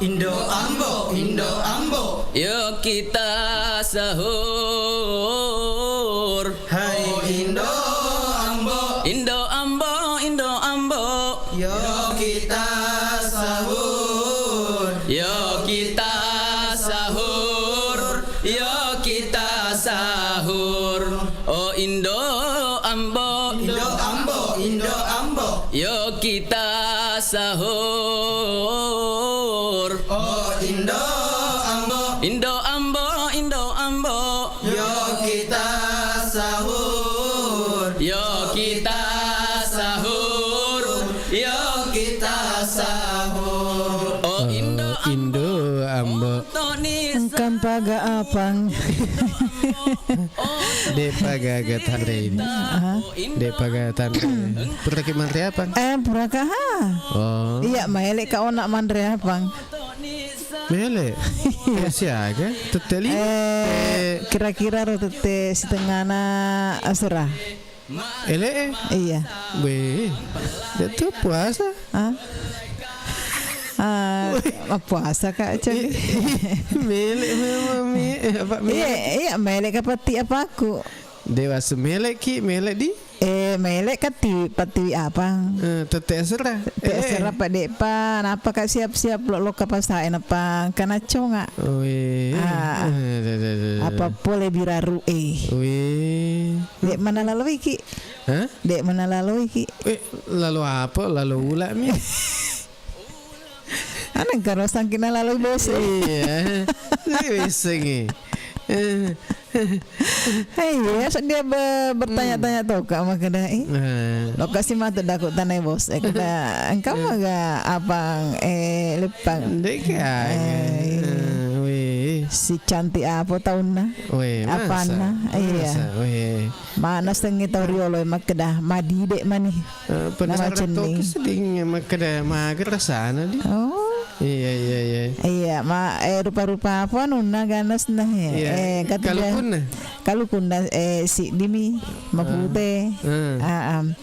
Indo Ambo, Indo Ambo. Yuk kita sahur. Hai Indo Ambo, Indo Ambo, Indo Ambo. yuk kita sahur. Yuk kita sahur. Yuk kita sahur. Oh Indo Ambo, Indo Ambo, Indo Ambo. yuk kita sahur. Oh Indo Ambo, Indo Ambo, Indo Ambo. yuk kita sahur. Yuk kita sahur. Yuk kita sahur. Oh Indo Indo Ambo Tony Engkan paga apang. de paga gatare ini de paga tanda pergi mantri apa Puraka ha. oh Iya, maelek ka onak mandre apang. mele siaga teteli Kira-kira rotete setengah na asura. ele Iya. we itu puasa Ah. Puasa kak cak. mele mami apa mele Iya, maelek ka pati apa aku. dewasa mele ki mele di Maelek ka pati apang. tete serah Terserah Pak Dek Pan, apa kak siap-siap lo ka pasain apa kana conga. we Apa boleh biraru we Dek mana lalu iki? hah Dek mana lalu iki? lalu apa lalu ula mi Anang karo sangkina lalu bos. iya bisa ngi Hei, ya dia bertanya-tanya tuh kak makanya lokasi mah terdakut tanah bos. Kita engkau mah gak abang lepang. dek Si cantik apa tahun na? we Apa masa na? Iya. we Mana setengah tahu riolo mak kedah madi dek mani. penasaran Nama tuh jenis. keseding makada mager sana di Oh. iya Iya, rupa-rupa apa nuna ganas nah ya. Kalau kuna si dimi mapute.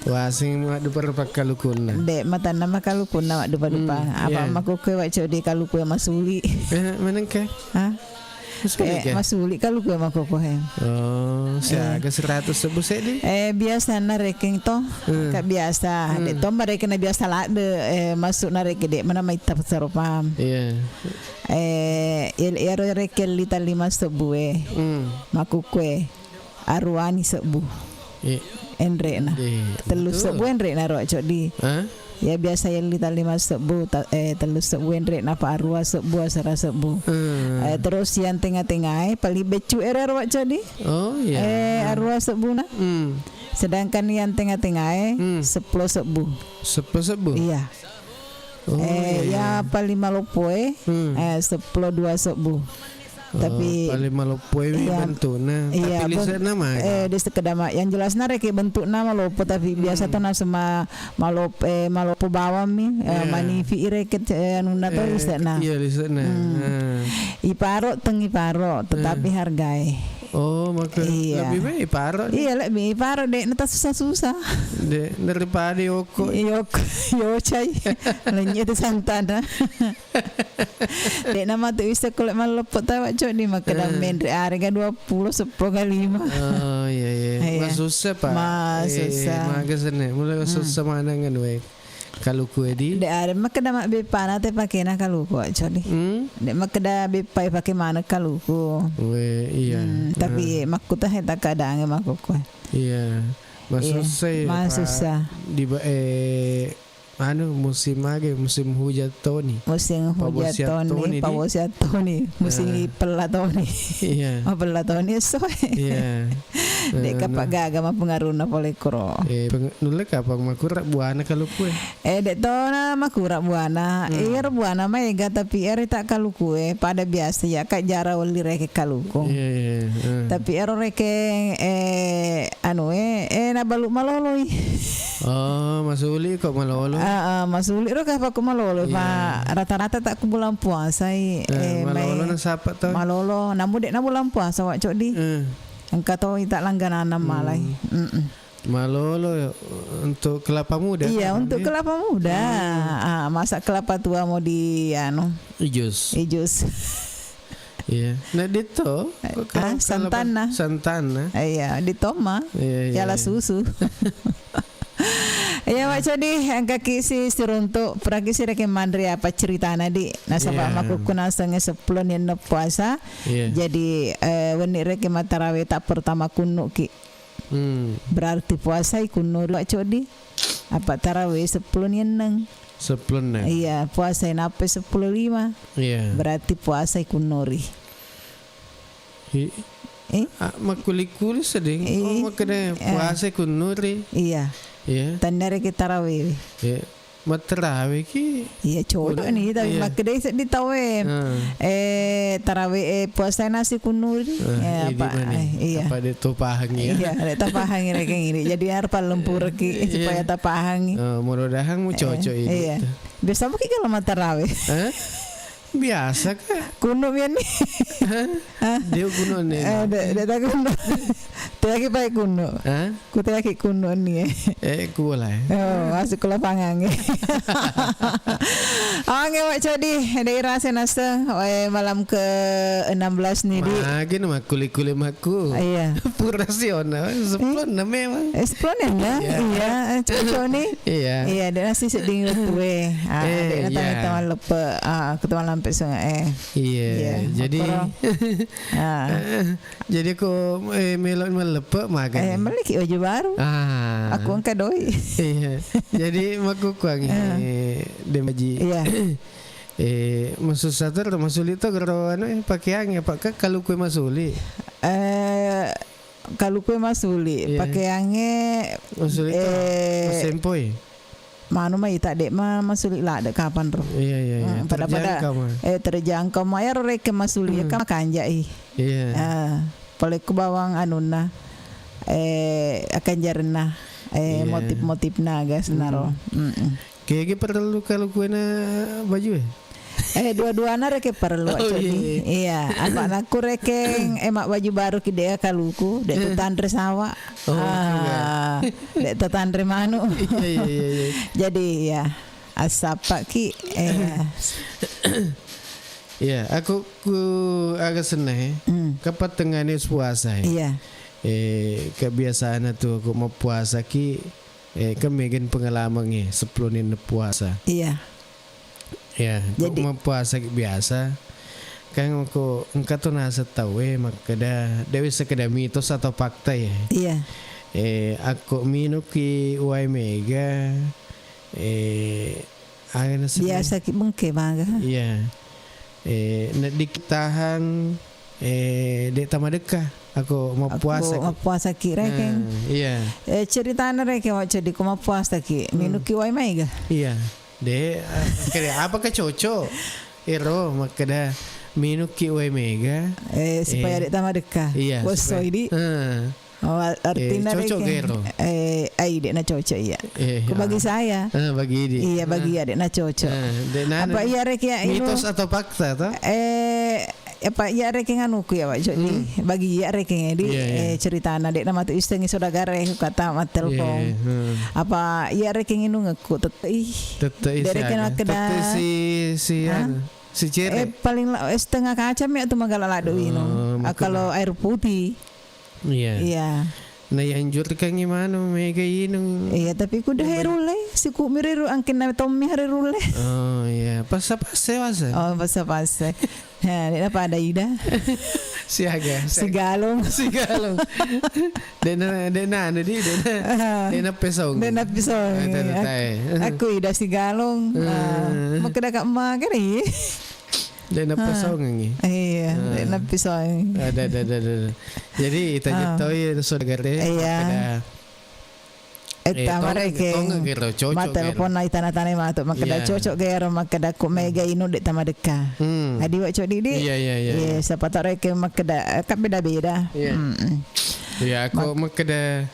wasing madu perpak kalukuna Dek mata nama kalau kuna dupa-dupa. Apa maku kue waco di kalau kue masuli. menengke Hah? Masuli kalau kue maku kue. oh siaga 100 sebusek di Biasa na reking to. Kak biasa. Dek to mereka na biasa lah masuk na reke dek mana mai tap sarupam. iya Ero rekel lita 5 sebu maku kue arwani sebu enre na telu sebu enre na ro di ya biasa yang lita 5 sebu telu sebu enre na pa arwa sebu asara sebu terus yang tengah-tengah pali becu ro di oh iya arwa sebu na sedangkan yang tengah-tengah 10 sebu sebu iya ya paling malopoe 10 2 sebu. Tapi paling malopoe bentuknya iya, tapi lisan nama di sekedama yang jelas reke bentuk nama malopo tapi biasa tuh sama malopo bawam mi mani fi reket nuna tuh lisan iya lisan iparo tetapi hargai. oh maka lebih baik paro Iya lebih paro dek neta susah daripada yoko yo cai lenye itu santana dek nama tu bisa kolek malopot tawa cok di makadam mendre harga 20 10 kali 5 oh iya mas susah pak susah magasane mulai susah mana kan we kalau kue di dek ada makada mak bepa nate pakai na kalau ko cok di dek makada bepa pakai mana kalau ko we iya tapi makku tah eta kadang makku ko iya mas susah mas susah di musim hujan Tony. Musim hujan Tony, Pabosiat Tony, musim pelat Tony. Iya. Pelat Tony so. Iya. Dek kapak gaga mah pengaruhna polekro. Nulek apa makura buana kalau kue. Dek tona makura buana. Buana mah ega tapi tak kalau kue pada biasa ya kak jara wali reke kaluku. Iya. Tapi reke na baluk maloloi. Oh, masuli kok malolo. Masuli ro ka pa malolo pa rata-rata tak ku bulan puasa malolo na sapat to. Malolo namu dek na bulan puasa wak cok di. Engka to tak langganan malai. Malolo untuk kelapa muda. Iya, untuk kelapa muda. Masak kelapa tua mau di Ijus. Iya. Nah dito Santana. Iya, di Toma. Yala susu. Iya macam di angka kisi seruntuk peragi si reke mandri apa cerita nadi nasabah maku kuna sange 10 yang puasa. Jadi wani reke matarawe tak pertama kunu ki. Berarti puasa ikunu macam di apa tarawih 10 yang neng. 10. Iya, puasa nape 10.5. Iya. Berarti puasa ikunori. Makuli-kuli seding. Makanya puasa ikunori. Iya. Iya. Tandare kita tarawih. Iya. Matarawe ki. Iya coba nih tapi makanya sedih tahu tarawih puasa nasi kunuri. Iya. Apa dia tupahangi ya? Iya, ada tupahangi kayak gini. Jadi harus lempur ki supaya tupahangi. Mudah-mudahan mu cocok ini. Iya. Biasa mungkin kalau matarawih. Biasa kah? Kuno biar nih. Dia kuno nih. Dia tak kuno. Dia lagi pakai kuno. Ku lagi kuno nih. Kulai. Masuk ke lapangan. Oke, Wak Codi, daerah senasa malam ke-16 nih di. Lagi nama kuli-kuli maku. Iya. Purasional. 10 memang. 10 ya? Iya. Cocok nih. Iya. Iya, dia nasi seding letue. Dia kata lepe. Ketua lampe sungai. Iya. Jadi. Jadi aku melon melepe makan. Meliki baju baru. Aku angkat doi. Iya. Jadi maku kuang demaji. Iya. Masuk satu atau masuli itu kalau pakaiannya apakah kalau kue masuli? Kalau kue masuli pakaiannya masuli itu sempoi. Manu mah tak dek mah masuli lah dek kapan roh. Iya. Pada terjangkau mah ya reke masuli kan kanja Iya. Boleh ku bawang anuna akan jarena motif-motif naga senaro. Kayak perlu kalau kue na baju dua-duana reke perlu iya apa naku rekeng emak baju baru ki dea kaluku dek tu tandre sawa dek tu tandre manu iya. Jadi ya asapa ki iya aku agak senang kapan tengah ni puasa iya kebiasaan tu aku mau puasa ki kemegen pengalaman 10 ni puasa iya. Ya, jadi mau puasa biasa kan aku engkau tuh nasa tahu makada dewi sekedar mitos atau fakta ya. Iya. Aku minum ki uai mega biasa ki mungke bangga. Iya. Dikitahan dek tamadeka aku mau puasa. Mau puasa ki rekeng. Iya. Ceritanya rekeng waktu di mau puasa ki minum ki uai mega. Iya. De kira apa ke cocok ero makada minum ki uai mega supaya dek tamadeka. Iya. Boso ini. Artinya cocok ero. Dek na cocok iya. Bagi saya. Bagi dia. Iya bagi dek na cocok. Apa iya rek ya mitos atau fakta toh? Apa ya reke nganu ku ya Pak Jodi bagi ya reke di ceritana dek nama tu isteng saudara kata mat telepon apa ya reke nginu ngaku tetei dari kena keda si cere paling setengah kaca ya tu magala lado ino kalau air putih iya na yanjur kan gimana mega inung iya tapi ku dah herule si ku miriru angkin na Tommy herule iya pasa pasa ya dia apa ada ida Siaga. Sigalong. Dena pesong. Aku ida sigalong. Makada kak ma kan ni. Dena pesong ni. Iya, dena pisong. Ada. Jadi kita jetoy saudara. Iya. Eta mereka ma telepon na itana-tana ma tu makada cocok gero makada ko mega inu dek tama deka. Adi wa cok didi. Iya. Siapa tahu reke makada kap beda-beda. Ya aku makada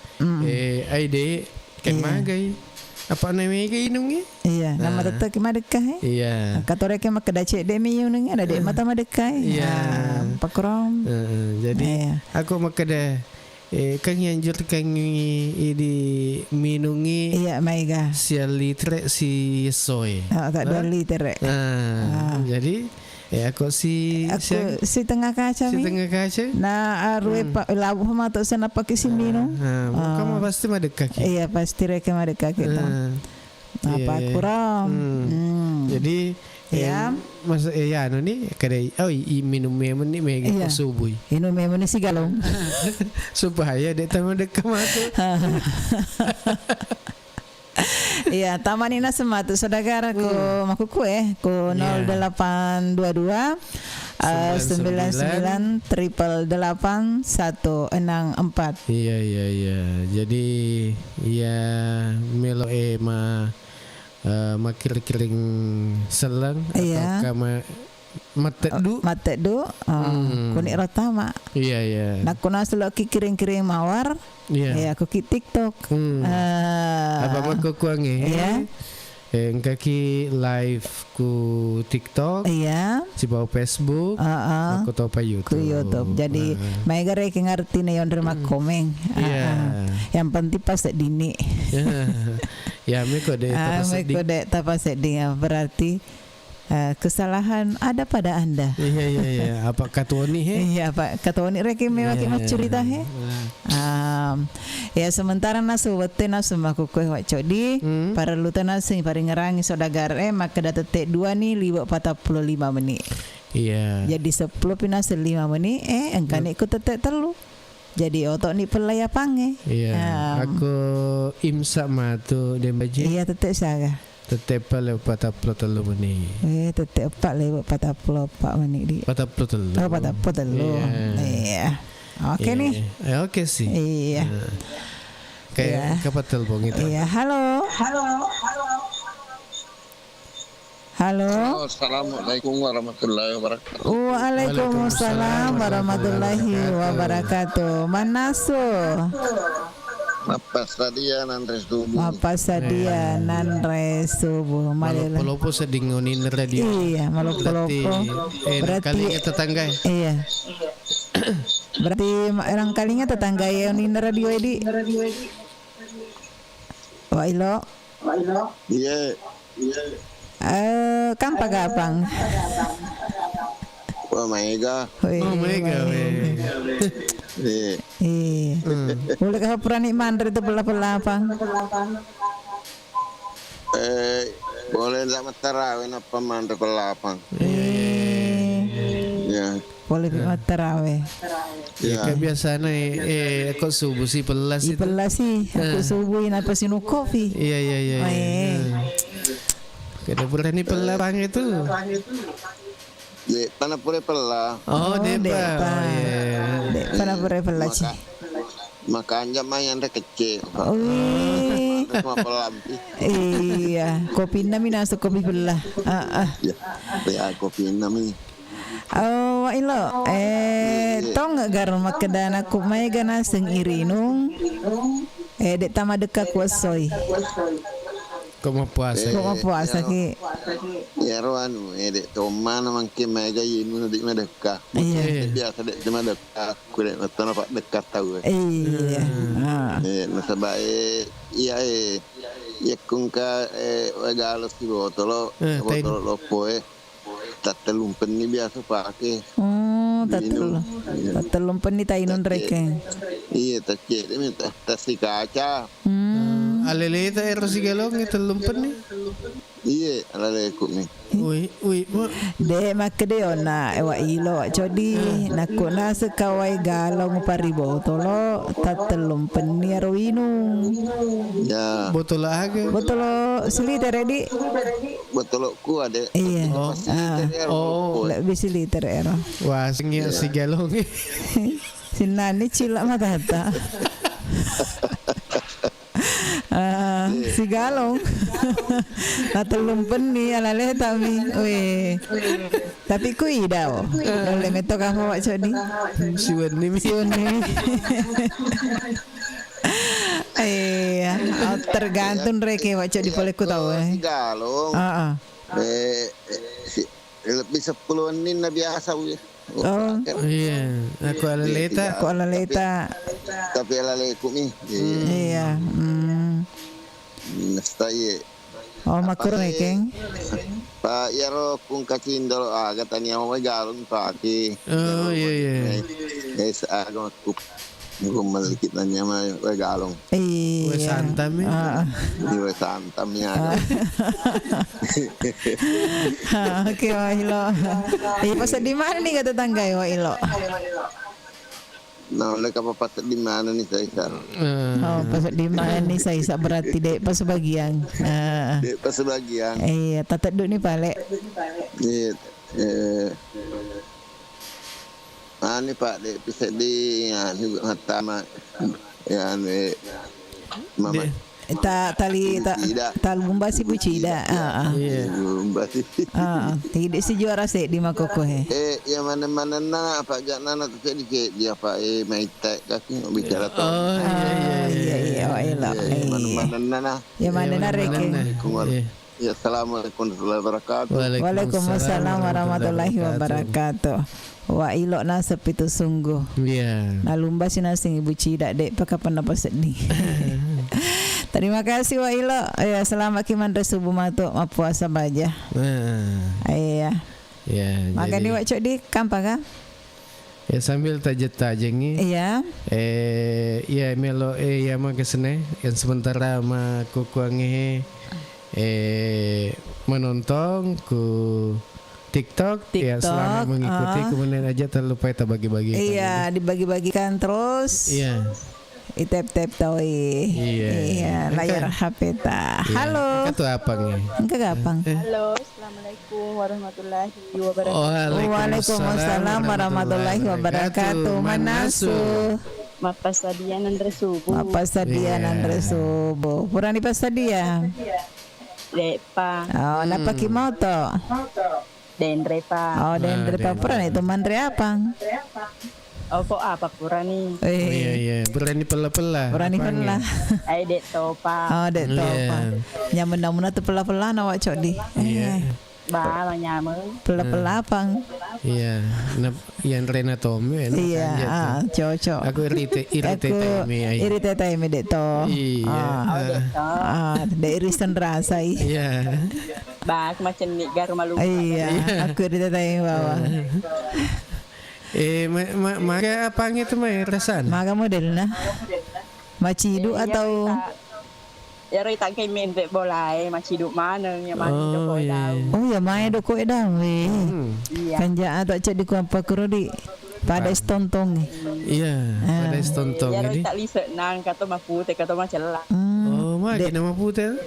aide kan magai. Apa namanya inungnya? Iya, nama tetap ma deka. Iya. Kata reke makada cek dek mi inung ada dek mata ma deka. Iya. Pakrom. Jadi aku makada kang yanjur kang di minungi iya maiga si litre si soy tak 2 liter jadi aku si tengah kaca nah arwe labu ma tu sana pakai si minum kamu pasti madek kaki iya pasti reka madek kaki apa kurang jadi ya masa anu ni kadai minum memang ni mega subuh minum memang ni sigalong supaya dek tamu dekat matu iya tamanina sematu saudara ko maku kue ko 0822 99 888 164 iya jadi ya melo makir-kiring selang atau matedu kunik rotama iya nak kuna selo kiring-kiring mawar aku ki TikTok apa mak kuange kaki live ku TikTok si bawa Facebook aku tahu pa YouTube jadi mai gare ki ngarti na yon derma komeng yang penting pas dini ya meko de tapas dini berarti kesalahan ada pada anda. Iya. Apa katoni Iya, Pak. Katoni rek mewaki cerita ya sementara nasu wete nasu maku kue waco di para lutana sing paring ngerangi saudagar maka data 2 ni 45 menit. Iya. Jadi 10 pinas 5 menit engkane ku tetek telu. Jadi otok ni pelaya pange. Iya. Aku imsak matu dembaje. Iya tetek saga. Tetep le 43 menit. Tetep 44 menit di. 43. Oh 43. Iya. Oke nih. Oke sih. Iya. Kayak kapan telepon itu? Iya, halo. Assalamualaikum warahmatullahi wabarakatuh. Waalaikumsalam warahmatullahi wabarakatuh. Manaso? Mapas sadia nanres subuh. Malopo seding ngonin radio. Iya, malopo. Berarti tetangga. Iya. Berarti orang kalinya tetangga yang ngonin radio di. Wailo. Iya. Kan pagapang. Oh mega. Boleh kah perani mandiri itu pelapang? Boleh sama tarawih apa mandiri pelapang? Ya. Boleh tarawih. Ya kebiasaan kok subuh sih pelas itu. Pelas sih. Aku subuhin apa sih kopi? Iya. Kada berani pelapang itu. Dek panapure pela. Oh, depa. Dek panapure pela sih. Makan jam main rek kecil. Oh. Cuma pelam. Iya, kopi nami nasu kopi pela. Ya, kopi nami. Oh, ilo. Tong garon makedana ku may gana sing irinung. Dek tama deka kuasoy. Kau puasa ki. Ya roan, dek toman mangke mega yinu di medeka. Iya. Biasa dek cuma dekat, kulit betul apa dekat tahu. Iya. Nasabai iya ya kungka wagalo si botolo lopo tatalumpen ni biasa pakai. Oh, tatalumpen ni tayo nun reke. Iya, tak si kaca. Alelita eros sigalong itu lumpen nih. Iya, ala ikut ni. Ui, De makde ona ewa ilo codi nakko na sekawai galong paribo tolo tatelum penir winu. Ya, botol aga. Botolo siliter di. betul ku ada. Iya. Oh. Lebih siliter era. Wah, singi si galong. Sinani cila matata. Si galong natulung peni alale tami we tapi ku idao dole meto kamu wak codi Siwan ni. tergantung reke wak codi boleh ku tahu Galong. Lebih 10 ni na biasa we. Oh Iya, aku ala leta. Tapi ala ikut ni. Iya. Nastay. Oh makur rekeng. Pak yaro kung kacindol katanya mau galong paki. Oh iya. Guys, agak gumal dikit nanya mah galong. Iya. Wes santam ya. Di santamnya. Oke Wailo. Pas di mana nih kata tangga ya Wailo? Nah, oleh kapapat di mana nih saya? Oh, pas di mana nih saya berarti dek pas bagian. Dek pas bagian. Iya, tatat duk nih pale. Iya. Ani Pak dek bisa di anu hatama ya anu mama. Tali lumba si bucida. Iya. Lumba si. Tidak si juara sih di makoko he. Ya mana-mana na apa gak nana tu saya dikit dia Pak main tak kaki bicara tu. Oh iya. Wailo. Mana-mana nana. Ya mana na reke. Ya assalamualaikum warahmatullahi wabarakatuh. Waalaikumsalam warahmatullahi wabarakatuh. Wa ilo na sepitu sungguh. Iya. Na lumba si nasing ibu cida dek pakapan apa sedih. Terima kasih Wa Ilo. Ya selamat kiman subuh matuk puasa baja. Iya. Ya. Makan di wak cok di kampa kah? Ya sambil tajet-tajengi. Iya. Ya melo ya mah kesene yang sementara mah kukuangi menonton ku TikTok ya selama mengikuti kemudian aja terlupa kita bagi-bagi. Iya, dibagi-bagikan terus. Iya. Itep-tep tawi. Iya, layar HP ta. Halo. Itu apa nih? Engke gampang. Halo, assalamualaikum warahmatullahi wabarakatuh. Waalaikumsalam warahmatullahi wabarakatuh. Manasu. Mapasadian Andre Subuh. Mapasadian Andre Subuh. Purani pasadia. Lepa. Oh, napa kimoto? Dendrepa. Oh, dendrepa purani itu mandre apang. Opo apa purani? Iya. Berani pela-pela. Berani pela. Ai dek topa. Oh, dek topa. Nyamun-namun tu pela-pela na wak cok di. Iya. Ba nyamun. Pela-pela apang. Iya. Yang Rena Tommy. Iya, cocok. Aku irite time dek to. Iya. Dek irisan rasa. Iya. Ba macam ni garu malu. Iya, aku irite time bawah. Maka apa itu mah rasan? Maka model na. Macidu atau ya rita kay men dek bolai macidu mana yang mana doko daw. Oh ya mai doko daw we. Kanja atau cak di kuampa kurodi. Pada stontong. Iya, pada stontong ini. Ya ini. rita liset nang kata mapute kata macela. Oh, mah nama putih.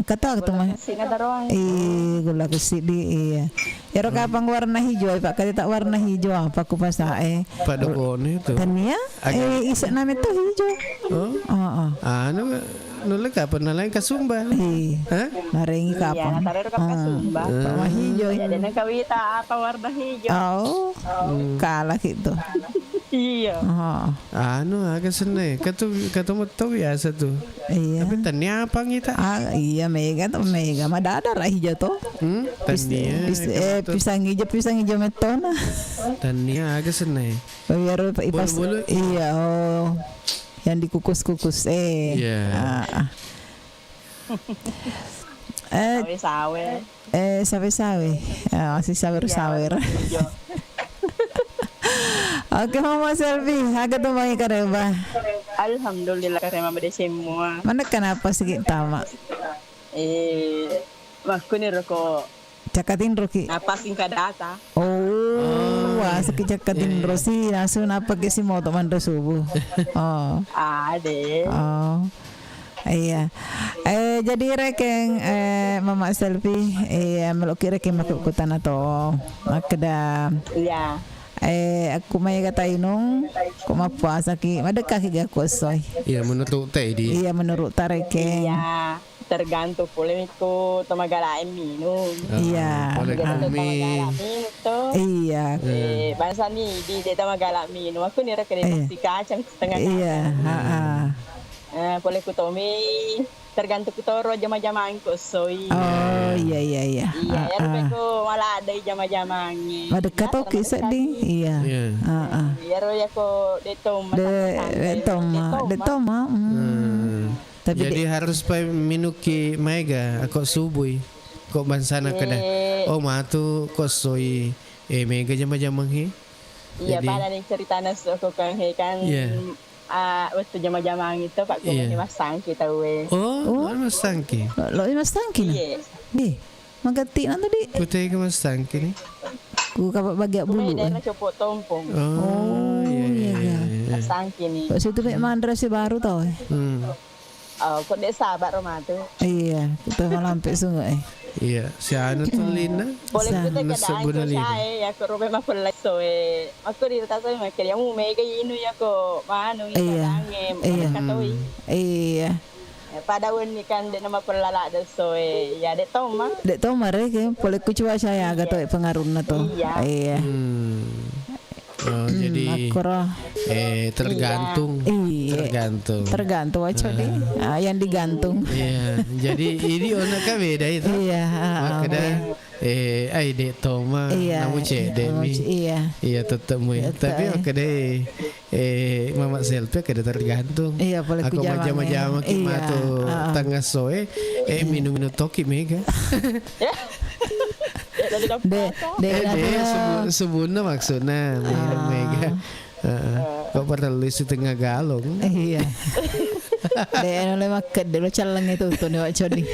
Kata mah gula kesi di iya. Ya ro kapang warna hijau Pak kata tak warna hijau apa ku pasae. Pada kone itu. Tania isa nama itu hijau. Oh. Anu nulek apa nalain kasumba. Hah? Narengi kapang. Iya, taruh kasumba. Warna hijau. Ya dan kawita apa warna hijau. Kalah gitu. Iya. Anu agak seneng. Kata mau tahu biasa tuh. Iya. Tapi tanya apa kita? Iya mega madada lah hijau tuh. Tania. Pisang hijau metona. Tania agak seneng. Biar ipas. Iya. Yang dikukus-kukus. Iya. Sawe-sawe. Sawe-sawe. Si sawer-sawer. Oke Mama Selvi, agak tuh mai kareba. Alhamdulillah karema bade semua. Mana kenapa sikit tama? Maku ni roko Cakatin Roki. apa singkat data. Oh, wah sakit cakatin Rosi langsung apa ke si moto mando subuh. Oh. Ade. Oh. Iya. Jadi rekeng Mama Selfie melukir rekeng makuk kutan atau makda. Ya. Aku may katainong kumapuasa ki madekah ki aku soy. Iya menurut tadi. Iya menurut tarekeng. Iya. Tergantung pula ko tumagalain minum. Iya. Boleh kami. Iya. Bangsa ni di tamagala minum. Aku ni rekening si kacang setengah. Iya. Boleh ku tomi tergantung ku toro jama-jamang ko soy. Oh iya. Iya, ya rupa ko wala ada jama-jamang ni. Madekat to kisah di. Iya. Ya ro ya ko Detoma. Tapi Jadi harus pa minuki mega ako subuh. Kok bansana kada. Oh matu ko soy mega jama-jamang he. Iya, pada ni cerita nas ko kan he kan. Waktu jama-jamang itu Pak Gumi masang kita we. Oh, masangki. Lo mas tangki na. Di. Magati na tadi. Putih ke masangki ni. Ku kapak bagiak bulu. Bumi na copot tompong. Oh iya. Masang kini. Pak situ mek mandra si baru tau. Kok dek sahabat rumah tu. Iya, kita malampe sungai. Iya, si anu tu Lina. Boleh kita Nasa kada guna angko Lina. saya ya ko robe ma pula so aku di rata so ma kaya mu mega inu ya ko manu Iya. iya katoi. Iya. Pada ni kan dek nama pula la de so ya dek tau ma. Dek tau mare ke boleh kucuba saya agak tau pengaruh na to. Iya. Oh, jadi Akura. tergantung. Iya. Tergantung aja deh. Yang digantung. Iya, jadi ini ona ka beda itu. Iya. Makada ai dek Toma namu cek demi. Iya. Iya tetap mu. Tapi makada Mama Selfie kada tergantung. Iya, boleh aku kujama. majama ki Iya. mato tengah soe minum toki mega. Sebuna maksudnya mega. Kok perlu setengah galong. Iya. Dek oleh makan dulu caleng itu tuh nih wak Jody.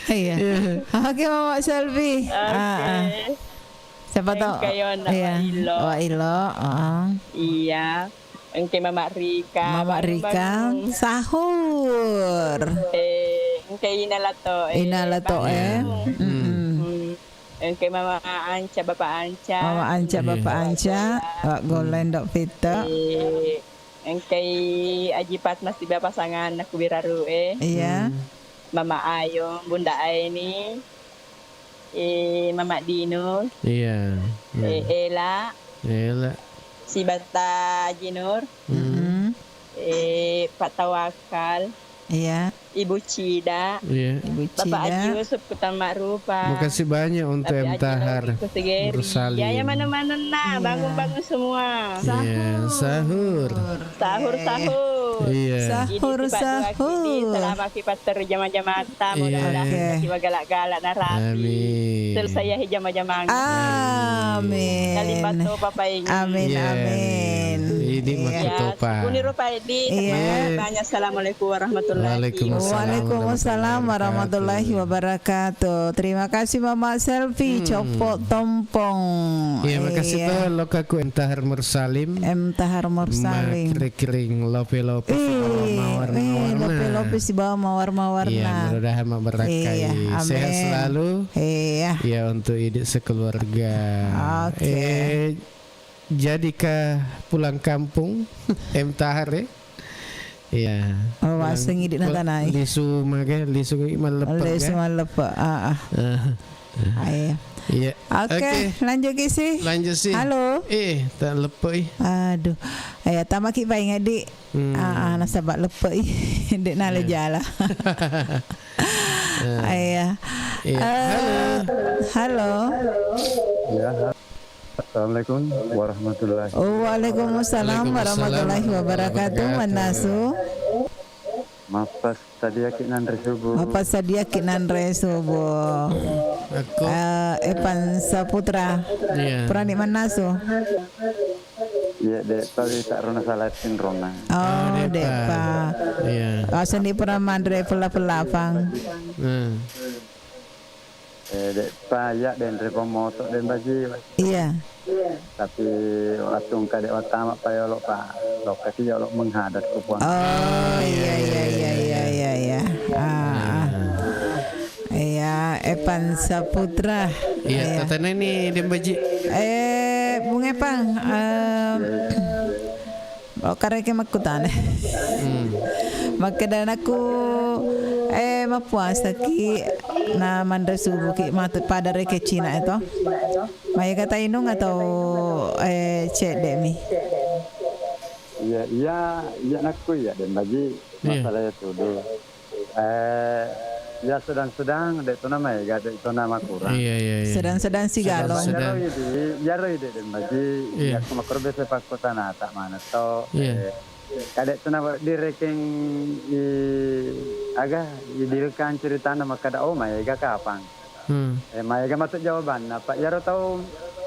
Iya. Oke Mama Selfie. Siapa tahu? Iya. Wak Ilo. Iya. Engke Mama Rika. Mama Rika sahur. Engke Inalato. Engke Mama Anca, Bapak Anca. Mama Anca, Bapak Anca. Wak Golen dok Pita. Engke Aji Patmas tiba pasangan aku biraru Iya. Mama Ayo, Bunda Aini. Mama Dino. Iya. Ela. Si Bata Jinur. Pak Tawakal. Iya. Ibu Cida. Iya. Bapak Haji Yusuf Kutamak Rupa. Makasih banyak untuk Emtahar Bersalin. Ya mana-mana nah, bangun-bangun semua. Iya, sahur. Sahur. Iya. Sahur. Selama kita terjama-jama mata, mudah-mudahan kita galak-galak narami. Amin. Selesai ya jama-jama. Amin. Kali batu papa ini. Amin. Ini maksud topa. Kuni rupa ini. Banyak assalamualaikum warahmatullahi wabarakatuh. Waalaikumsalam warahmatullahi wabarakatuh. Terima kasih Mama Selfie Copot Tompong. Iya, makasih tuh lokaku Emtahar Mursalim. Kering lope-lope Lope-lope si bawah mawar-mawarna. Iya, mudah-mudahan memberkahi. Sehat selalu. Iya. Ya untuk hidup sekeluarga. Oke. Jadikah pulang kampung Emtahar ya? Iya. Oh, waseng idik na tanay. Lisu malepa. Lisu malepa. Iya. Iya. Oke, lanjut sih. Halo. Tak lepa Aduh. Tama ki bae ngadi. Nasabak lepa dek na lejala. Iya. Halo. Ya. Assalamualaikum warahmatullahi Waalaikumsalam warahmatullahi wabarakatuh. Manasu. Mapas tadi yakin Andre subuh. Apa sadia kinanre subuh. Aku Epan Saputra. iya. Peranik manaso. Iya, dek tadi tak rona salatin rona. Oh, Depa. depa. Iya. Asan di Pramandre pelapang. Nah. Dek payak dan repo motor dan baji. Iya. Tapi waktu kadek watama payo lo pak lokasi lo menghadap ke puan. Oh, iya. Iya, Epan Saputra. Iya, tatana ni Dembaji. Bung Epang, kareke makutan. Makadan aku mapuasa ki na mandar subuh ki matut pada reke Cina itu. Maya kata inung atau cek demi. Iya nakku ya dan baji masalah itu dulu. Ya sedang-sedang dek tu nama ya dek tu nama kurang. Iya. Sedang-sedang si galong. Jaro ide dan baji ya kuma korbe sepak kota na tak mana to. Kadek tu nama direkeng agak direkan cerita nama kada maya ga kapang. Maya ga masuk jawaban apa jaro tahu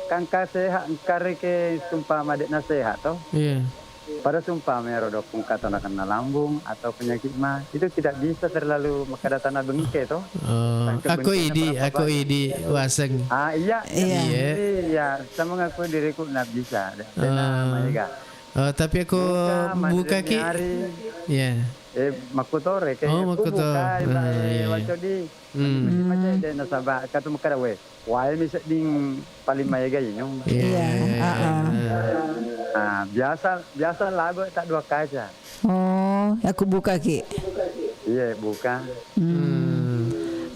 kangka sehat kareke sumpah madek na sehat to. Iya. Pada sumpah merodok kata nak kena lambung atau penyakit mah itu tidak bisa terlalu makada tanah bengke toh. Aku idi waseng. Iya. Sama ngaku diriku nak bisa. Tapi aku buka ki. Iya. Makutore kayak makutore. Waco di. Macam dia nasabah kata makada we. Wai bisa ding paling mayaga ini. Iya. Biasa lagu tak dua kaca. Oh, aku buka ki. Iya, buka.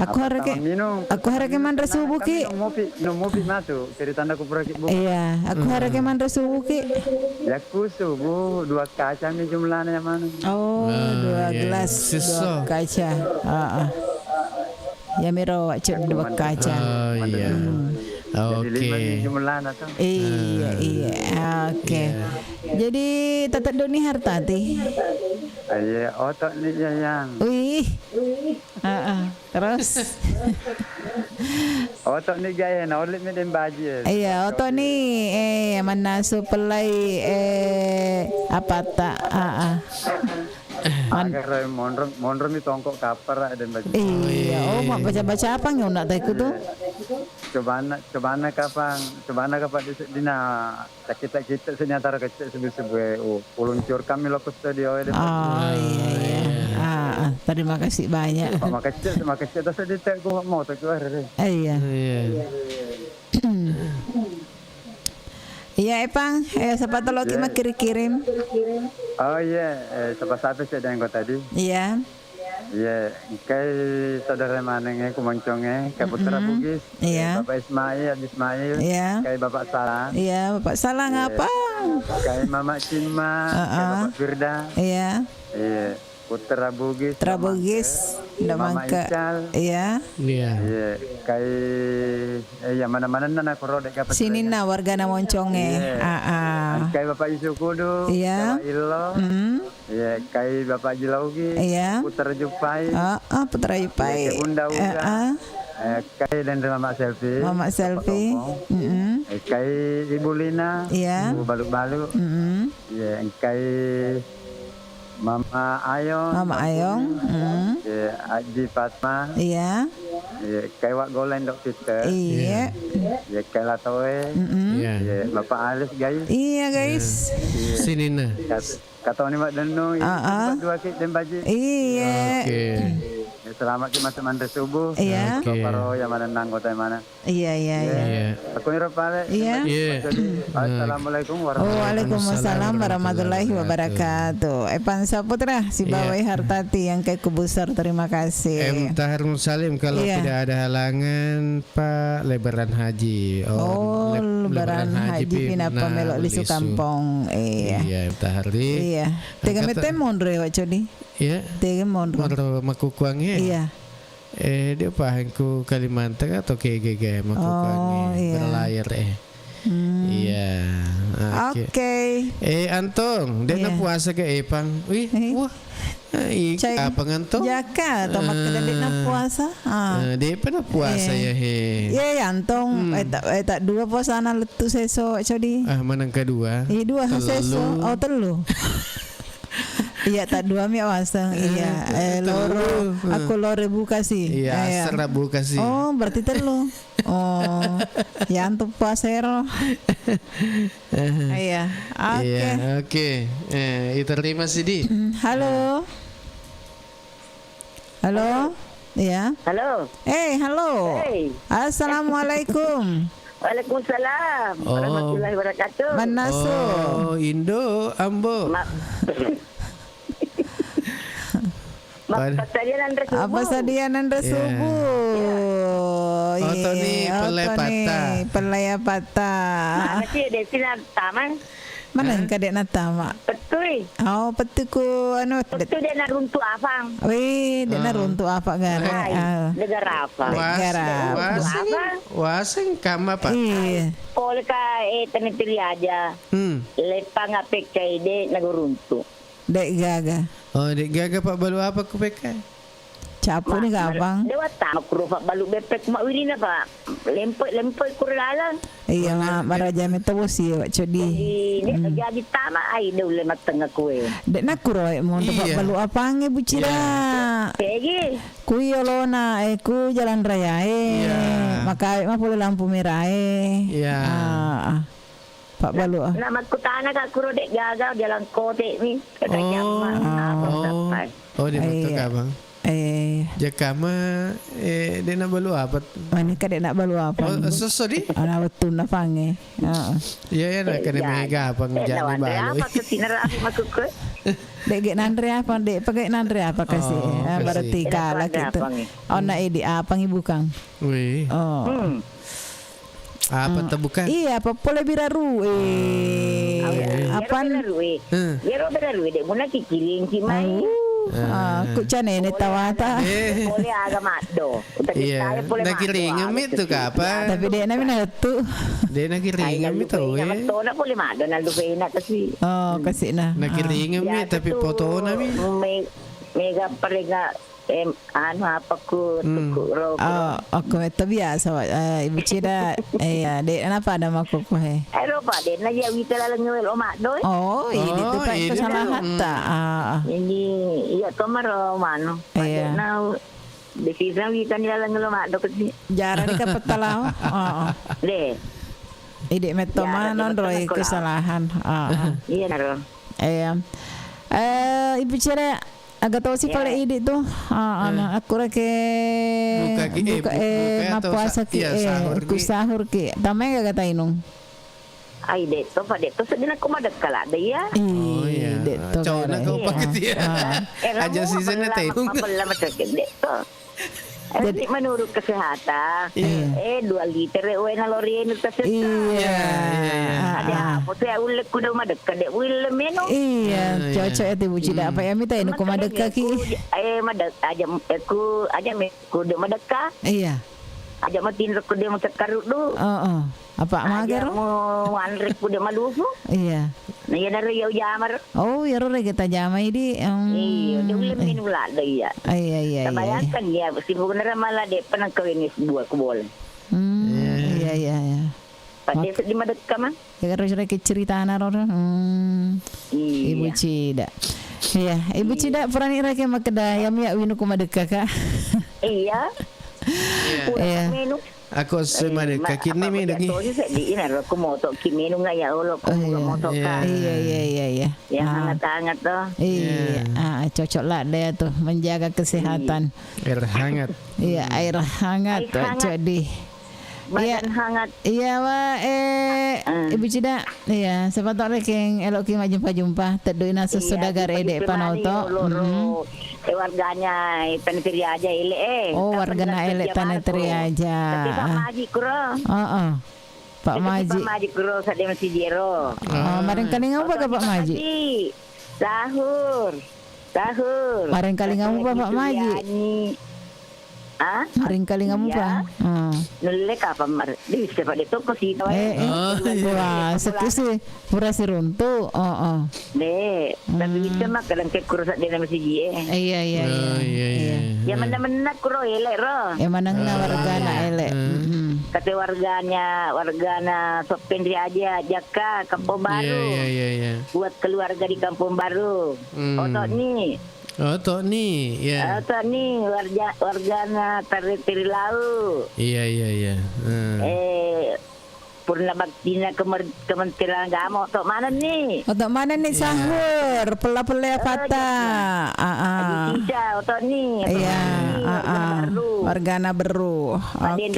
Aku harake mandra subuh ki. Nomopi masuk. Cerita aku pura ki. Iya, aku harake mandra subuh ki. Ya aku subuh 2 kaca ni jumlahnya mana? Oh, 2 gelas 2 kaca. Ya mero wacuk 2 kaca. Oh iya. Jadi 5 jumlahnya tu. Iya. Oke. Jadi tatak doni hartati. Iya, otak ni yang. Wih. Terus. Otak ni gaya na olit ni den baji. Iya, otak ni mana supelai apa tak? Agar monrom ni tongkok kapar den baji. Iya, mak baca-baca apa yang nak tahu tu? Cobana kapan dina kita senyata kecil sebuah peluncur kami lokus studio iya. Terima kasih banyak. Makasih tu sedikit aku mau tu keluar. Iya. Iya Epang, siapa tahu lagi mak kirim. Oh iya, siapa saya yang kau tadi. Iya. Iya, kai saudara manenge kumoncongnya, kai putra Bugis, Bapak Ismail, kai Bapak Salah. Iya, Bapak Salah ngapa? Kai Mama Cinma, kai Bapak Firda. Iya. Iya, putra Bugis. Mama Ical. Iya. Iya, kai mana-mana nana korode kai. Sini na warga na moncongnya. Kai Bapak Isu Kudu, iya. Bapak Ilo. Iya, kai Bapak Jilaugi, Putra Jupai. Putra Jupai. Unda-unda. Kai dan Mama Selfie. Kai Ibu Lina. Ibu Balu-balu. Iya, kai Mama Ayong. Iya, Aji Fatma. Iya. Iya, kai Wak Golen Dok Peter. Iya. Iya, kai Latoe. Iya, Bapak Alis guys. Iya guys. Sini na. Kata ni mak denu, dua kit dan baji. Iya. Selamat ki masuk mandar subuh. Iya. Paro yang mana nang kota mana. Iya. Aku ni rapale. Iya. Assalamualaikum Waalaikumsalam warahmatullahi wabarakatuh. Epan Saputra si Bawai Hartati yang kayak kubusar, terima kasih. Tahir Salim kalau tidak ada halangan Pak lebaran haji. Lebaran haji pinapa melok di Sukampong. Iya, Tahir. Iya. Tega mete mondre wacodi. Iya. Tega mondre. Maro makukuangnya. Iya. Dia pahangku Kalimantan atau KGG makukuangnya berlayar. Iya. Oke. Antong, dia nak puasa ke Epang. Wih, wah. Apa ngantong? Jaka, tomat kada nak puasa. Dia pernah puasa ya he. Ya, Antong. Tak dua puasa na letu seso codi. Manang kedua. Dua seso. Oh, telu. Iya tak dua mi awasang. Iya, loro. Aku loro kasih. Iya, 1.000 kasih. Oh, berarti telu. Oh, ya untuk puasero. Iya, oke. Terima kasih. Halo. Halo. Iya. Halo. Halo. Assalamualaikum. Waalaikumsalam. Warahmatullahi wabarakatuh. Manasu. Indo, Ambo. Apa sadianan subuh? Oh, Tony pelaya patah. Mana sih desi taman? Mana kadek natama? Betul. Oh, betul ku anu. Betul dia nak runtuh afang. Wih, dia nak runtuh apa gara? Negara apa? Negara. Waseng kama apa? Oleh ka tenetri aja. Lepang apek cai de naguruntuh. Dek gaga. Oh, dek gaga Pak balu apa ku pekai? Capu ni gampang. Dewa tak kuru Pak balu bepek mak wiri na Pak. Lempoi kurlalang. Iya, mak maraja metosi Pak Codi. Ini jadi tama ai de ule mak tengah kue. Dek nak kuroi mau Pak balu apa nge bucira. Pegi. Ku yolona ku jalan raya maka mah pula lampu merah Pak balu nama ku tanah kak kuro dek gagal jalan kote ni kata jaman oh dia betul abang jakama dia nak balu apa mana kadek nak balu apa susu di ana betul na pange ya nak kena mega apa ngejani balu apa kesinar aku masuk ke dek ge nandre apa dek pakai nandre apa kasih berarti kala gitu ona edi apa ngibukang wih apa terbuka? Iya, apa boleh biraru apa? Biraru dek muna kikiling kimai. Kucane ne tawata. Boleh agak mado. Iya. Nak kiringam itu apa? Tapi dia nami na tu. Dia nak kiringam itu. Betul nak boleh mado nak lupa nak kasih. Oh, kasih na. Nak kiringam tapi foto nami. Mega perega anu apa ku tukuro. Aku itu biasa ibu cida dek kenapa ada maku ku he Pak dek na ya wita lalengel omak doi. Oh ini tu pak kesalahan tak ini iya tomar mano dek na desisa wita lalengel omak do kesi jarang dikapetalau dek ide metoma non roy kesalahan iya naro ibu cida agak tahu sih pada ide tu aku rake buka puasa ki ku sahur ki tamai gak kata inung ai dek to pada to sedina ko madakala da ya iya dek to cau nak ko pakai dia aja season na tayo pala matak dek to jadi menurut kesehatan 2 liter na lorien kasih ada apa tu ulek kuda madakka dek wil meno cocok itu bu cida apa ya minta ini ko madakka ki madak aja aku aja me kuda madakka aja matin kuda matakar du apa mager mo anrek kuda malufu na ya daro yaw jamar ya ro kita jamai di de ulam minula da ya bayangkan ya sibuk na mala de panang kawin buah ko boleh iya pada di madakka man ya ro cerita na ro ibu cida ibu cida perani rake makeda yam ya winu ko madakka ka iya menu aku semadakka kini mi lagi di ina ro ko moto kimenu nga ya ulo ko moto ka iya ya hangat-hangat tuh cocok lah dia tuh menjaga kesehatan air hangat air hangat jadi badan hangat iya ibu cida siapa tahu rekeng elok ki jumpa teduina sesudagar edek panoto warganya penetri aja ile wargana ele penetri aja tapi Pak Maji kuro Pak Maji kuro sadem si jero mareng kali ngapa ka Pak Maji sahur mareng kali ngapa Pak Maji Haring kali ngamu pa. Nulek apa mar? Di siapa itu kok sih? Wah, setuju pura si runtu. Deh, tapi itu mah kadang ke kurus dia nama si Gie. Iya. Ya mana kuro elek ro. Ya mana wargana elek. Kata wargana Sopendri aja Jaka Kampung Baru. Iya. Buat keluarga di Kampung Baru. Otok nih, ya. Otok nih wargana Tiri Lau. Iya. Purna Baktina Kementerian Agama otok mana nih? Otok mana nih sahur? Pela-pela fata. Bisa otok nih. Iya. Wargana Beru. Oke.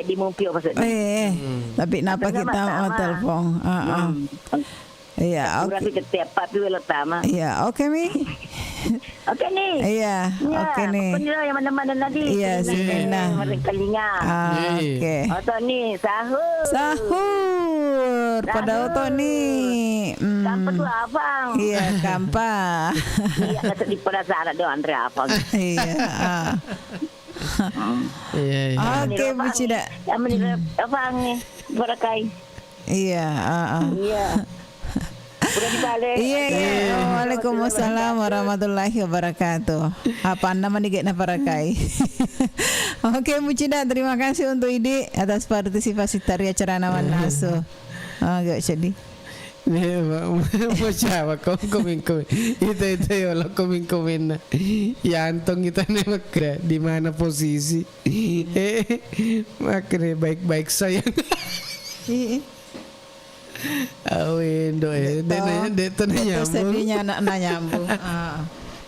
Di mumpi apa tapi napa kita mau telepon? Iya, oke. Iya, oke Mi. Oke nih. Iya, oke nih. Penila yang mana-mana tadi. Iya, Sina. Kalinya. Oke. Oto nih sahur. Pada oto nih. Kampa tuh abang. Iya, kampa. Iya, kata di perasaan ada Andre abang. Iya. Oke, Bu Cida. Yang menilai abang nih, berakai. Iya. Udah dibalik. Iya. Waalaikumsalam warahmatullahi wabarakatuh. Apa nama nih na parakai? Oke, Bu Cida, terima kasih untuk ide atas partisipasi tari acara Nawan Naso. Gak jadi. Mau siapa komen itu ya lo komen ya antong kita nih makra di mana posisi makra baik sayang. Awin doe dek nanya sedihnya anak nyambung.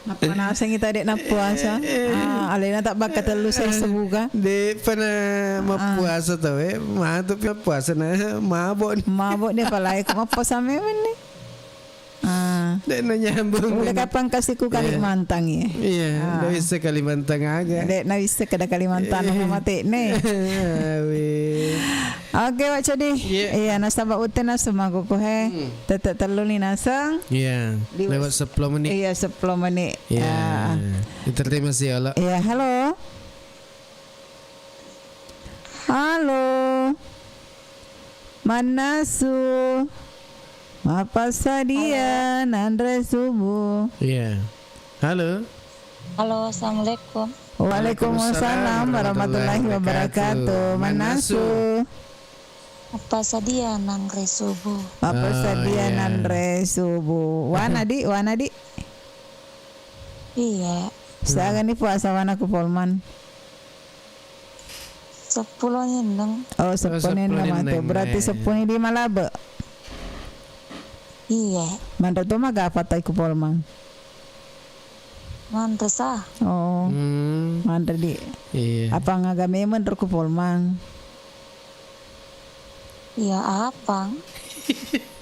Apa nasa kita dek nak puasa? Alena tak bakat telu saya sebuka. Dek pernah mau puasa tau mah tu puasa na mabok dia palai kau apa sama ni? Dek nyambung. Udah kapan kasihku Kalimantan ya? Iya, dah bisa Kalimantan aja. Dek nak bisa kada Kalimantan mati nih. Oke, Wak Codi. Iya, nasa ba uten nasa maguko he. Tetap telu ni nasang. Iya. Lewat 10 menit. Iya, 10 menit. Iya. Terima kasih Allah. Iya, halo. Manasu. Apa sadia Andre subuh. Iya. Halo, Assalamualaikum. Waalaikumsalam warahmatullahi wabarakatuh. Manasu. Apa sadia Nangre subuh. Apa sadia Nangre subuh. Wanadi. Iya. Sekarang ni puasa wana ku Polman. 10 nindeng. Oh, 10 nindeng tu. Berarti 10 di Malaba. Iya. Mandra tu mah apa tay ku Polman. Mandra sah. Oh. Mandra di. Iya. Apa ngagame mandra ku Polman? Iya, apa?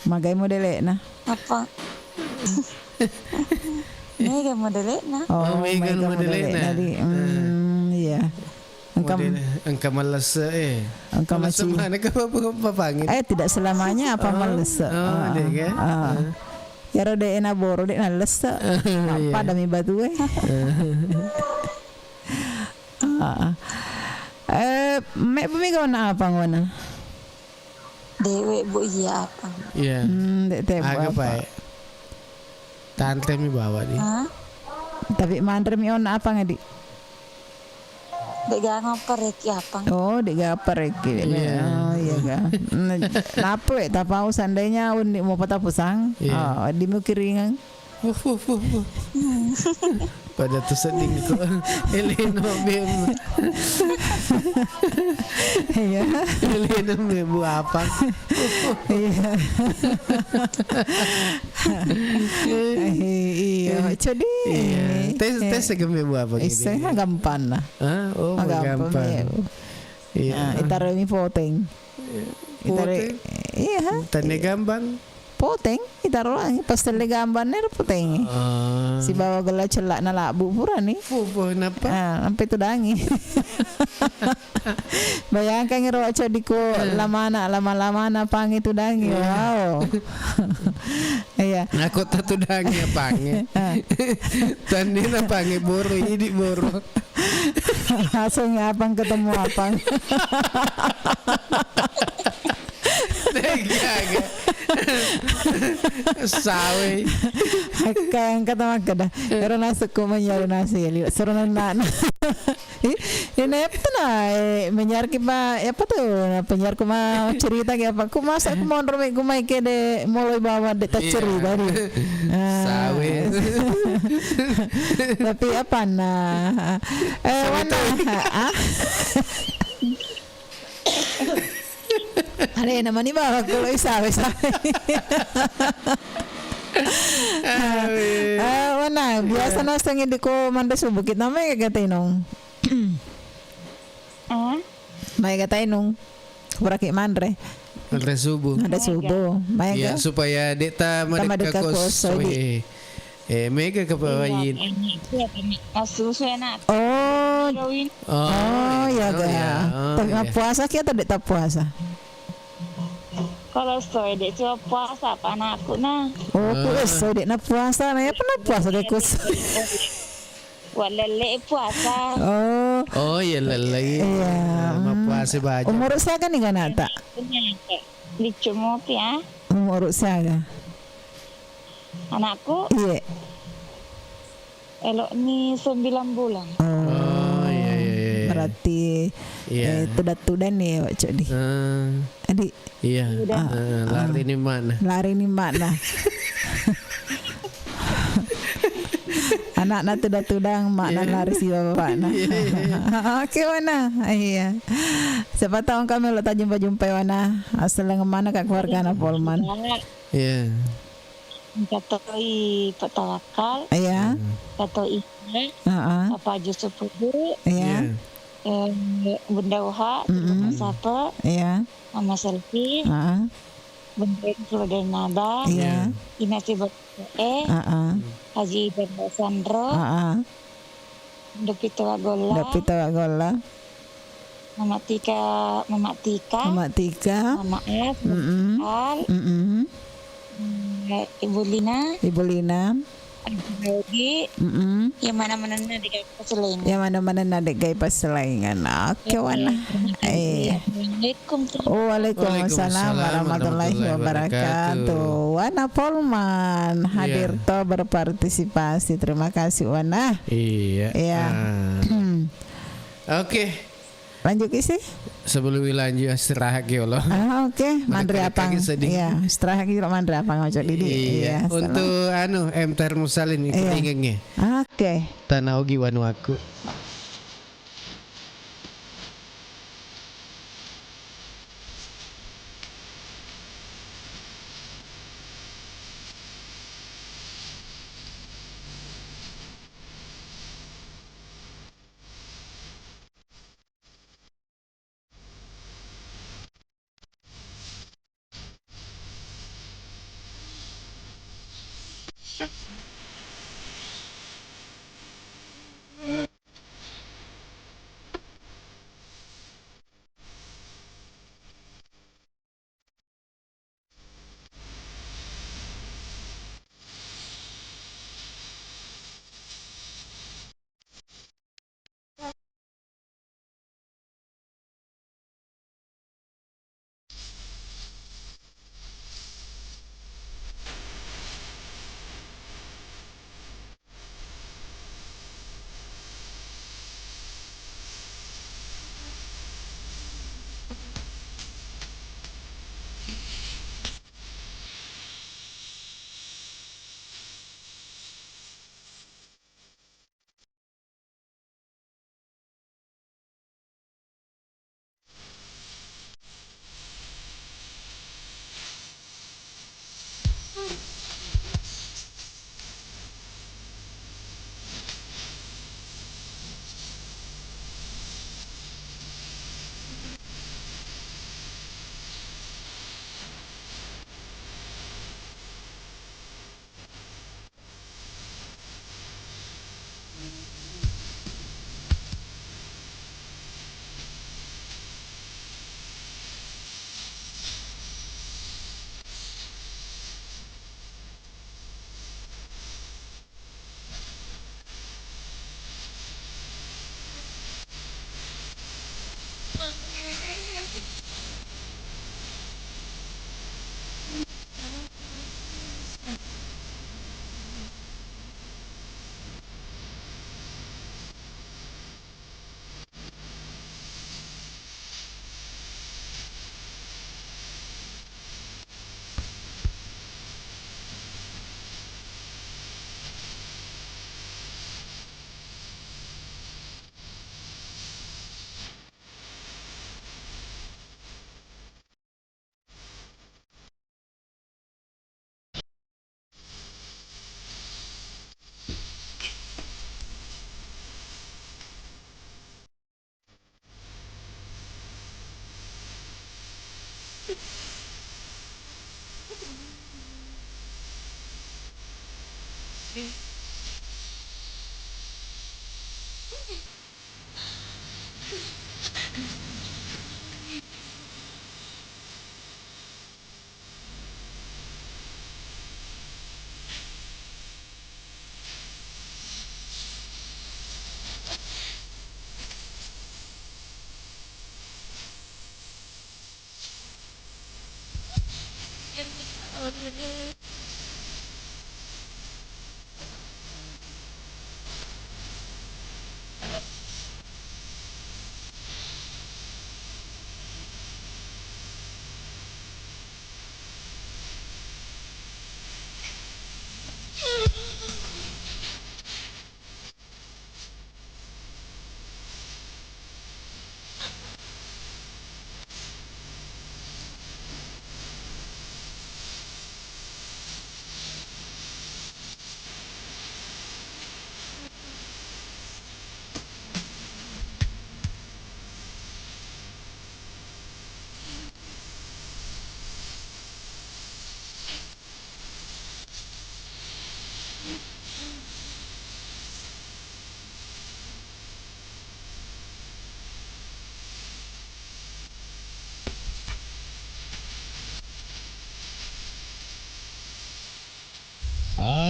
Magai modele na. Apa? Mega modele na. Oh, mega modele na. Iya. Engkau malas Engkau masih mana kau papangin? Tidak selamanya apa malas. Ya rode ena boro dek nales. Apa dami batu mek pemigo na apa ngona? Dewe bu iya apa? Iya. Dek teh apa? Tante mi bawa di. Tapi mandre mi on apa ngadi? Dek ngapareki apa? Oh, dek ngapareki. Oh, iya ga. Napa tapau seandainya undi mau patah pusang. Oh, di mu kiringan. Pada tu seding tu Eleno bem. Iya. Eleno bem apa? Iya. Iya, jadi. Tes kami buat apa? Saya gampang lah. Oh, gampang. Iya. Itaro mi poteng. Poteng. Iya. Tane gampang. poteng itaruh lagi pastel le gambarnya poteng si bawa gela celak na labu pura nih kenapa sampai tu dangi bayangkan ngero codiko lama-lama pangi tu dangi wow iya aku tu dangi pangi tadi na pangi boro ini boro langsung apang ketemu apang sawe kaya kata kada pero nasa ko manyari nasa yali soro na ini apa tuh na menyar kiba apa tuh penyar ko ma cerita kaya apa ko masa ko mau rome ko mai kede mulai bawa de cerita ri sawe tapi apa na wana Are naman ni bawa ko isawe. Wana biasa na sang hindi ko manda subukit na may kagatay nung. May kagatay nung kuraki mandre. Ada subuh. Ada subuh. Ya supaya deta mereka kos. Mega kepawain. Susu enak. Oh ya ga. Tengah puasa kita tak puasa. Kalau soy dek cuma puasa apa anakku nah. Soy dek na puasa na ya pernah puasa dek kus. Walele puasa. Ya lele. Iya. Puasa baju. Umur saya kan ikan nata. Dicumuk ya. Umur saya. Anakku. Iya. Elok ni 9 bulan. Iya. Berarti tudan nih cok di. Adik. Iya. Lari ni mana? Anak nak tudang mak nak lari si bapak nak. Oke wana. Iya. Siapa tahu kami lo tak jumpa wana. Asal mana kak keluarga anak Polman. Iya. Katoi petawakal. Iya. Katoi apa Yusuf Pugu. Iya. Bunda Uha, Mama Sapa, Mama Selfie, Bunda Flodel Nada, Inasi Bakte, Haji Ibu Sandro, Dopito Wagola, Mama Tika, Mama F, Al, Ibu Lina, Yogi, yang mana-mana nadegay pasalingan. Oke wana. Waalaikumsalam warahmatullahi wabarakatuh. Wana Polman hadir to berpartisipasi. Terima kasih wana. Iya. Oke. Lanjut isi. Sebelum lanjut istirahat ya Allah. Oke. Mandri apang. Iya, istirahat ya mandri apang ojo didi. Iya. Untuk Mtar Musalin ikut ingengnya. Oke. Tanaugi wanu aku.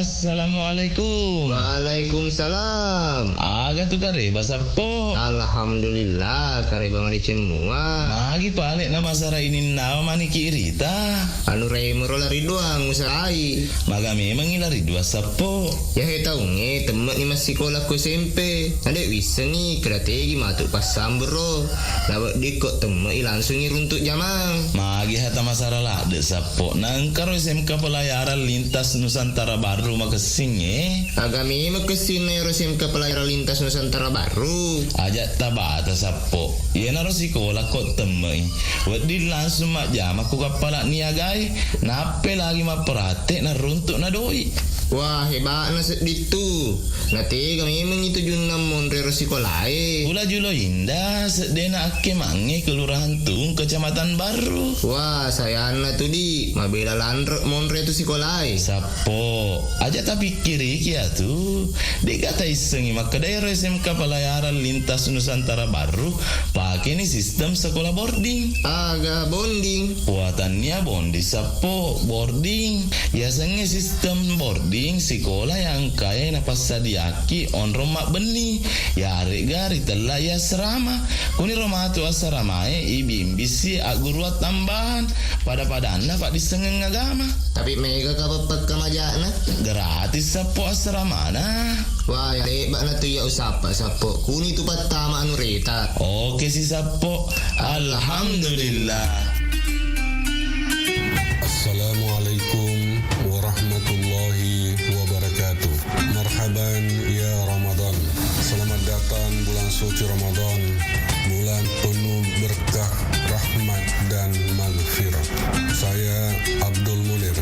Assalamualaikum. Waalaikumsalam. Aga tu kare bahasa po. Alhamdulillah kare bang di semua. Magi palik nama sara ini nama mani kirita. Anu remero lari doang usai. Maga memang lari dua sapo. Ya tahu nge temen ni masih sekolah ku SMP. Ada bisa ni strategi matuk pas sambro. Lawak dikot temen langsung runtuk jamang. Magi hata masara lah de sapo. Nangkaro SMK pelayaran lintas Nusantara Baru makasing Agami makasing na SMK pelayaran lintas Nusantara Baru. Ajak tabata sapo. Iya naro sekolah kok temui. Wadi langsung mak jam aku kapala niagai. Nape lagi mak perhati na runtuk na doi. Wah hebat na ditu. Nanti kami memang itu junam monre sekolah. Pula julo indah sedena ake mange kelurahan Tung Kecamatan Baru. Wah saya anak tu di mabela landrek monre tu sekolah. Sapo aja tapi kiri kia tu dikata isengi maka daerah SMK pelayaran lintas Nusantara Baru pakai ni sistem sekolah boarding. Agak bonding. Buatannya bondi sapo boarding. Biasanya sistem boarding sekolah yang kaya napas sadiaki on rumah beni. Ya gari telah ya serama. Kuni rumah tu asramae ibimbisi aguruat tambahan pada anak pak disengeng agama. Tapi mega kapapak kamajana gratis sapo asrama na. Wah ya hebat na tu ya usapa sapo. Kuni tu patama anu reta. Oke si sapo. Alhamdulillah. Assalamualaikum warahmatullahi wabarakatuh. Marhaban ya Ramadan. Selamat datang bulan suci Ramadan, bulan penuh berkah, rahmat dan maghfirah. Saya Abdul Munir,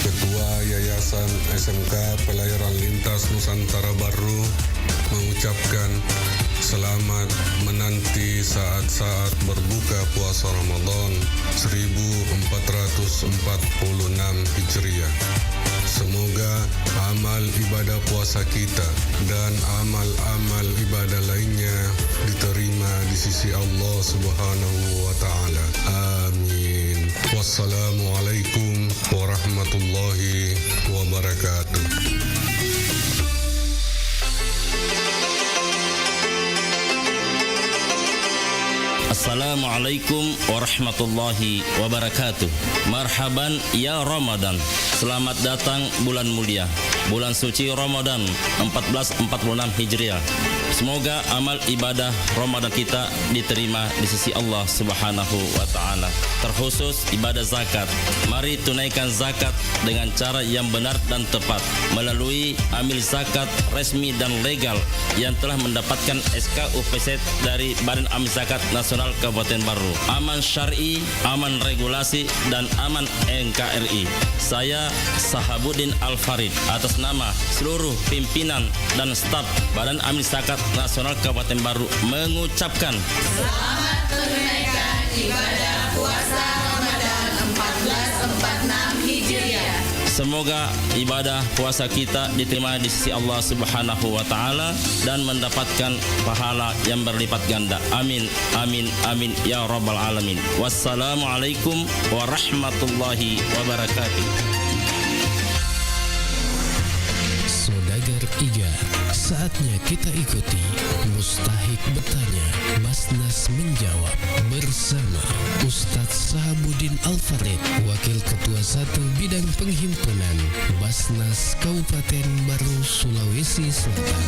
Ketua Yayasan SMK Pelayaran Lintas Nusantara Baru, mengucapkan selamat menanti saat-saat berbuka puasa Ramadan 1446 Hijriah. Semoga amal ibadah puasa kita dan amal-amal ibadah lainnya diterima di sisi Allah Subhanahu wa taala. Amin. Wassalamualaikum warahmatullahi wabarakatuh. Assalamualaikum warahmatullahi wabarakatuh. Marhaban ya Ramadan. Selamat datang bulan mulia, bulan suci Ramadan 1446 Hijriah. Semoga amal ibadah Ramadan kita diterima di sisi Allah Subhanahu wa taala. Terkhusus ibadah zakat. Mari tunaikan zakat dengan cara yang benar dan tepat melalui amil zakat resmi dan legal yang telah mendapatkan SK UPZ dari Badan Amil Zakat Nasional Kabupaten Baru. Aman syar'i, aman regulasi dan aman NKRI. Saya Sahabuddin Al-Farid atas nama seluruh pimpinan dan staf Badan Amil Zakat Nasional Kabupaten Baru mengucapkan selamat menunaikan ibadah puasa Ramadan 1446 Hijriah. Semoga ibadah puasa kita diterima di sisi Allah Subhanahu wa taala dan mendapatkan pahala yang berlipat ganda. Amin amin amin ya rabbal alamin. Wassalamualaikum warahmatullahi wabarakatuh. Saudagar Iga, saatnya kita ikuti Mustahik bertanya, Basnas menjawab bersama Ustadz Sahabuddin Al-Farid, Wakil Ketua 1 Bidang Penghimpunan Basnas Kabupaten Baru, Sulawesi Selatan.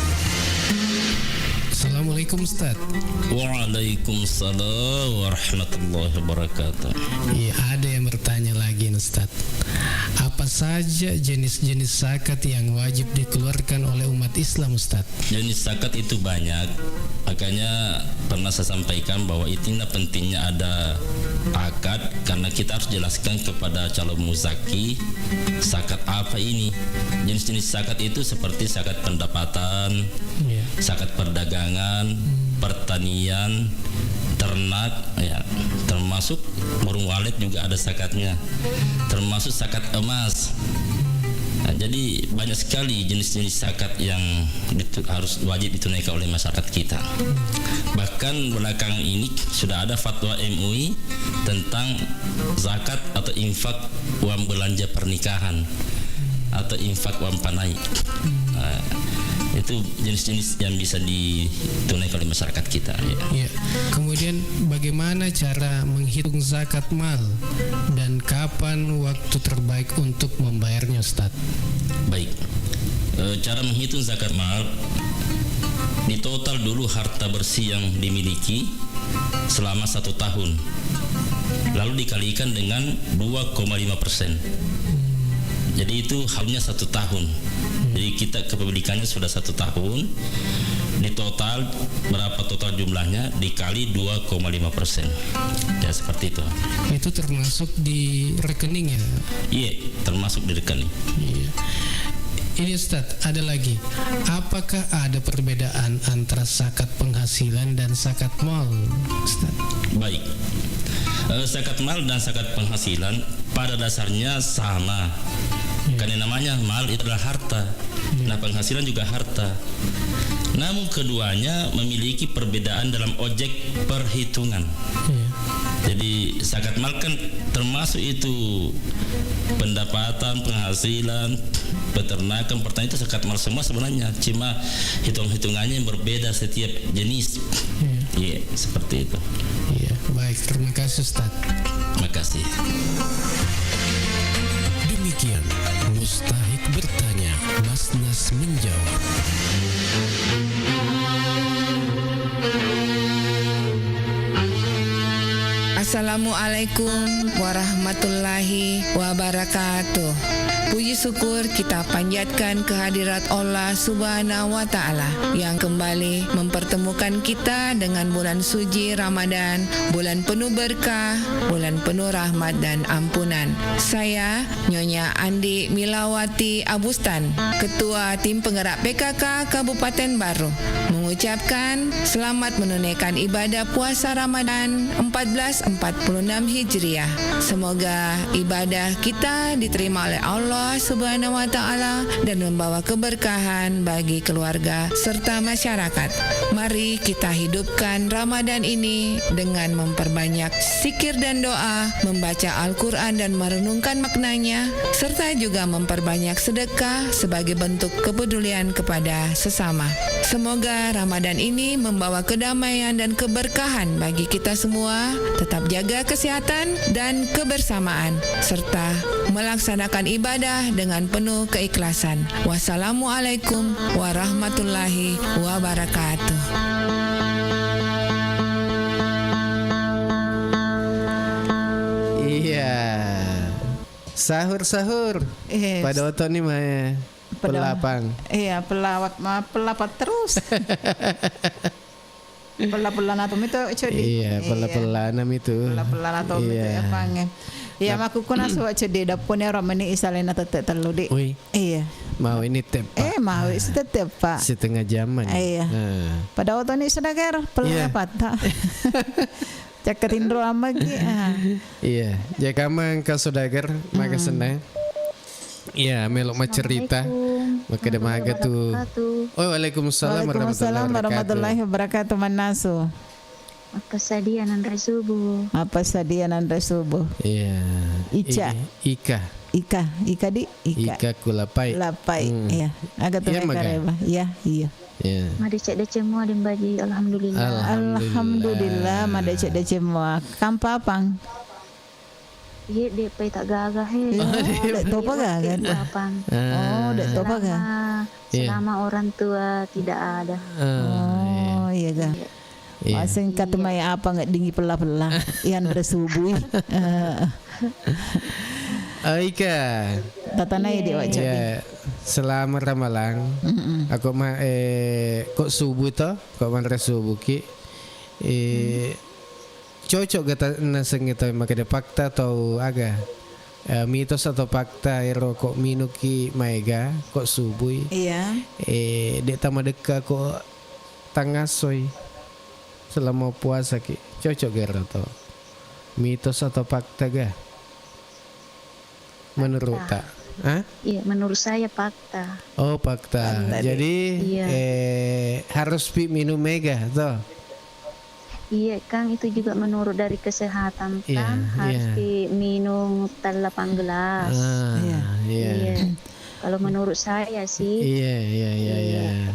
Assalamualaikum Ustaz. Waalaikumsalam warahmatullahi wabarakatuh. Iya, ada yang bertanya lagi Ustaz. Apa saja jenis-jenis zakat yang wajib dikeluarkan oleh umat Islam Ustaz? Jenis zakat itu banyak. Makanya pernah saya sampaikan bahwa itulah pentingnya ada akad, karena kita harus jelaskan kepada calon muzaki zakat apa ini. Jenis-jenis zakat itu seperti zakat pendapatan, zakat perdagangan, pertanian, ternak, ya, termasuk burung walet juga ada zakatnya, termasuk zakat emas. Nah, jadi banyak sekali jenis-jenis zakat yang harus wajib ditunaikan oleh masyarakat kita. Bahkan belakangan ini sudah ada fatwa MUI tentang zakat atau infak uang belanja pernikahan atau infak uang panai. Nah, itu jenis-jenis yang bisa ditunaikan oleh masyarakat kita. Ya. Kemudian bagaimana cara menghitung zakat mal dan kapan waktu terbaik untuk membayarnya Ustaz? Baik, cara menghitung zakat mal, ditotal dulu harta bersih yang dimiliki selama 1 tahun, lalu dikalikan dengan 2,5%. Jadi itu halnya 1 tahun. Jadi kita kepemilikannya sudah 1 tahun, di total berapa total jumlahnya dikali 2,5%. Ya seperti itu. Itu termasuk di rekening ya? Iya, termasuk di rekening. Iya. Ini Ustaz, ada lagi. Apakah ada perbedaan antara zakat penghasilan dan zakat mal, Ustaz? Baik. Zakat mal dan zakat penghasilan pada dasarnya sama. Karena namanya mal itu adalah harta. Nah, penghasilan juga harta. Namun keduanya memiliki perbedaan dalam objek perhitungan. Jadi zakat mal kan termasuk itu pendapatan, penghasilan, peternakan, pertanian, itu zakat mal semua sebenarnya. Cuma hitung-hitungannya yang berbeda setiap jenis. Iya, seperti itu. Iya, baik. Terima kasih Ustaz. Terima kasih. Demikian Mustahik bertanya, Basnas menjawab. Assalamualaikum warahmatullahi wabarakatuh. Puji syukur kita panjatkan kehadirat Allah Subhanahu wa taala yang kembali mempertemukan kita dengan bulan suci Ramadan, bulan penuh berkah, bulan penuh rahmat dan ampunan. Saya Nyonya Andi Milawati Abustan, Ketua Tim Penggerak PKK Kabupaten Baru, mengucapkan selamat menunaikan ibadah puasa Ramadan 1446 Hijriah. Semoga ibadah kita diterima oleh Allah Subhanahu wa taala dan membawa keberkahan bagi keluarga serta masyarakat. Mari kita hidupkan Ramadan ini dengan memperbanyak zikir dan doa, membaca Al-Qur'an dan merenungkan maknanya, serta juga memperbanyak sedekah sebagai bentuk kepedulian kepada sesama. Semoga Ramadan ini membawa kedamaian dan keberkahan bagi kita semua. Tetap jaga kesehatan dan kebersamaan serta melaksanakan ibadah dengan penuh keikhlasan. Wassalamualaikum warahmatullahi wabarakatuh. Iya. Sahur-sahur. Pada waktu ini mah ya. Pelapang. Iya, pelapat terus. Pela-pela atom itu cedi. Iya, pela-pela atom itu. Pela-pela atom itu ya pange. Iya, maku kuna suwa cedi dapune ramani isalena tete telu di. Iya. Mau ini tepat. Mau tetep Pak. Setengah jaman. Iya. Pada waktu ini sedagar pelapat. Caketin lama lagi. Iya, jika mang ka saudagar maka senang. Iya, melok mah cerita. Maka ada maga tuh. Oh, waalaikumsalam warahmatullahi wabarakatuh. Manasu. Apa sadianan resubuh? Apa sadianan resubuh? Iya. Ica. Ika di. Ika kulapai. Iya. Agak tuh kareba. Iya. Made cek de cemua din baji. Alhamdulillah. Made cek de cemua. Kampapang. Iya, dek pai tak gagah he. Dek topa gagah. Dek topa gagah. Selama orang tua tidak ada. Iya gak. Masing kata mai apa nggak dingin pelah-pelah. Ian bersubuh. Ika. Tatana ide wajib. Selama ramalang. Aku mah kok subuh to, kok manre subuh ki. Cocok kata naseng itu makanya fakta atau aga mitos atau fakta ero kok minuki maiga kok subuh dek tamadeka kok tangasoy selama puasa ki cocok gara atau mitos atau fakta ga menurut tak? Iya, menurut saya fakta. Oh, fakta. Jadi harus minum mega toh. Iya, Kang, itu juga menurut dari kesehatan kan harus minum 8 gelas. Iya. Kalau menurut saya sih. Iya.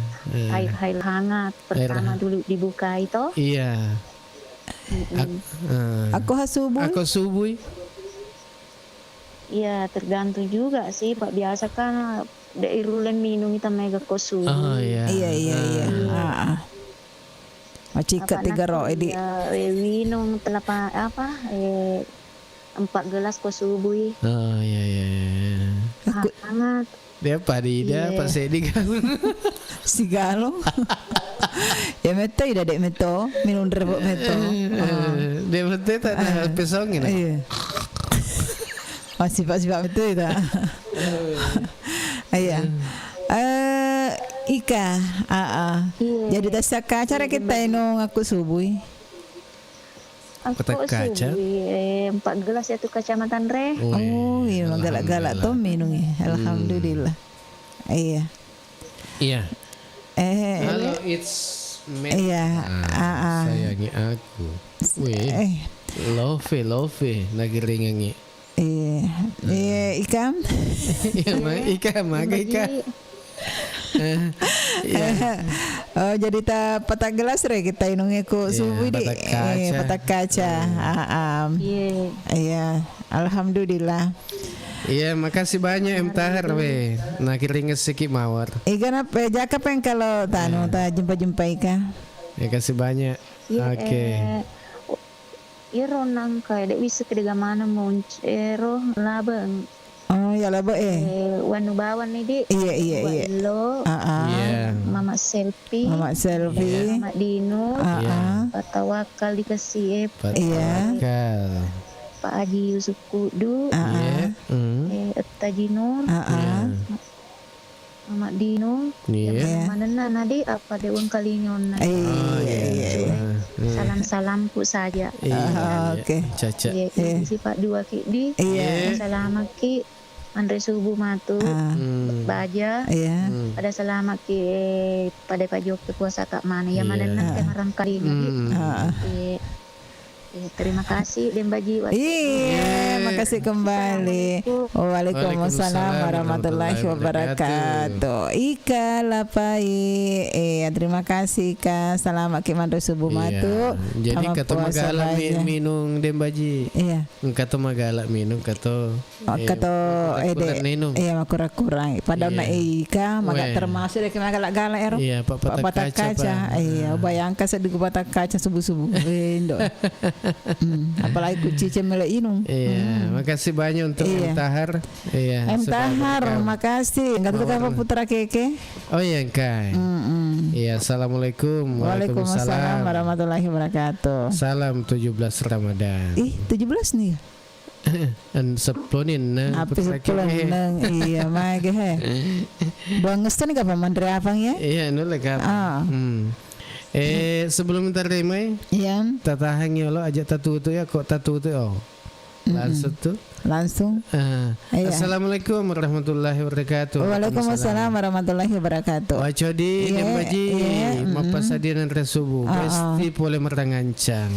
Air hangat pertama dulu dibuka itu. Iya. Aku subuh. Iya, tergantung juga sih, Pak. Biasa kan dairulan minum itu mega kosu. Oh iya. Iya. Macika 3 roh di. Minum 4 gelas ko subuh. Oh iya. Hangat. Dia padida pas sedi galon. Si galon. Ya meto ida dek meto, minum rebok meto. Dia meto tak pesongin. Iya. Masih meto itu. Iya. Ika, jadi tasaka cara kita inong aku subuh. Aku subuh 4 gelas itu kacamatan re. Oh iya, galak-galak tuh minumnya. Alhamdulillah. Iya. Halo, it's me. Iya. Sayangi aku. Wih. Love, nagiringangi. Iya, Ikam. Ika. Oh jadi ta patah gelas re kita inungnya ku subuh di patah kaca. Iya, alhamdulillah. Iya, makasih banyak Em Tahar we. Nah kiringes sikit mawar. Kenapa jaka peng kalau tanu ta jumpa Ika. Ya kasih banyak. Oke. Iro nang kay dek wis kedega mana moncero labang. Oh ya labo wanu bawan ni di. Iya. Lo. Mama selfie. Mama Dino. Patawakal dikasih Iya. Pak Haji Yusuf Kudu. Tajinur. Mama Dino. Mana nadi apa dewang kali nyon. Iya. Salam-salamku saja. Oke. Caca. Si Pak Dua Ki di. Selamat Ki. Andre subuh matu. Baja. Pada selamat Ki pada Pak Jokowi puasa tak mana. Ya mana nanti marang kali ini. Terima kasih Dembaji. Iya, makasih kembali. Waalaikumsalam warahmatullahi wabarakatuh. Ika lapai. Terima kasih Kak. Selamat kimandu subuh matu. Jadi kata magala minum Dembaji. Iya. Kata magala minum kata iya kurang. Padahal na Ika maga termasuk dek magala-gala ero. Iya, patah kaca. Iya, bayangkan sedih patah kaca subuh-subuh. Indo. Apalagi kuci cemele inung. Iya, makasih banyak untuk Em Tahar. Iya. Em Tahar, makasih. Enggak tahu apa putra keke. Oh iya, Kai. Iya, assalamualaikum. Waalaikumsalam warahmatullahi wabarakatuh. Salam 17 Ramadan. 17 nih. Dan seplonin apa seplonin iya mage he. Bangestan ka pamandre apang ya? Iya, nulek ka. Sebelum terima iya tatahang lo ajak tatu tu ya kok tatu tu langsung tu Langsung. Iya. Assalamualaikum warahmatullahi wabarakatuh. Waalaikumsalam warahmatullahi wabarakatuh. Wacodi nembaji mapasadian resubu. Besti pole merangancang.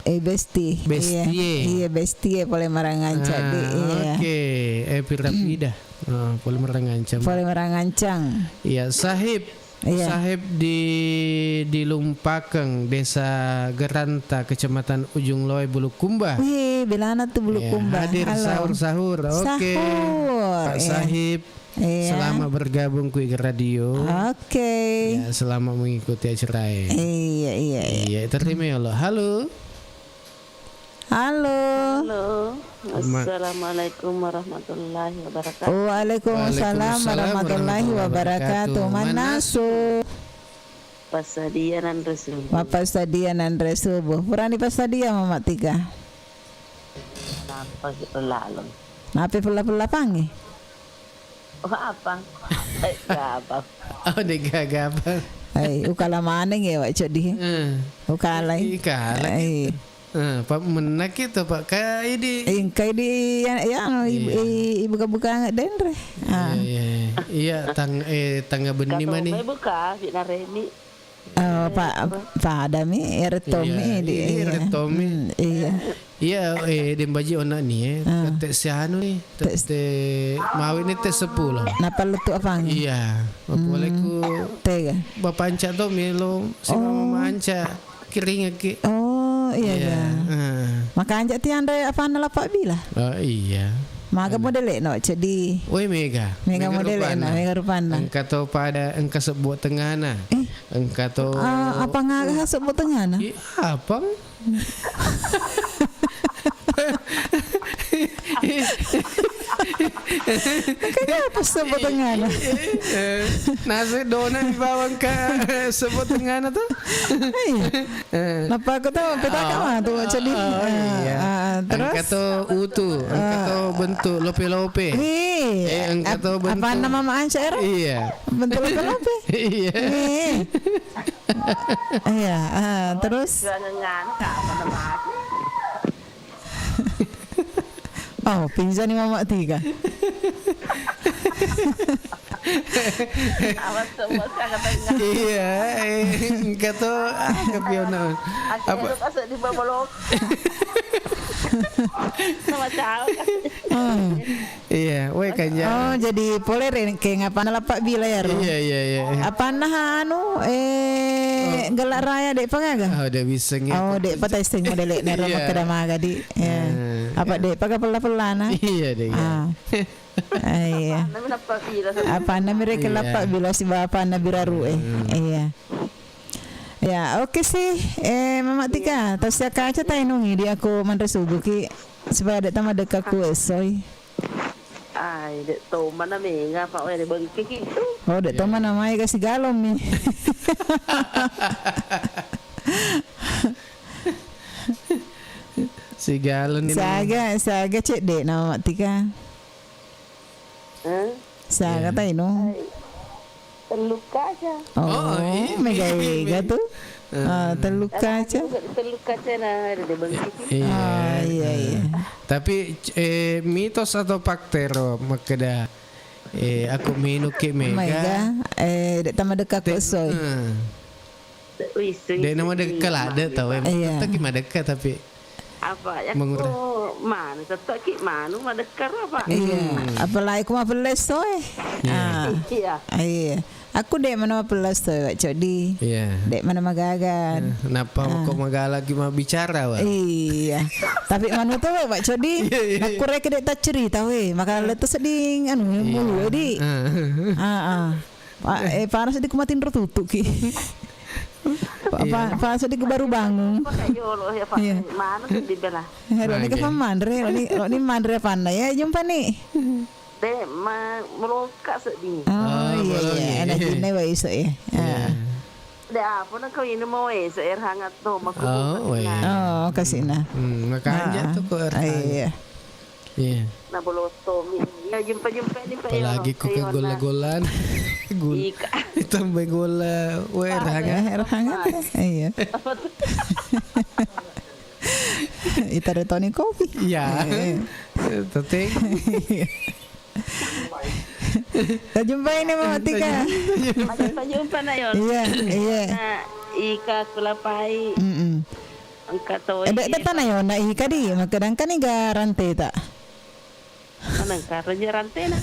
Besti. Iya besti pole merangancang. Oke. Pirapida. Pole merangancang. Pole merangancang. Iya, sahib. Iya. Sahib di Lumpakeng, Desa Geranta, Kecamatan Ujung Loe, Bulukumba. Wih, bilana tuh Bulukumba. Hadir sahur. Oke. Pak Sahib. Iya. Selama bergabung ku Iga Radio. Oke. Ya, selama mengikuti acara. Iya. Terima ya Allah. Halo. Assalamualaikum warahmatullahi wabarakatuh. Waalaikumsalam warahmatullahi wabarakatuh. Manasu Pasadianan Resubuh. Pasadianan Resubuh. Purani pasadia Mama Tika. Napa lalu? Napi pula pangi. Oh apa? Gabang. Oh gabang. Ukala maneng ya wak codi. Ukala. Pak menak itu Pak kai di ibu buka dendre. Iya tangga benih mani. Buka Binareni. Pak Adami Retomi di Retomi. Iya dembaji ona ni tek sianu ni tek mawi ni tek 10. Napa letu apang? Iya. Boleh ku tega. Bapak anca to melo si mama anca kiring ki. Iya. Maka anjak ti andai apa nalapak bila? Iya. Maka model no jadi. Oi mega model mega rupana. Engka to pada engka sebut tengahna. Engka to apa ngagah sebut tengahna? Apa? Kenapa sebut tengana? Nasi dona dibawa ke sebut tengana tuh. Napa aku tahu peta kama tuh jadi. Terus? Engka to utu, engka to bentuk lope-lope. Engka to bentuk. Apa nama Mama Anca era? Iya. Bentuk lope-lope. Iya. Iya. Terus? Oh, pingsan ni Mama Tika. Awas semua sangat tengah. Iya, kata kepionan. Apa? Asal di bawah sama tahu. Iya, we kanya. Oh, jadi poler kayak ngapa nalapak bila ya? Iya. Apa nah galak raya dek pangaga? Oh, udah bisa ngit. Oh, dek patesting model nek rumah kedamaga di. Apa dek pakai pelan-pelan? Iya deh. Iya. Apa namanya kelapa bila si bapak nabiraru iya. Ya, oke sih. Mama Tika, tas ya kaca tainungi dia aku manresubu ki supaya ada tambah dekat ku esoy. Ai, dek to mana menga Pak we bengki gitu. Oh, dek to mana mai kasih galom nih. Si galon ini. Saga cek dek nama Mama Tika. Saga tainu. Terluka aja. Oh, mega tuh. Terluka aja. Terluka aja nah ada bengki. Iya. Tapi mitos atau fakta makeda aku minum ke mega. Dek tambah dekat ke soy. Dek nama dekat lah ada tahu. Tapi gimana dekat tapi. Apa ya kok mana tetap ki manu madekar apa? Iya. Apalagi aku 15 soy. Iya. Iya. Aku dek mana 15 soy Wak Codi. Iya. Dek mana magagan. Kenapa kok magala lagi mau bicara Wak? Iya. Tapi manu tuh Wak Codi. Aku rek dek tak cerita we. Maka letu seding mulu di. Panas sedih kumatin tertutup ki. Apa sedih baru bangun. Mana sedih bela. Ini ke Mandre, ini Mandre pandai ya jumpa nih. Dek meloka sedih. Oh iya, enak ini wa iso ya. Dek apa nak kau ini mau iso air hangat tuh maku. Oh kasihna. Makanya tuh kok air hangat. Iya. Nah bolo Tommy. Ya jumpa ni Pak. Apalagi kok ke gola-golan. Tambah gola air hangat. Iya. Ita ada Tony kopi. Ya. Teteh. Kita jumpa ini Mama Tika. Kita jumpa na yon. Iya. Ika kulapai. Angkat to. Ada tanah yon na ika di. Makadang kan iga rantai tak. Manang karonya rantai na.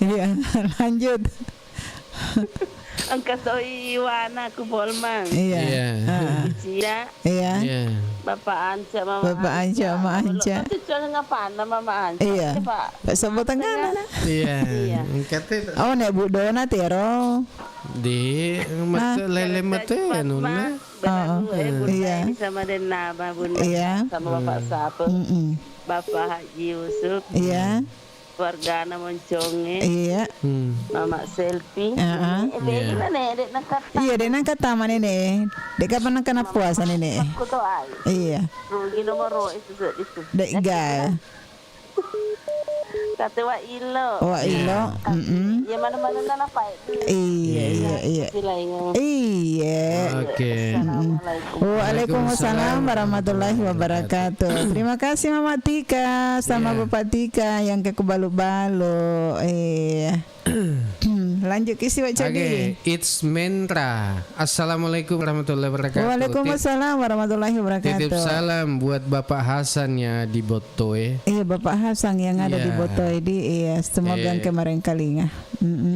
Iya, lanjut. Angkat to iwana ku bolmang. Iya. Iya. Bapak Anca, Mama Anca. Itu jual ngapain Mama Anca? Iya. Pak sebut tangan. Iya. Angkat Oh, nek Bu Dona tero. Di mata lele mata nuna. Iya. Sama dengan Bunda. Iya. Sama Bapak Sapo. Bapak Haji Yusuf. Iya. Keluarga na Monconge. Iya. Mama Selfie. Iya, dek nang kata mana nene. Dek kapan nang kena puasa nene. Aku tahu ai. Iya. Rugi nomor itu. Dek gal. Kata wa ilo. Wa ilo. Ya mana-mana na apa itu. Iya. Oke. Waalaikumsalam warahmatullahi wabarakatuh. Terima kasih Mama Tika sama Bapak Tika yang ke balu-balu. Lanjut isi Wak Codi. It's Mentra. Assalamualaikum warahmatullahi wabarakatuh. Waalaikumsalam warahmatullahi wabarakatuh. Titip salam buat Bapak Hasan ya di Botoe. Iya, Bapak Hasan yang ada di Botoe di semoga kemarin kalinya.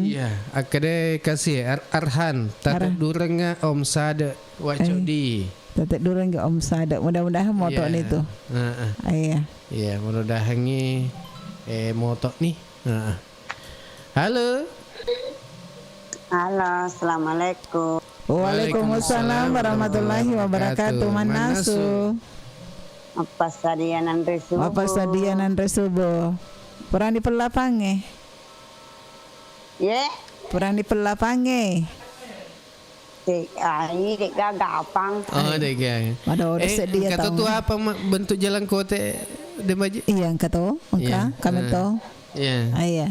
Iya, akade kasih Arhan, tatak durenga Om Sada Wak Codi. Tatak durenga Om Sada. Mudah-mudahan moto itu. Iya. Iya, mudah-mudahan ni moto nih. Halo. Halo, assalamualaikum. Waalaikumsalam warahmatullahi wabarakatuh. Manasu. Apa sadianan resubo? Apa sadianan resubo? Purang di pelapange. Ye? Purang di pelapange. Ini dek gagapang. Oh, dek ya. Ada orang sedia tahu. Kata tu apa bentuk jalan kota demaji? Iya, kata. Kami tahu. Iya. Iya.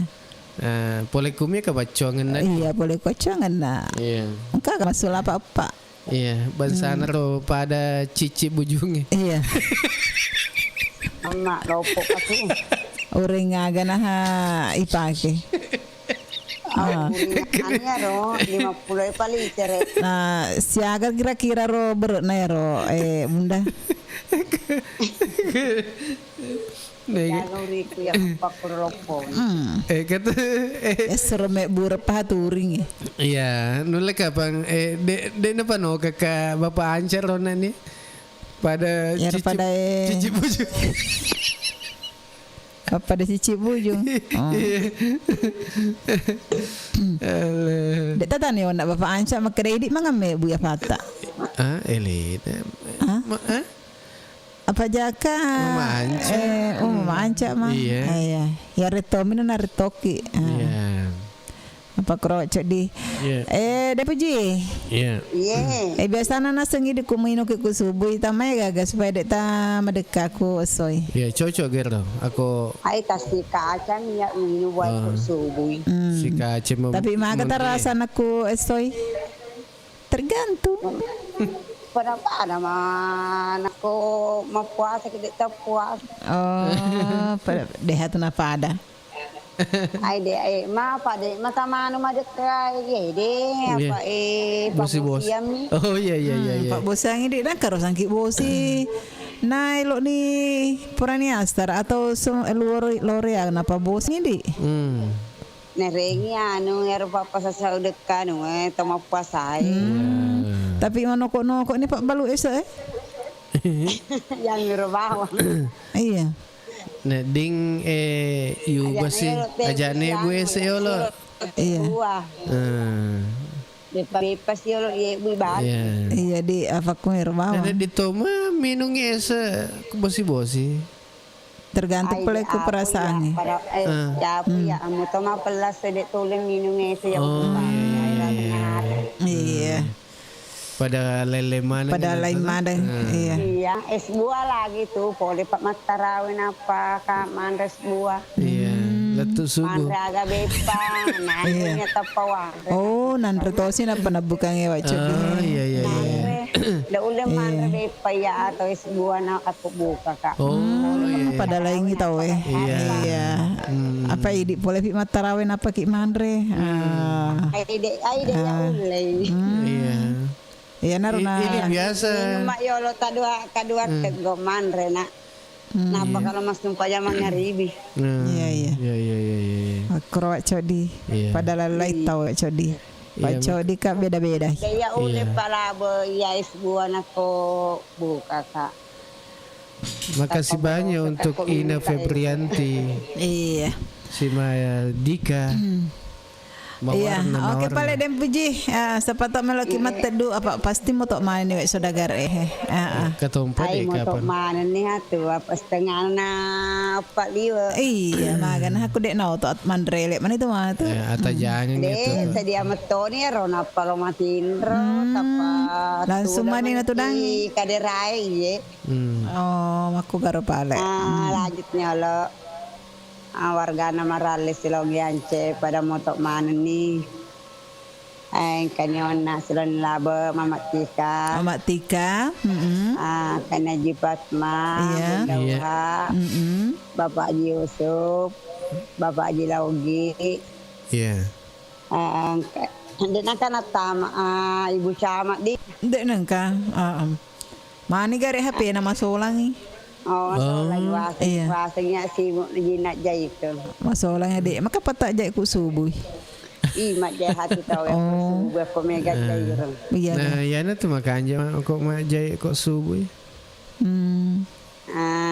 Polekumnya kebacongan na. Iya, boleh kocongan na. Iya. Engkau masuk apa-apa. Iya, bahasa ro pada cici bujungnya. Iya. Anak lopok aku. Orang ngaga nah ipake. Hanya ro 50 paling cere. Nah, siaga kira-kira ro berat na ya ro bunda. Nuri ku yang pakur lopok. Kata sereme burpa turing. Iya, nulek kapang de napa no kakak Bapak Ancar rona nih pada cici bujung. Pada cici bujung. Dek tata nih nak Bapak Ancar mak kredit mangame bu ya pata. Elena. Apa jaka? Mama Anca mah. Iya. Ya retomin na retoki. Iya. Apa kroco di? Dapuji. Iya. Iya. Biasa na sengi di kumino ke kusubuh tamai gaga supaya dek ta madekaku soy. Iya, cocok gerdo. Aku ai kasih kacang ya ini buat kusubuh. Si kacang. Tapi mah kata rasa aku soy. Tergantung. Berapa ada mana aku mau puasa kita tak puasa. Oh, dehat na pada. Ai de ma pada mata manu ma dekai ye de apa bos. Oh iya. Pak bos yang ini nak karo sangki bosi. Nah, lo ni purani astar atau lore napa bos ni? Nerengi anu er papa sasa dekan tama puasa. Tapi nokok ni Pak Balu esa Yang ngerbawang. Iya. Nah ding yu basi ajane bu ese lo. Iya. Depas yo lo ye bu ba. Iya di apa ku ngerbawang. Nah di toma minung esa bosi. Tergantung peleku perasaannya. Ya, amo toma pelas sedek tulen minung ese ya. Iya. Pada lele mana? Pada lain mana? Iya. Iya, es buah lagi tuh. Boleh Pak Mas tarawin apa? Kak mandas buah. Iya. Letuk subuh. Mandaga bepang. Nah, ini tapawan. Oh, nan retosin apa na bukang ewa cobi. Iya. Da udah mana be paya atau sebuah nak aku buka kak. Pada lain tahu iya. Apa idi boleh pik matarawen apa ki mandre. Aide ya ulai. Iya. Iya naruna. Ini biasa. Mak yolo kadua tego mandre nak. Napa kalau mas numpa jamannya ribi. Iya. Kroak codi. Pada lalai tahu codi. Pak codi kak beda-beda. Ya ulai pala be ya sebuah nako buka kak. Makasih banyak untuk Ina Febrianti. Iya. Si Maya Dika. Iya, oke pale dan puji. Sepatut melaki mata du apa pasti mau tok mana ni saudagar Ketompa deh kapan? Mau tok mana ni hatu apa setengah na apa liwa. Iya, makan aku dek nau tok mandrelek mana itu mah tu. Atau jangan gitu. Sedia metoni rona palo matin ro tapa. Langsung mana na tu dangi. Kaderai ye. Oh, aku garo pale. Lanjutnya lo. Warga nama Rales Silogiance pada motok mana ni? Kanyon na silon laba Mama Tika. Kan Haji Fatma. Bapak Haji Yusuf. Bapak Haji Laugi. Iya. Dek nak tama Ibu Camat di. Dek nangka. Mana gare HP nama solang ni? Lagi wasengnya sibuk jinak jahit tu. Masalahnya dek, maka patak jahit ku subuh. Mak jahit hati tahu yang subuh aku mega jahit. Nah, ya na tu makanya kok mak jahit kok subuh.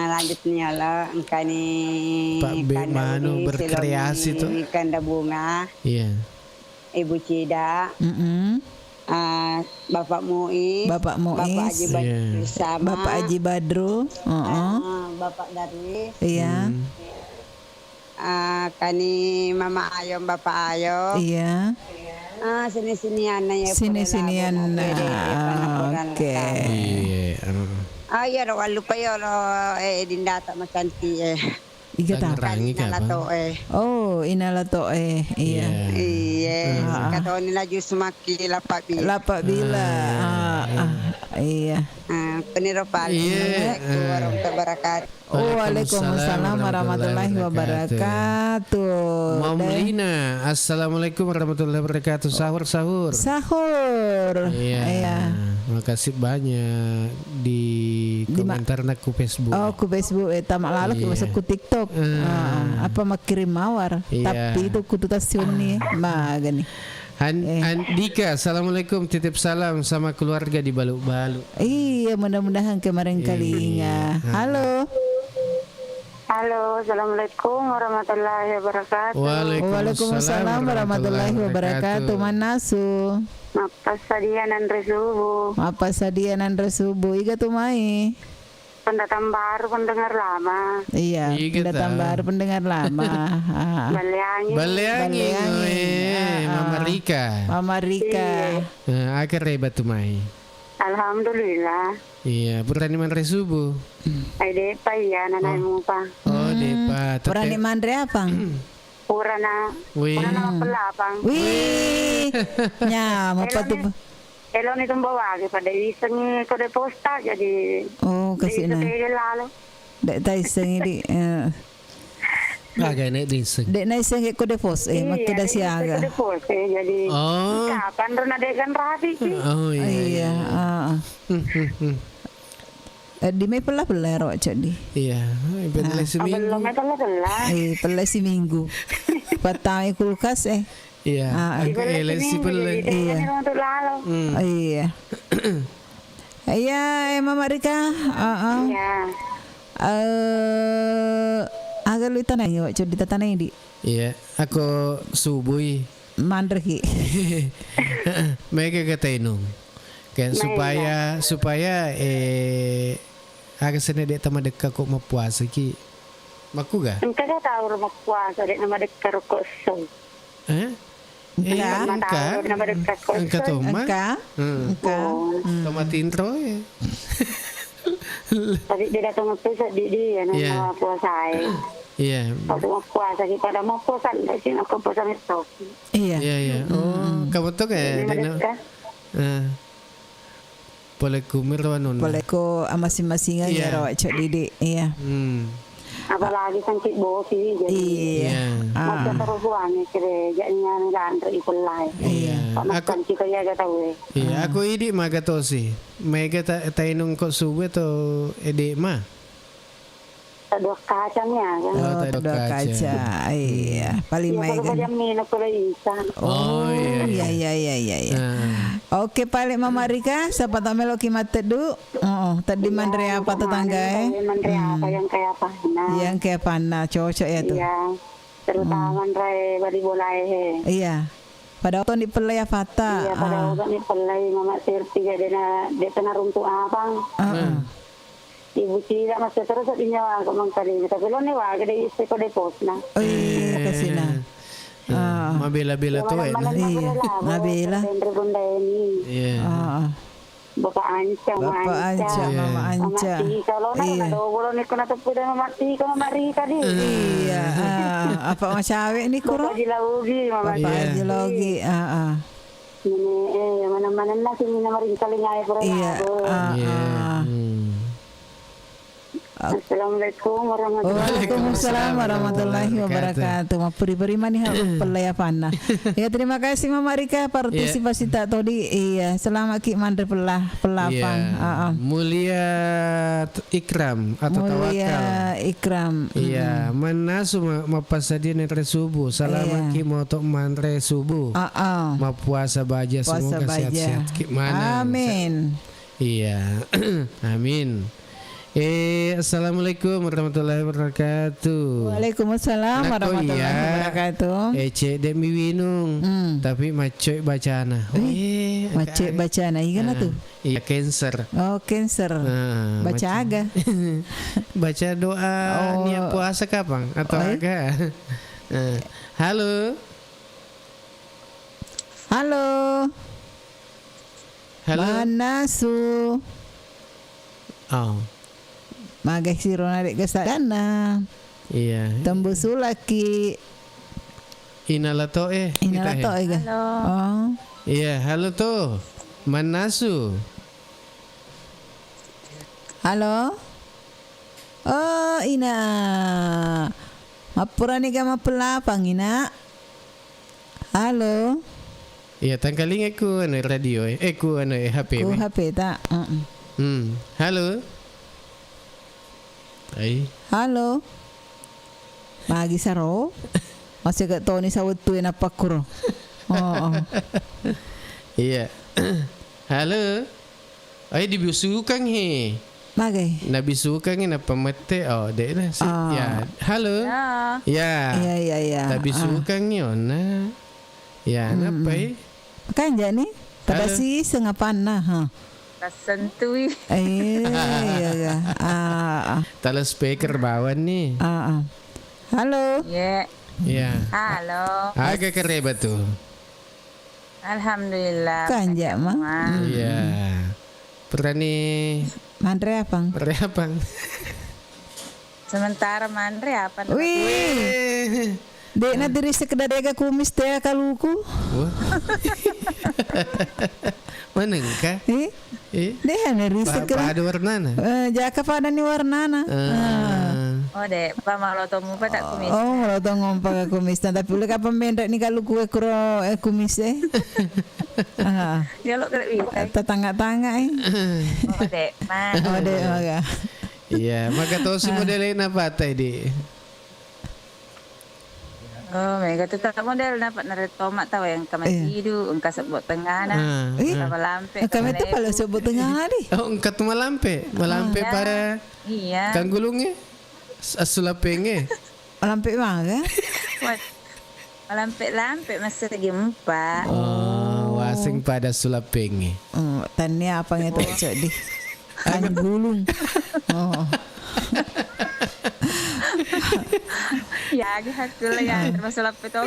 Lanjutnya lah, engkau ni. Pak B Manu berkreasi tu. Kanda bunga. Iya. Ibu Cida. Bapak Muiz, Bapak Haji Badru bersama, Bapak Haji Badru, Bapak Darwis, iya, kani Mama Ayom, Bapak Ayom, iya, sini-sinian ya, sini-sinian, oke, ya lo lupa ya lo dinda tak makan ti Iga Tangerang Oh, inalato iya. Kata ni laju semaki lapak bila. Iya. Penirapan. Assalamualaikum warahmatullahi wabarakatuh. Waalaikumsalam warahmatullahi wabarakatuh. Mamlina, assalamualaikum warahmatullahi wabarakatuh. Sahur. Iya. Makasih banyak di komentar nak ku Facebook. Ku Facebook tamak lalu ke masuk ku TikTok. Apa mak kirim mawar. Tapi itu kudu tasyon ni magani. Dika, assalamualaikum, titip salam sama keluarga di Baluk-Baluk. Iya, mudah-mudahan kemarin kalinya. Halo, assalamualaikum warahmatullahi wabarakatuh. Waalaikumsalam warahmatullahi wabarakatuh. Manasu. Apa sadian Andre subuh. Iga tuh mai. Pendatang baru pendengar lama. Iya, pendatang baru pendengar lama. Baleangi. Mama Rika. Akhirnya batu mai. Alhamdulillah. Iya, berani mandre subuh. Ay depa ya nanay mo pa. Oh, depa. Berani mandre apa? Purana mapalapang. Wih. Nya, mapatu. Elon itong bawagi pada isang ko de posta jadi. Oh, kasi na. Dek tayo isang di. Agak naik diseng. Dek naik isang ko de post makida siaga. Ko de post jadi. Kapan ron adegan rapi sih. Oh iya. Di may pala ro jadi. Iya, pala seminggu. Belum pala si minggu. Patay kulkas Iya. Si pala. Iya. Iya. Iya, Mama Rika. Iya. Agak lu tanah ya, jadi tanah ini. Iya, aku subuhi. Mandreki. Mereka katainung. Kan supaya agak sene dek tama dekka kok mau puasa ki. Maku ga? Engka ga tahu rumah puasa dek nama dekka kok so. Engka. Nama dekka kok. Engka toma. Engka. Toma tintro ya. Tadi dia datang ke dia nama puasa. Iya. Waktu mau puasa kita ada mau puasa di sini aku puasa itu. Iya. Iya. Oh, kamu tuh kayak Poleku mirwanon. Poleku masing-masing ya rawat cok didik. Iya. Apalagi kan cik bosi jadi. Iya. Macam perempuan kira jadinya ngantre ipelai. Iya. Aku cik ya gak tahu. Iya, aku idi magatosi. Mega tainung kok suwe to ede ma. Dua kacangnya kan. Dua kaca. Iya, paling mai kan. Oh iya. Oke, paling Mama Rika, siapa tahu melo kimat tedu. Tadi mandre apa tetangga Mandre apa yang kayak apa? Yang kayak panah, cocok ya tuh. Iya. Terutama mandre bari bolai Iya. Pada waktu di pelai fata. Iya, pada waktu di pelai Mama Sirti jadi dia tengah runtuh abang. Ibu tidak masih terus di nyawa kok mangkali tapi lo nih wah gede istri kok depos na. Kasina. Mabela-bela tuh iya. Mabela. Iya. Bapak Anca, Mama Anca. Kalau nak ada orang ni kena tepu dan mati kalau mari tadi. Iya. Apa macawe ni kurang? Bapak Jilaugi, Mama. Bapak Jilaugi. Ini mana-mana nak sini mari kali nyai pura. Iya. Assalamualaikum warahmatullahi wabarakatuh. Mapuri-puri mani pelaya panah. Ya terima kasih Mama Rika partisipasi tak tadi. Iya, selamat ki mandre pelapang. Mulia Ikram atau Tawakal. Mulia Ikram. Iya, manasu mapasadin entre subuh. Selamat ki motok mandre subuh. Mapuasa baja semoga sehat-sehat. Mana? Amin. Iya. Amin. Assalamualaikum warahmatullahi wabarakatuh. Waalaikumsalam warahmatullahi wabarakatuh. Cek dek mi winung, tapi macoi bacana. Macoi bacana, iya tuh. Iya cancer. Oh cancer. Baca aga. Baca doa niat puasa kapan atau aga? Halo. Halo. Halo. Mana su? Magai si Ronaldo kesadana. Iya. Tembus laki. Inalato Inalato ga. Halo. Iya, halo to. Manasu. Halo. Oh, ina. Mapura ni ga mapelapang ina. Halo. Iya, tangkaling aku radio ku HP. Ku HP tak. Halo. Halo. Magi saro. Masih kat Tony sawut tu yang apa kuro. Iya. Halo. Dibisukan he. Magai. Nabisukan ni apa mete dek lah. Ya. Halo. Ya. Ya. Nabisukan ni ona. Ya, napa Kan jani. Pada si sengapan nah. Sentui. Iya. Tala speaker bawah ni. Halo. Ya. Halo. Agak kereba tu. Alhamdulillah. Kan ja mah. Iya. Perani mandre apang. Sementara mandre apa? Wih. Dek na diri sekedar dega kumis teh kaluku. Mana ka? Deh na diri sekedar. Ada warnana. Jaka pada ni warnana. Dek, pa malo to mo pa tak kumis. Malo to ngompa ka kumis tapi ule ka pamendra ni kaluku kuro kumis Ya lo kere bisa. Tetangga-tangga Dek, ma. Dek maga. Iya, maka to si modelin apa tadi? Mereka tu tak model dapat narik tomat tahu yang kami tidu, engkau sebut tengah na, apa lampe. Kami tu kalau sebut tengah ni. Engkau tu malampe para. Iya. Kan gulungnya, asulapenge. Malampe mana? Malampe masih lagi empat. Wasing pada sulapenge. Tanya apa yang tu cak di? Kan gulung. Ya, aku lah yang masalah petok.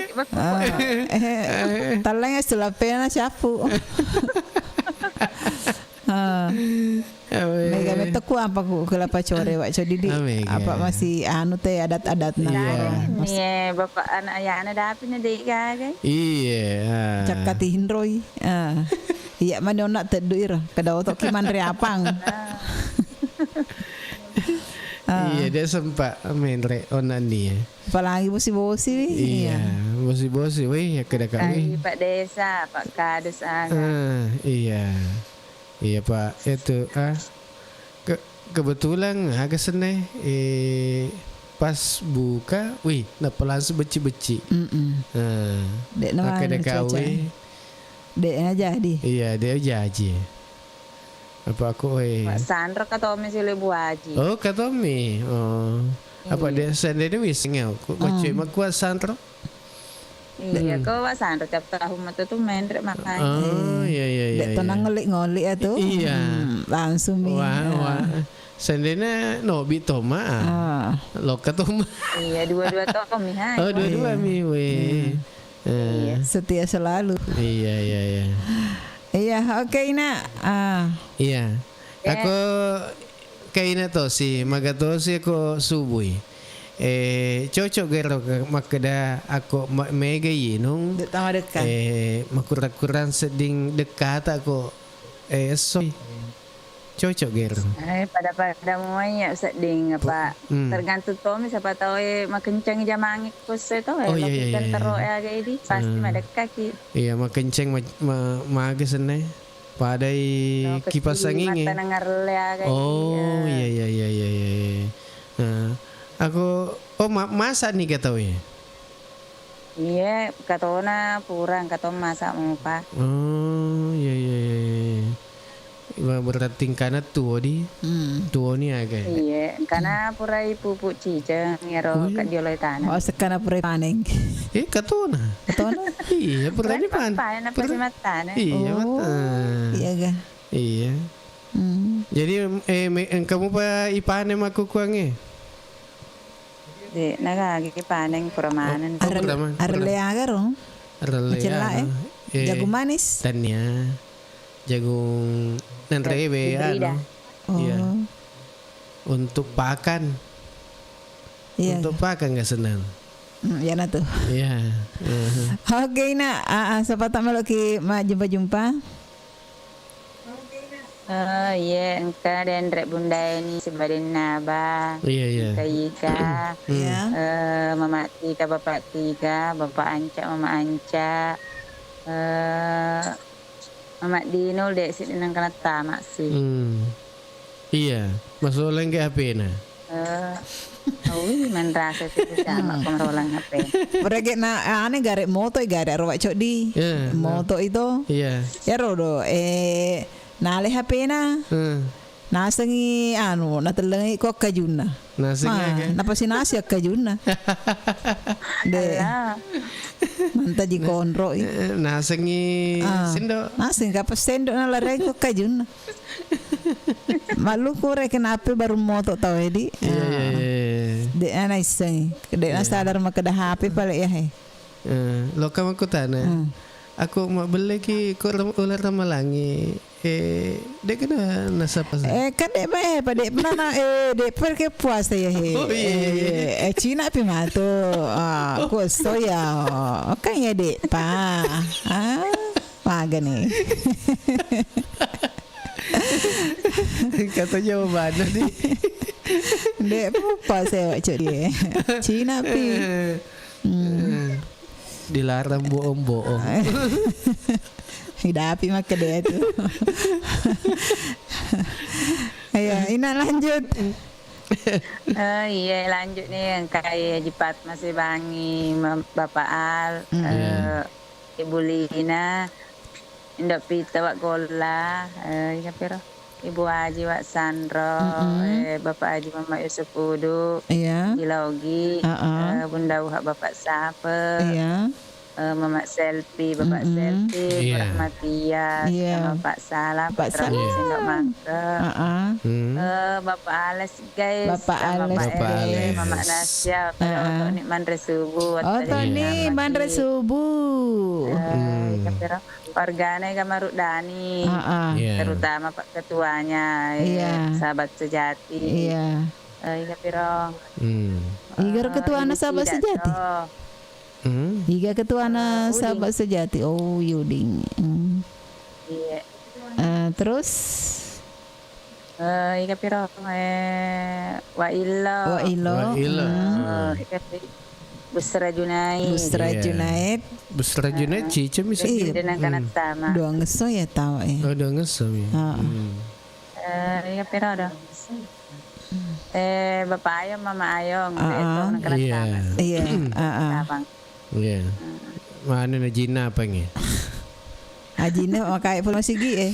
Talangnya sulapena siapu. Mega meteku apa ku kelapa core wak codidi. Apa masih anu teh adat-adat na. Iya, bapak anak ayah anak dapin na dek kan. Iya. Cakati hindroi. Iya mana nak teduir kada otok ki manre apang. Iya dia sempat menre onani ya. Apalagi bosi-bosi. Iya, bosi-bosi weh ya kada kami. Pak Desa, Pak Kades Iya. Iya Pak, itu kebetulan agak seneh pas buka, wih, napa langsung beci-beci. Dek nama kada kawe. Dek jadi. Iya, dia jadi. Apa aku Pak Sandro kata Omi sih lebu aji. Oh kata Omi. Oh. Apa dia sendiri wis ngel. Macam mak kuat Sandro. Iya, kau Pak Sandro tiap tahun itu tuh main rek makan. Oh iya. Dek tenang ngolik-ngolik itu. Iya. Langsung mi. Wah. Sendirinya Nobi Toma. Loka Toma. Iya, dua-dua Tomi hai. Oh, dua-dua mi weh. Setia selalu. Iya. Iya, oke Ina. Iya. Aku kayak to si magatosi ako subuhi. Cocok gero makada ako mega yinong. Tama dekat. Makurang-kurang seding dekat ako. So cocok gero. Pada muanya seding apa tergantung Tommy siapa tahu makencang jamang ikut itu iya. Terus agak ini pasti mendekat ki. Iya makencang maga sana padai kipas angin. Oh iya. Aku masak nih kata we. Iya katona purang kata masak muka. Oh iya. Berarti karena tuo ni agak. Iya, karena purai pupuk ciceng ngero kat dioloi tanah. Oh, sekana purai paning. Katona. Iya, purai ni pan. Panen apa sih mata? Iya, mata. Iya ga. Iya. Jadi kamu pa ipanen aku kuange. Di naga gigi panen peramanan. Arle agaro. Arle. Jagung manis. Tania. Jagung nanrebe ano. Iya. Untuk pakan. Iya. Untuk pakan enggak senang. Ya na tuh. Iya. Oke na, siapa tak malu ki jumpa-jumpa? Iya, engkau dan rek bunda ini sebarin naba. Iya. Ika. Iya. Mama Tika, bapak Tika, bapak Anca, mama Anca. Mama Dino dek sini nang kana tamak sih. Iya, masuk lang ke HP na. Man rasa sih sama pemrolang HP. Berage na ane garek moto garek ro cok di. Moto itu. Iya. Ya rodo nale HP na. Nasengi na telengi kok kajuna. Nasengi napa si nasi kajuna. De. Manta di konro. Nasengi sendo. Naseng kapas sendo na lare kok kajuna. Malu kore kenapa baru moto tau edi. Iya. De ana iseng. De na sadar makada HP pale ya he. Lo kamu aku tanya. Aku mau beli ki ular ramalangi. Dek kena nasa pas. Kan dek ba pa dek mana dek perke puasa ya he. Cina pi mato. Ko soya. Kan ya dek pa. Paga nih. Kata jawaban nih. Dek puasa cok dia. Cina pi. Dilarang bohong-bohong. Hidapi maka dia tu. Ayo, Ina lanjut. Iya lanjut nih yang kayak Jipat masih bangi Bapak Al, Ibu Lina, Indok Pita Wak Gola, Ibu Haji Wak Sandro, Bapak Haji Mama Yusuf Udu, Jilogi, Bunda Uhak Bapak Sape, Mama Selfie, Bapak Selfie, Rahmatia, Bapak Salam, Pak Salam, Sindok Mangke, Bapak Ales Guys, Bapak Ales, Mama Nasya, untuk ni Mandre Subuh, Tony Mandre Subuh, Organe Gamaruk Dani, terutama Pak Ketuanya, sahabat sejati, Iga Pirong, Iga Ketua anak sahabat sejati. Iga ketua anak sahabat sejati. Oh Yuding. Iya. Terus ika piro wa ilo. Busra Junaid. Busra Junaid cice misalnya. Dengan kanat sama. Dua ngeso ya tahu ya. Oh, dua ngeso ya. Ika piro dah. Bapak Ayong, Mama Ayong, itu kanat sama. Iya. Iya. Mana Najina apa nge? Ajina makai pun masih gi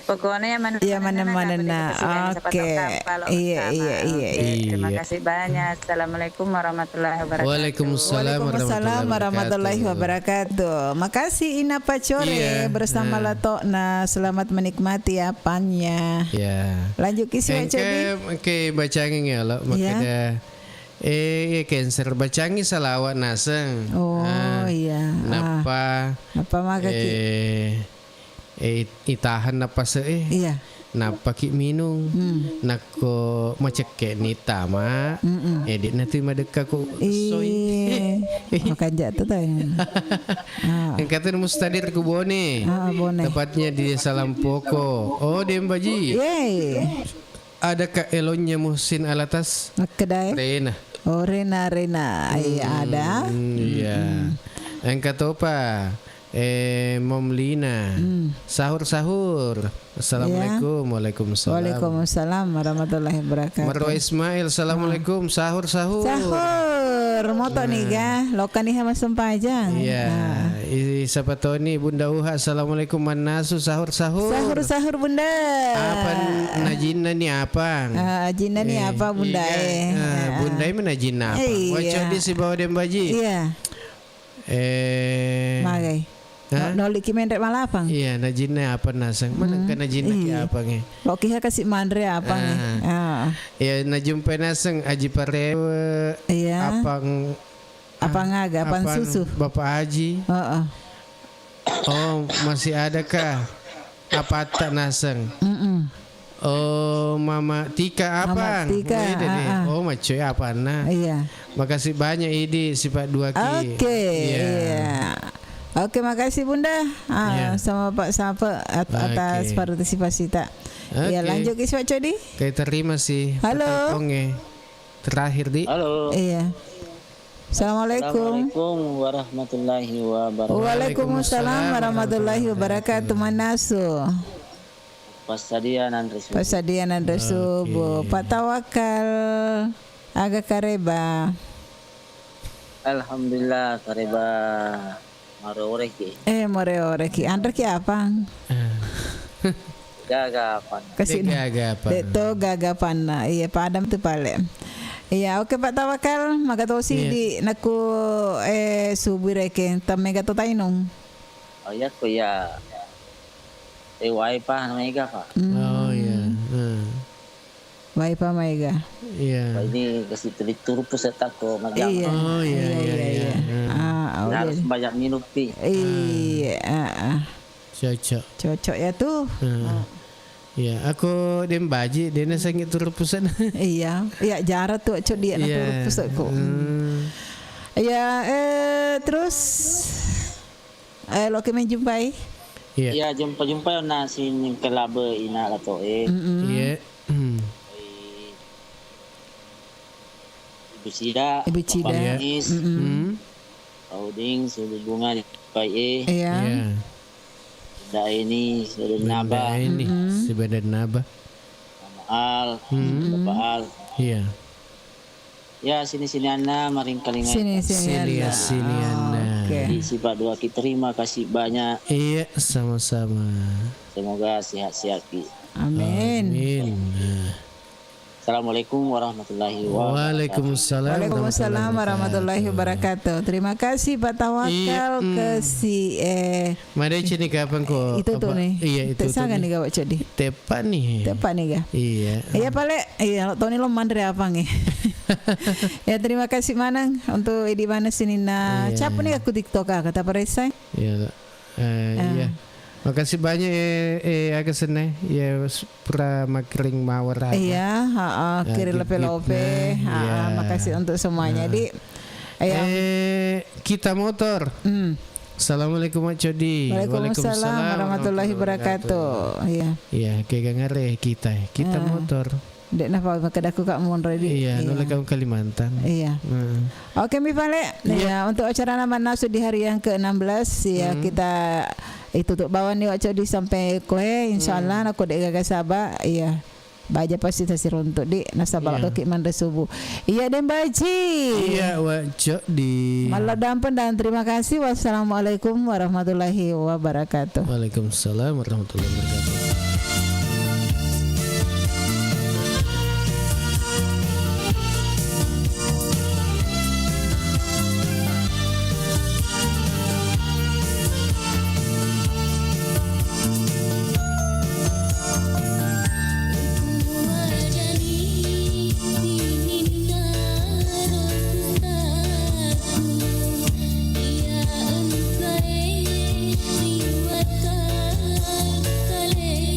Pokoknya mana. Oke. Iya. Terima kasih banyak. Assalamualaikum warahmatullahi wabarakatuh. Waalaikumsalam warahmatullahi wabarakatuh. Makasih Ina Pacore bersama Latokna. Selamat menikmati apanya. Lanjut kisi Codi. Oke, bacangin ya lo. Makanya cancer bacangi salawat naseng. Iya. Napa maka itahan napa iya. Napa ki minum. Nako macek ni tama. Edit nanti madeka ko soy. Makan jatuh tuh. Yang kata mustadir ku bone. Tepatnya di Salampoko. Oh, Dembaji. Ada Kak Elonnya Muhsin Alatas. Kedai. Rena. Oh, Rena. Iya ada. Iya. Yang kata apa? Mom Lina. Sahur. Assalamualaikum. Waalaikumsalam. Waalaikumsalam warahmatullahi wabarakatuh. Marwa Ismail. Assalamualaikum. Sahur. Moto nih ga. Lokan nih sama sempajang. Iya. Siapa tahu nih Bunda Uha. Assalamualaikum Manasu. Sahur. Sahur Bunda. Apa Najina nih apa? Najina nih apa Bunda? Bunda ini Najina apa? Wajah di si bawah Dembaji. Iya. Magai. Noli ki mendek malapang. Iya, Najina apa nasang? Mana kan Najina ki apa nge? Oke kasih mandre apa nge? Iya, najumpai nasang Aji Parewe. Iya. Apa ngaga? Apa susu? Bapak Haji. Oh, masih ada kah? Apa tak nasang? Oh, Mama Tika apa? Mama Tika. Oh, macoy apa nah? Iya. Makasih banyak Idi sifat 2 ki. Oke. Iya. Oke, makasih Bunda. Sama Pak Sapa atas partisipasi tak. Ya, lanjut ke Pak Codi. Kayak terima sih. Halo. Terakhir di. Halo. Iya. Assalamualaikum warahmatullahi wabarakatuh. Waalaikumsalam warahmatullahi wabarakatuh. Manasu. Pasadian Andre Subuh. Pak Tawakal agak kareba. Alhamdulillah kareba. Moreoreki. Andre ki apa? Gagapan. Kasih gagapan. Iya, Pak Adam tu pale. Iya, oke Pak Tawakal, maka tahu sih di naku subuh reke tamega to tainong. Oh ya ko ya. Wifi mega Pak. Oh iya. Wifi mega. Iya. Ini kasih tur pusat ko magang. Iya. Oh iya. Harus banyak minum pi. Iya. Cocok ya tuh. Iya, aku Dembaji, dia nasang tur pusat. Iya, jarak tuh cok dia tur pusat kok. Iya, terus lo ke menjumpai? Iya, jumpa na si kelabe ina lato Iya. Ibu Cida. Auding sudah bunga di pai. Iya. Da ini sudah naba. Ini sudah naba. Al, Bapak Al. Iya. Ya sini Anda maring kalingan. Sini Anda. Di sifat 2 ki terima kasih banyak. Iya, sama-sama. Semoga sehat-sehat ki. Amin. Assalamualaikum warahmatullahi wabarakatuh. Waalaikumsalam warahmatullahi wabarakatuh. Terima kasih Pak Tawakal ke si Mari cini kapan kok? Itu tuh nih. Iya itu. Sangat nih gawat codi. Tepat nih ga? Iya. Iya pale. Iya Tony lo mandre apa nih? Ya terima kasih Manang untuk di mana sini na. Cap nih aku TikTok kata Paresai. Iya. Iya. Makasih banyak agak seneng ya pura makring mawar. Iya, kiri lepe. Makasih untuk semuanya di kita motor. Assalamualaikum Mak Codi. Waalaikumsalam warahmatullahi wabarakatuh. Iya. Iya, kayak ngare kita motor. Dek napa makadaku kak mon ready. Iya, nolak kamu Kalimantan. Iya. Oke, mi Pale. Ya, untuk acara nama nasu di hari yang ke-16 ya kita itu tutup bawah nih Wak Codi sampai koe insyaallah aku dek gagas sabak iya. Baja pasti tasir untuk di nasabak doki manda subuh. Iya dan baji. Iya Wak Codi. Malah dampen dan terima kasih. Wassalamualaikum warahmatullahi wabarakatuh. Waalaikumsalam warahmatullahi wabarakatuh. Kale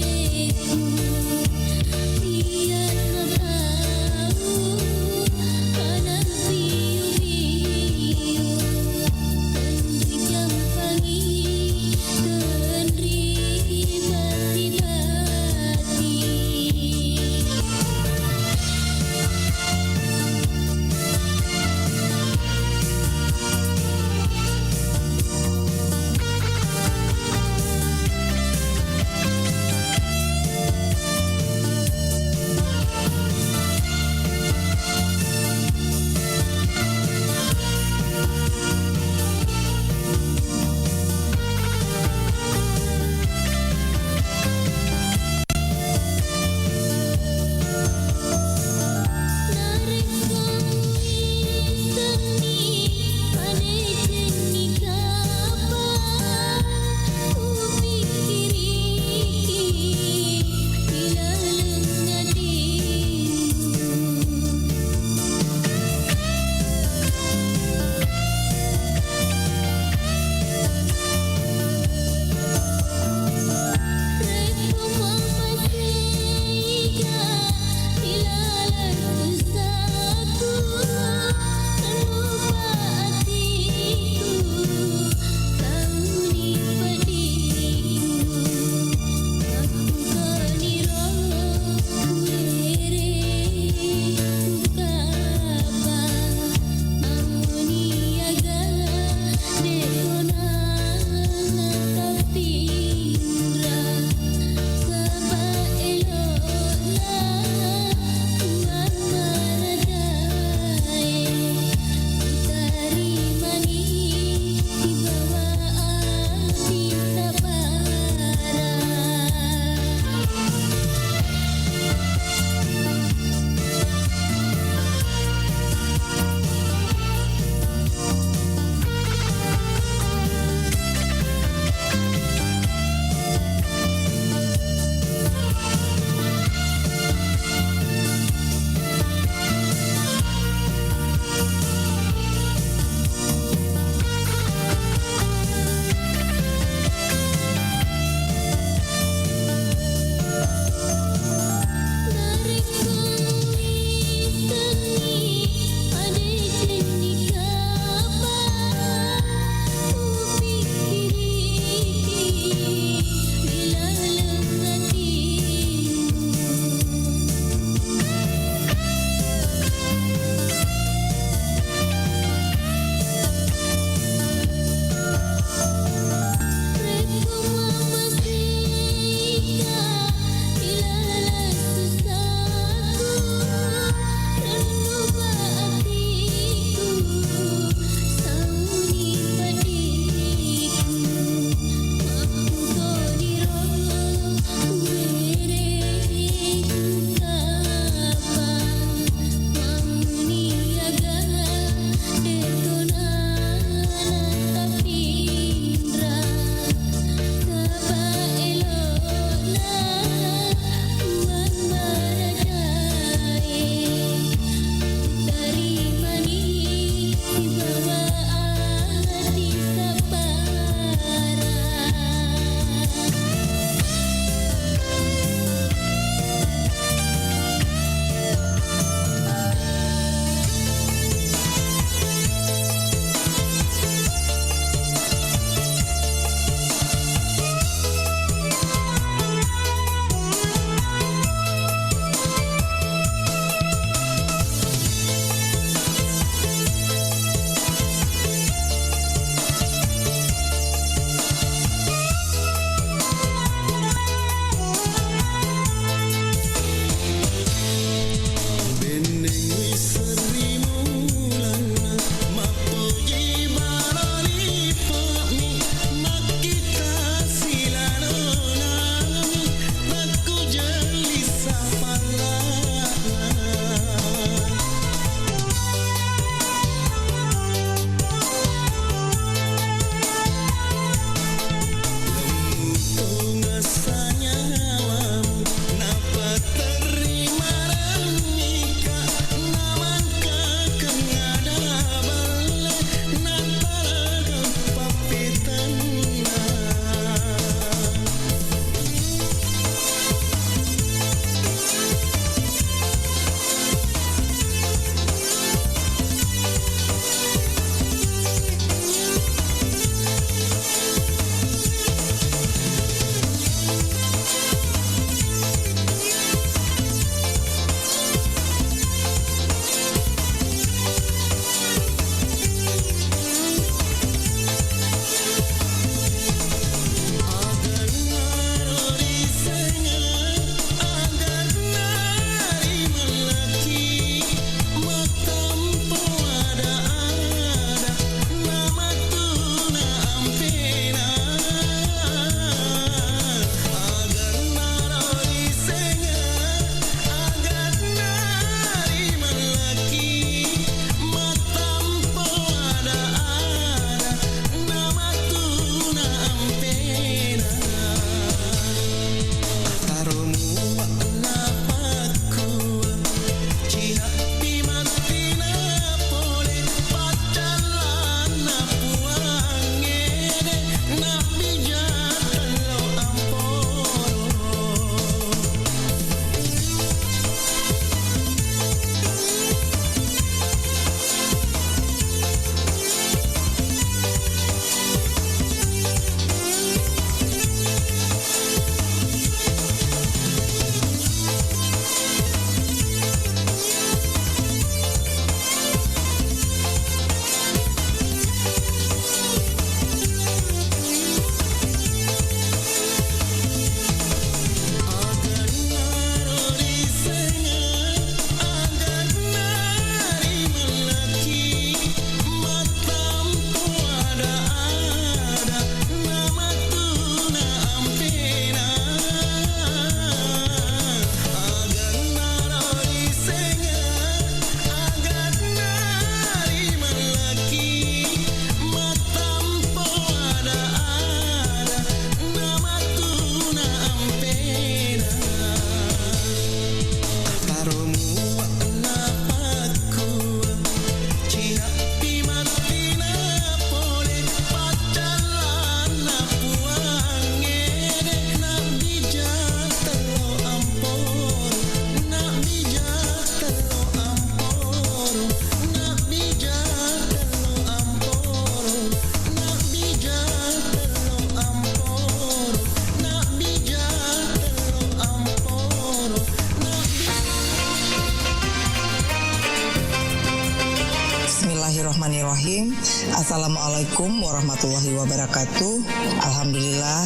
Assalamualaikum warahmatullahi wabarakatuh. Alhamdulillah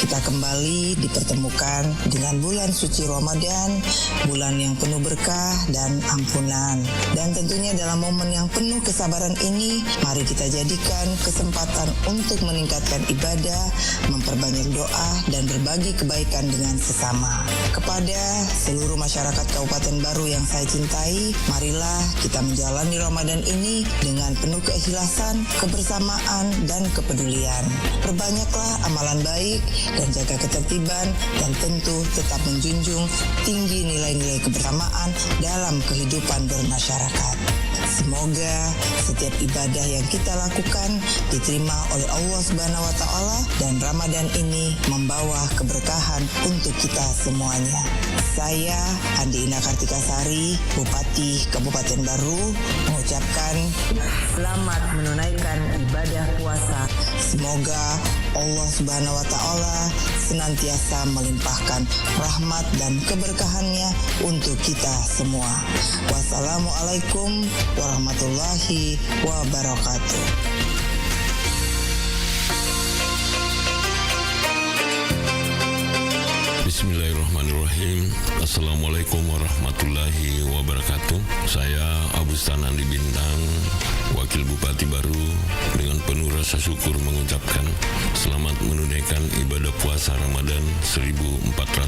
kita kembali dipertemukan dengan bulan suci Ramadan, bulan yang penuh berkah dan ampunan. Dan tentunya dalam momen yang penuh kesabaran ini, mari kita jadikan kesempatan untuk meningkatkan ibadah, memperbanyak doa, dan berbagi kebaikan dengan sesama. Kepada seluruh masyarakat Kabupaten Baru yang saya cintai, marilah kita menjalani Ramadan ini dengan penuh keikhlasan, kebersamaan, dan kepedulian. Perbanyaklah amalan baik dan jaga ketertiban, dan tentu tetap menjunjung tinggi nilai-nilai kebersamaan dalam kehidupan bermasyarakat. Semoga setiap ibadah yang kita lakukan diterima oleh Allah Subhanahu wa taala, dan Ramadan ini membawa keberkahan untuk kita semuanya. Saya Andi Ina Kartikasari, Bupati Kabupaten Baru, mengucapkan selamat menunaikan ibadah puasa. Semoga Allah Subhanahu wa taala senantiasa melimpahkan rahmat dan keberkahannya untuk kita semua. Wassalamualaikum warahmatullahi wabarakatuh. Bismillahirrahmanirrahim. Assalamualaikum warahmatullahi wabarakatuh. Saya Abu Stan Andi Bintang, Wakil Bupati Baru, dengan penuh rasa syukur mengucapkan selamat menunaikan ibadah puasa Ramadan 1446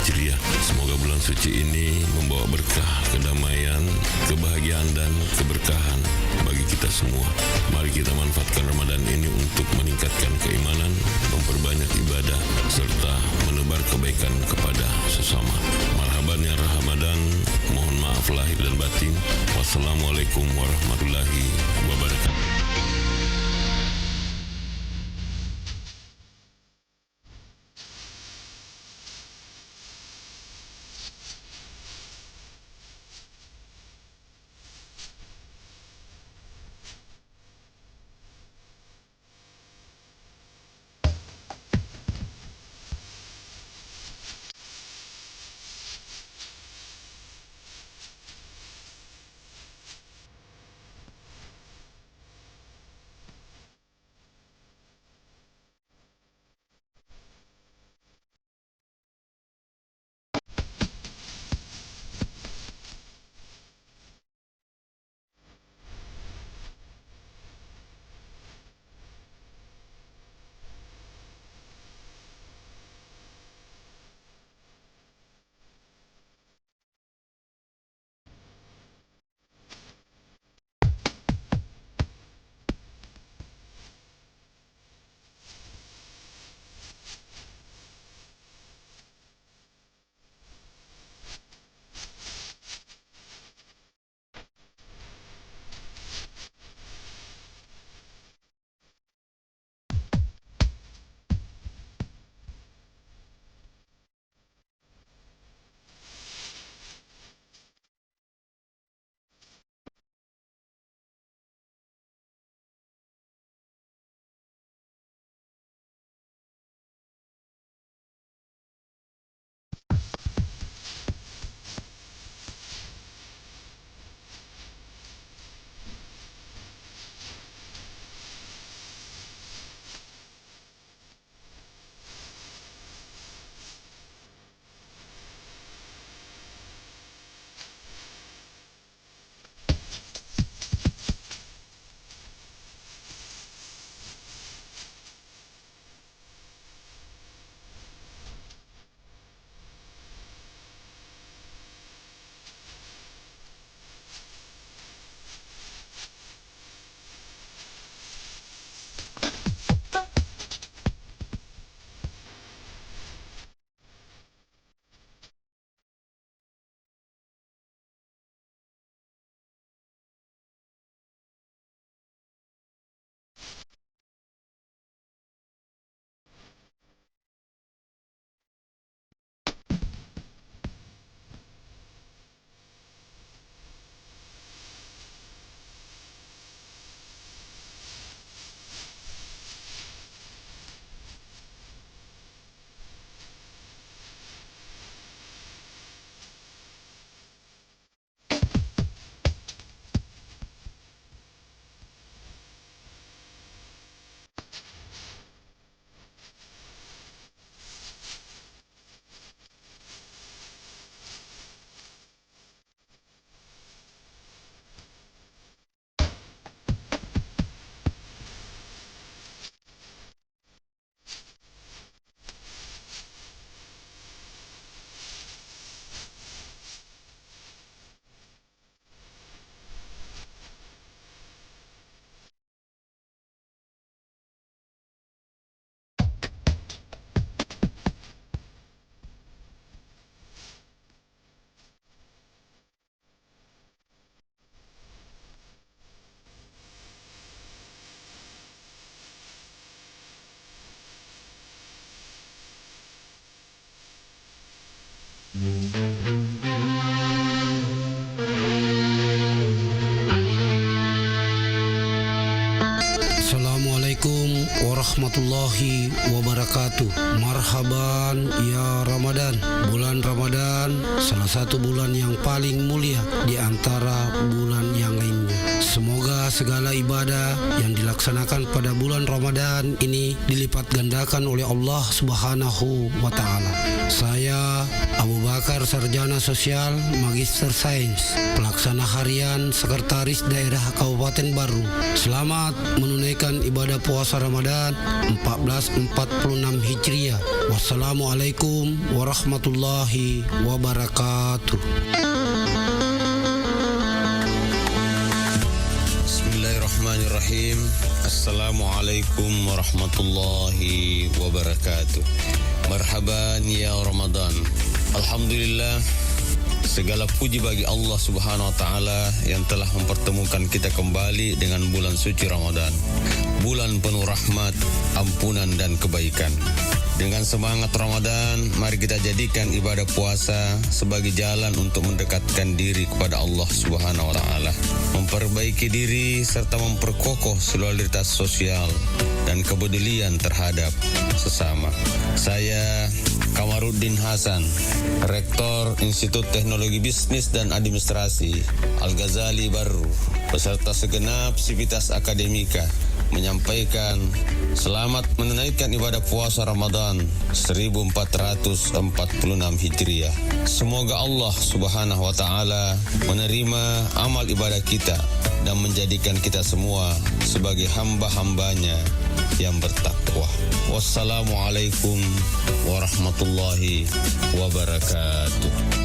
Hijriah. Semoga bulan suci ini membawa berkah, kedamaian, kebahagiaan, dan keberkahan bagi kita semua. Mari kita manfaatkan Ramadan ini untuk meningkatkan keimanan, memperbanyak ibadah, serta menebar kebaikan kepada sesama. Marhaban ya Ramadan, mohon maaf lahir dan batin. Wassalamualaikum warahmatullahi wabarakatuh. warahmatullahi wabarakatuh. Marhaban ya Ramadan. Bulan Ramadan salah satu bulan yang paling mulia di antara bulan yang lainnya. Semoga segala ibadah yang dilaksanakan pada bulan Ramadan ini dilipat gandakan oleh Allah Subhanahu wa taala. Saya Abu Bakar, sarjana sosial, magister sains, pelaksana harian Sekretaris Daerah Kabupaten Baru. Selamat menunaikan ibadah puasa Ramadan 1446 Hijriah. Wassalamualaikum warahmatullahi wabarakatuh. Bismillahirrahmanirrahim. Assalamualaikum warahmatullahi wabarakatuh. Marhaban ya Ramadan. Alhamdulillah, segala puji bagi Allah Subhanahu wa taala yang telah mempertemukan kita kembali dengan bulan suci Ramadan. Bulan penuh rahmat, ampunan dan kebaikan. Dengan semangat Ramadan, mari kita jadikan ibadah puasa sebagai jalan untuk mendekatkan diri kepada Allah Subhanahu wa taala, memperbaiki diri serta memperkokoh solidaritas sosial dan kepedulian terhadap sesama. Saya Kamaruddin Hasan, Rektor Institut Teknologi Bisnis dan Administrasi Al-Ghazali Baru, beserta segenap sivitas akademika, menyampaikan selamat menunaikan ibadah puasa Ramadan 1446 Hijriah. Semoga Allah Subhanahu wa taala menerima amal ibadah kita dan menjadikan kita semua sebagai hamba-hambanya yang bertakwa. Wassalamualaikum warahmatullahi wabarakatuh.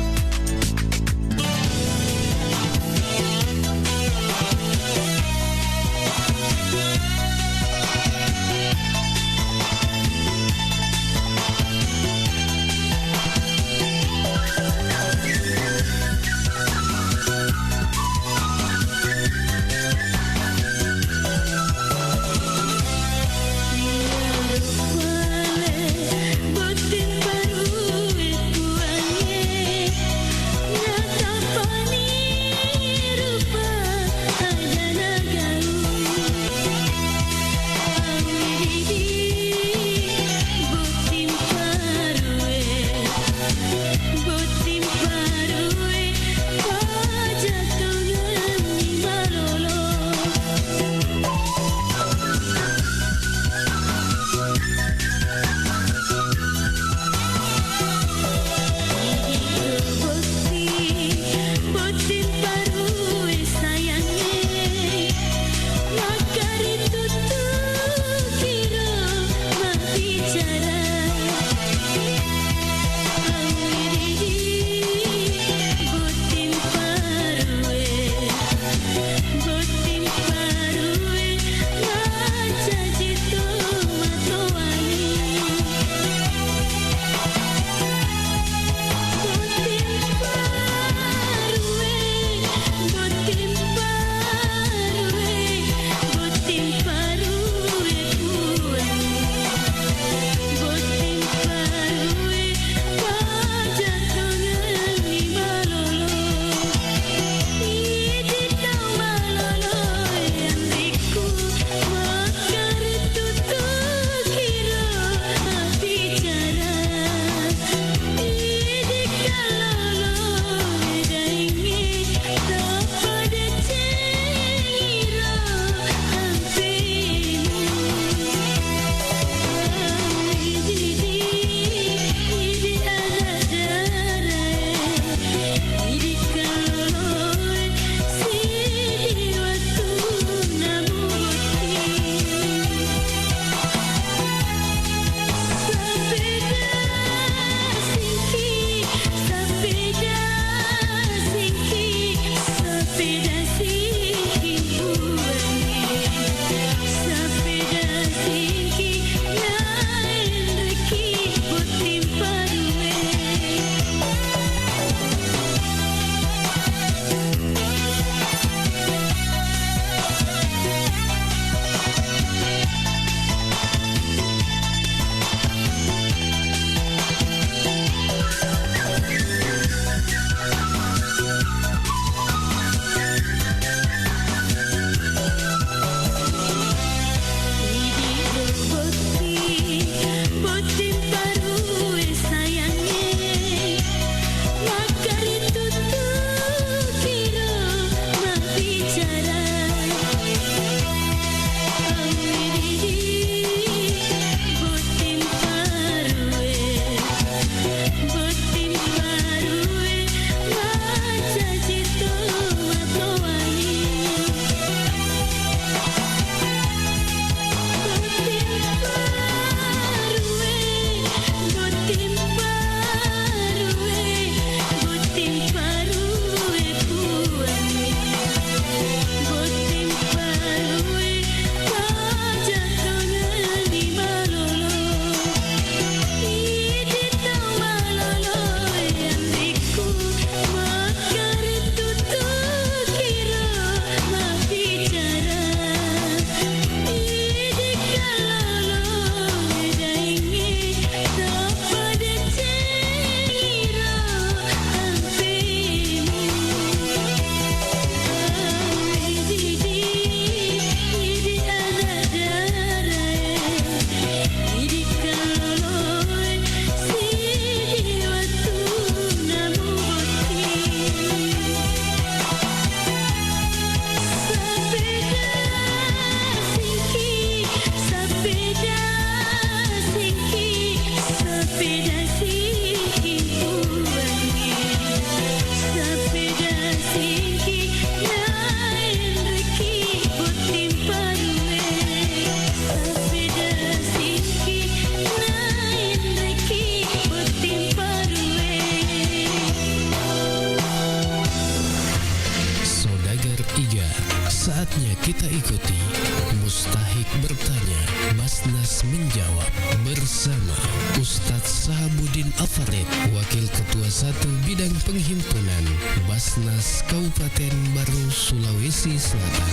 bertanya, Basnas menjawab bersama Ustadz Sahabuddin Afarid, Wakil Ketua 1 Bidang Penghimpunan Basnas Kabupaten Baru, Sulawesi Selatan.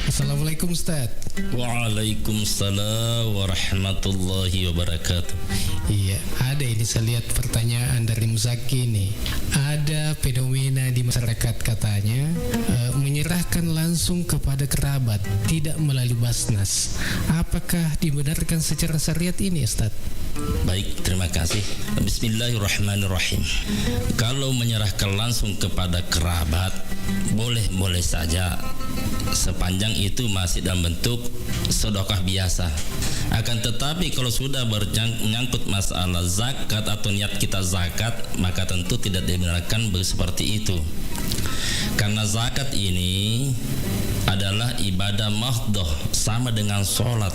Assalamualaikum Ustaz. Waalaikumsalam warahmatullahi wabarakatuh. Iya, ada ini saya lihat pertanyaan dari Muzaki nih. Ada fenomena di masyarakat katanya menyerahkan langsung kepada kerabat, tidak melalui Basnas. Apakah dibenarkan secara syariat ini, Ustaz? Baik, terima kasih. Bismillahirrahmanirrahim. Kalau menyerahkan langsung kepada kerabat, boleh saja, sepanjang itu masih dalam bentuk sedekah biasa. Akan tetapi kalau sudah menyangkut masalah zakat atau niat kita zakat, maka tentu tidak dibenarkan seperti itu. Karena zakat ini adalah ibadah mahdhah, sama dengan sholat.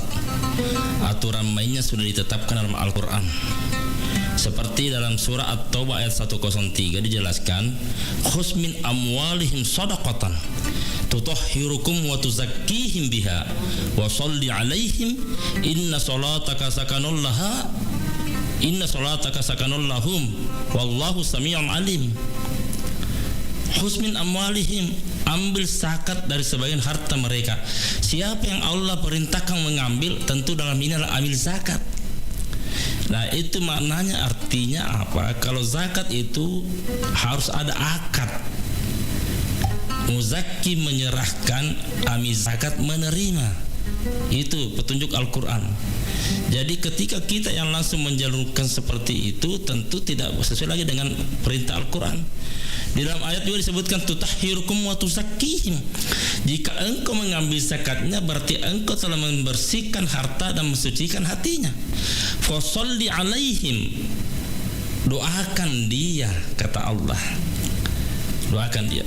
Aturan mainnya sudah ditetapkan dalam Al-Quran. Seperti dalam surah At-Taubah ayat 103 dijelaskan, khuz min amwalihim shadaqatan tutahhirukum wa tuzakkihim biha wa sholli alaihim inna salataka sakanul lahum wallahu sami'un alim. Khuz min amwalihim, ambil zakat dari sebagian harta mereka. Siapa yang Allah perintahkan mengambil, tentu dalam ini adalah ambil zakat. Nah, itu maknanya, artinya apa? Kalau zakat itu harus ada akad. Muzakki menyerahkan, amil zakat menerima. Itu petunjuk Al-Quran. Jadi ketika kita yang langsung menjalurkan seperti itu, tentu tidak sesuai lagi dengan perintah Al-Quran. Di dalam ayat juga disebutkan tutahhirukum wa tuzakkihim. Jika engkau mengambil zakatnya, berarti engkau telah membersihkan harta dan mensucikan hatinya. Fasholli alaihim, doakan dia, kata Allah. Doakan dia,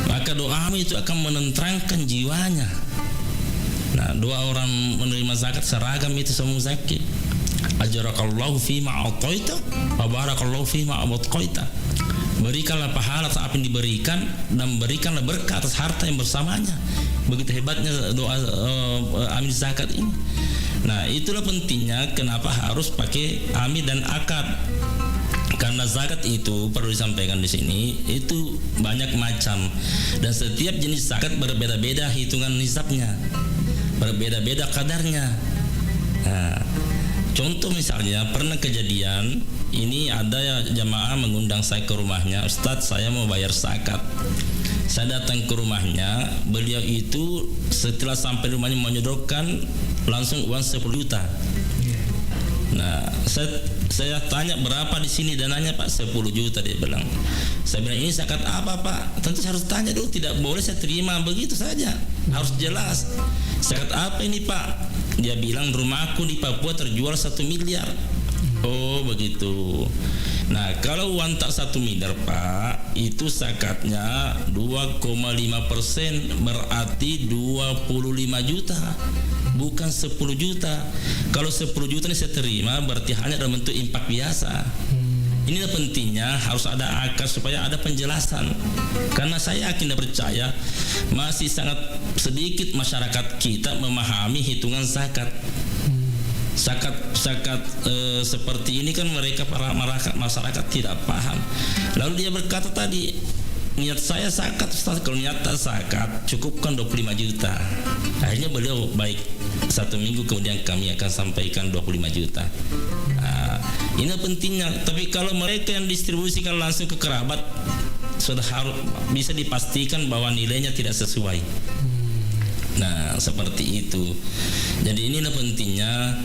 maka doamu itu akan menenteramkan jiwanya. Nah, doa orang menerima zakat seragam itu semua zakit. Ajarakallahu fima a'taita wa barakallahu fima abqaita. Berikanlah pahala saat yang diberikan, dan berikanlah berkah atas harta yang bersamanya. Begitu hebatnya doa amil zakat ini. Nah, itulah pentingnya kenapa harus pakai amil dan akad. Karena zakat itu perlu disampaikan di sini, itu banyak macam, dan setiap jenis zakat berbeda-beda hitungan nisabnya, berbeda-beda kadarnya. Nah, contoh misalnya pernah kejadian ini, ada jamaah mengundang saya ke rumahnya, Ustadz saya mau bayar zakat. Saya datang ke rumahnya, beliau itu setelah sampai rumahnya menyodorkan langsung uang 10 juta. Nah, saya tanya berapa di sini dananya Pak? 10 juta dia bilang. Saya bilang ini zakat apa Pak? Tentu saya harus tanya dulu, tidak boleh saya terima begitu saja, harus jelas. Zakat apa ini Pak? Dia bilang rumahku di Papua terjual 1 miliar. Oh begitu. Nah, kalau uang tak 1 miliar Pak, itu zakatnya 2,5%, berarti 25 juta. Bukan 10 juta. Kalau 10 juta ini saya terima, berarti hanya dalam bentuk impak biasa. Inilah pentingnya harus ada akad supaya ada penjelasan. Karena saya yakin dan percaya masih sangat sedikit masyarakat kita memahami hitungan zakat. Zakat seperti ini kan mereka para masyarakat tidak paham. Lalu dia berkata tadi, niat saya zakat Ustaz, kalau niat zakat cukupkan 25 juta. Akhirnya beliau baik, 1 minggu kemudian kami akan sampaikan 25 juta. Nah, ini pentingnya. Tapi kalau mereka yang distribusikan langsung ke kerabat, sudah harus bisa dipastikan bahwa nilainya tidak sesuai. Nah, seperti itu. Jadi inilah pentingnya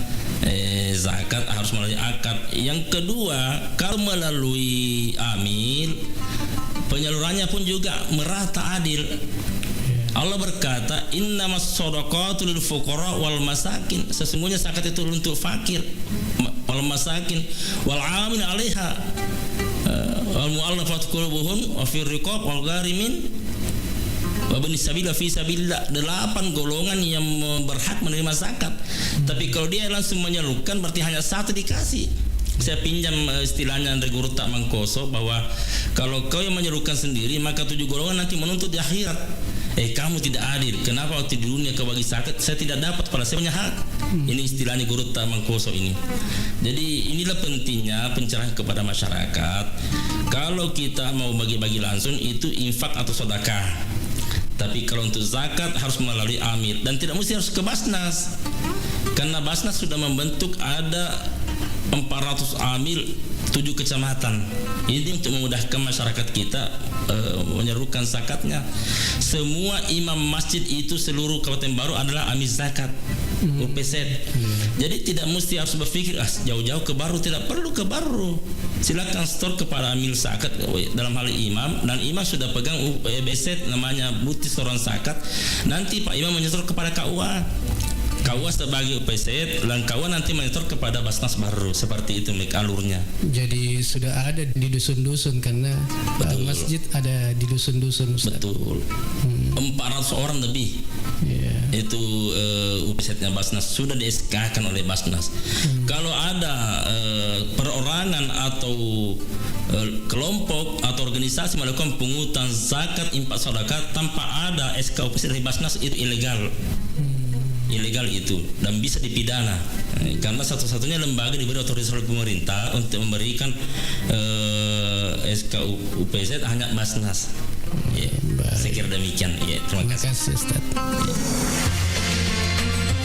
zakat harus melalui akad. Yang kedua, kalau melalui amil, penyalurannya pun juga merata adil. Allah berkata, innamas shadaqatu lil fuqara wal masakin. Sesungguhnya zakat itu untuk fakir, wal masakin, wal 'amil 'alaiha, wal mu'allafat qulubuhum wa fir riqab wal gharimin wa bin sabila fi sabilillah. 8 golongan yang berhak menerima zakat. Tapi kalau dia langsung menyalurkan, berarti hanya 1 dikasih. Saya pinjam istilahnya dari Guru Tak Mangkoso, bahwa kalau kau yang menyalurkan sendiri, maka 7 golongan nanti menuntut di akhirat. kamu tidak adil. Kenapa waktu di dunia kau bagi zakat, saya tidak dapat, padahal saya punya hak. Ini istilahnya Guru Tamangkoso ini. Jadi inilah pentingnya pencerahan kepada masyarakat. Kalau kita mau bagi-bagi langsung itu infak atau sedekah. Tapi kalau untuk zakat harus melalui amir dan tidak mesti harus ke Basnas. Karena Basnas sudah membentuk ada 400 amil 7 kecamatan. Ini untuk memudahkan masyarakat kita menyerukan zakatnya. Semua imam masjid itu seluruh Kabupaten Baru adalah amil zakat UPZ. Jadi tidak mesti harus berpikir jauh-jauh ke Baru, tidak perlu ke Baru. Silakan store kepada amil zakat dalam hal imam, dan imam sudah pegang UPZ namanya bukti setoran zakat. Nanti Pak Imam menyetor kepada KUA. KUA sebagai UPZ dan KUA nanti menyetor kepada Basnas Baru. Seperti itu alurnya. Jadi sudah ada di dusun-dusun karena masjid ada di dusun-dusun. Betul. 400 orang lebih. Itu UPZ-nya Basnas sudah di-SK-kan oleh Basnas. Kalau ada perorangan atau kelompok atau organisasi melakukan pungutan zakat, infak, sedekah tanpa ada SK UPZ dari Basnas, itu ilegal. Ilegal itu dan bisa dipidana karena satu-satunya lembaga diberi otoritas oleh pemerintah untuk memberikan SK UPZ hanya Basnas. Saya kira demikian. Terima kasih Ustaz.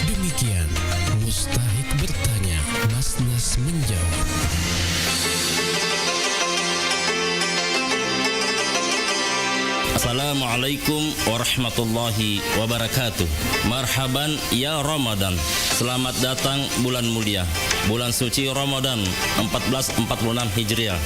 Demikian Mustahik bertanya, Basnas menjawab. Assalamualaikum warahmatullahi wabarakatuh. Marhaban ya Ramadan. Selamat datang bulan mulia, bulan suci Ramadan 1446 Hijriah.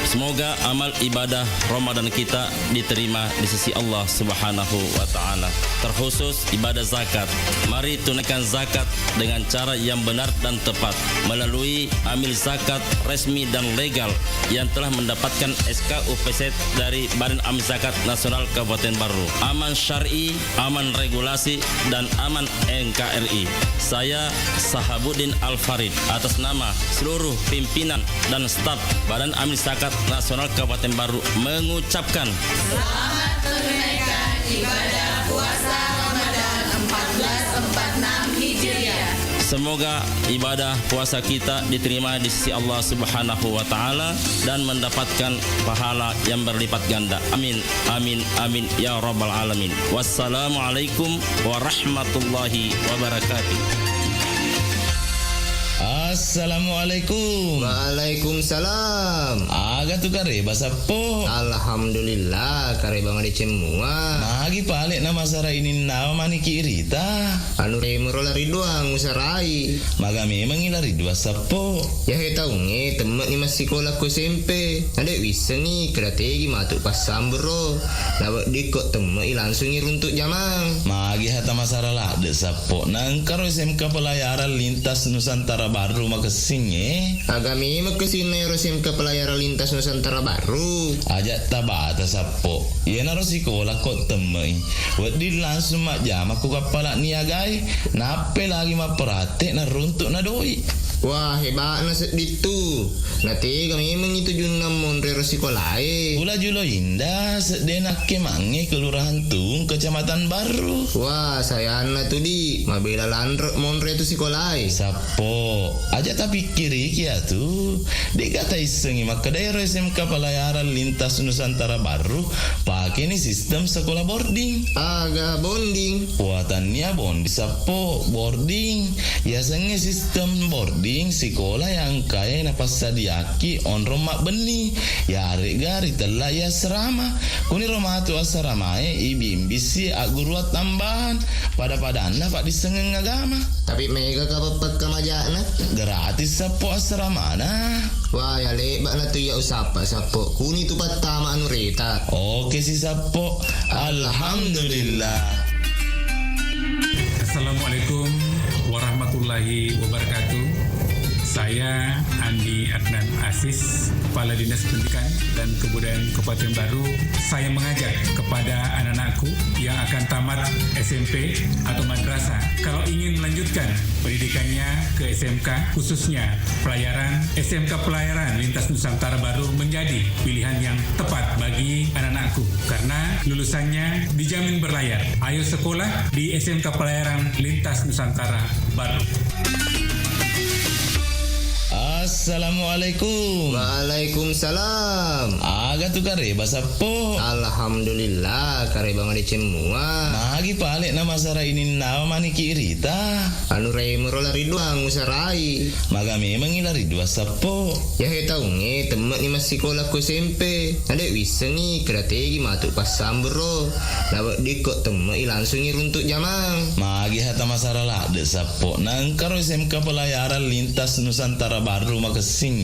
Semoga amal ibadah Ramadan kita diterima di sisi Allah Subhanahu wa taala. Terkhusus ibadah zakat. Mari tunaikan zakat dengan cara yang benar dan tepat melalui amil zakat resmi dan legal yang telah mendapatkan SK UPZ dari Badan Amil Zakat Nasional Kabupaten Baru. Aman syar'i, aman regulasi, dan aman NKRI. Saya Sahabuddin Al-Farid atas nama seluruh pimpinan dan staf Badan Amil Zakat Nasional Kabupaten Baru mengucapkan selamat menunaikan ibadah puasa Ramadan 1446 Hijriah. Semoga ibadah puasa kita diterima di sisi Allah Subhanahu wa taala dan mendapatkan pahala yang berlipat ganda. Amin amin amin ya rabbal alamin. Wassalamualaikum warahmatullahi wabarakatuh. Assalamualaikum. Waalaikumsalam. Aga tu kare basapo. Alhamdulillah kare bang ade cemua. Magi palik nama sara ini nama mani kirita. Anu remero lari doang usarai. Maga memang ilari dua sapo. Ya he tahu nge temen ni masih sekolah ku SMP. Ada bisa ni strategi matuk pas sambro. Lawak dikot temen langsung iruntuk jamang. Magi hata masara lah de sapo. Nangkaro SMK pelayaran lintas Nusantara Baru makasing agami makasing SMK pelayaran lintas Nusantara Baru ajak tabata sapo ya naro sekolah kok temui wadi langsung mak jam aku kapala niagai nape lagi mak perhati na runtuk na doi. Wah hebat na ditu. Nanti kami memang itu junam monre sekolahai. Pula julo indah sedenak kemangi kelurahan Tung Kecamatan Baru. Wah saya anak tu di mabela landre monre tu sekolahai. Sapo aja tapi kiri kia tu dikata isengi maka daerah SMK pelayaran lintas Nusantara Baru pakai ni sistem sekolah boarding. Aga bonding. Buatannya bondi sapo boarding ya sengi sistem boarding sekolah yang kaya na pasadiaki on romak beni ya gari telah ya serama kuni romah tu asramae ibimbisi aguruat tambahan pada anak pak disengeng agama tapi mega kapapat kamajana gratis sapo asrama na. Wah ya lebat na tu ya usapa sapo kuni tu patama anu reta. Oke si sapo alhamdulillah. Assalamualaikum warahmatullahi wabarakatuh. Saya Andi Adnan Aziz, Kepala Dinas Pendidikan dan Kebudayaan Kabupaten Baru. Saya mengajak kepada anak-anakku yang akan tamat SMP atau madrasah, kalau ingin melanjutkan pendidikannya ke SMK, khususnya pelayaran, SMK Pelayaran Lintas Nusantara Baru menjadi pilihan yang tepat bagi anak-anakku karena lulusannya dijamin berlayar. Ayo sekolah di SMK Pelayaran Lintas Nusantara Baru. Assalamualaikum. Waalaikumsalam. Aga tu kare basapo. Alhamdulillah kare bang ade cemua. Magi pale na masara ini nawa mani kirita. Anu rei merolari doang usarai. Maga memang ilari dua sapo. Ya he tahu nge temak ni masih sekolah ku SMP. Ada wisa ni strategi matuk pasam bro. Lawak dikot temak langsung runtuk jamang. Magi hata masara lah de sapo. Nangkaro SMK Pelayaran Lintas Nusantara Baru makasing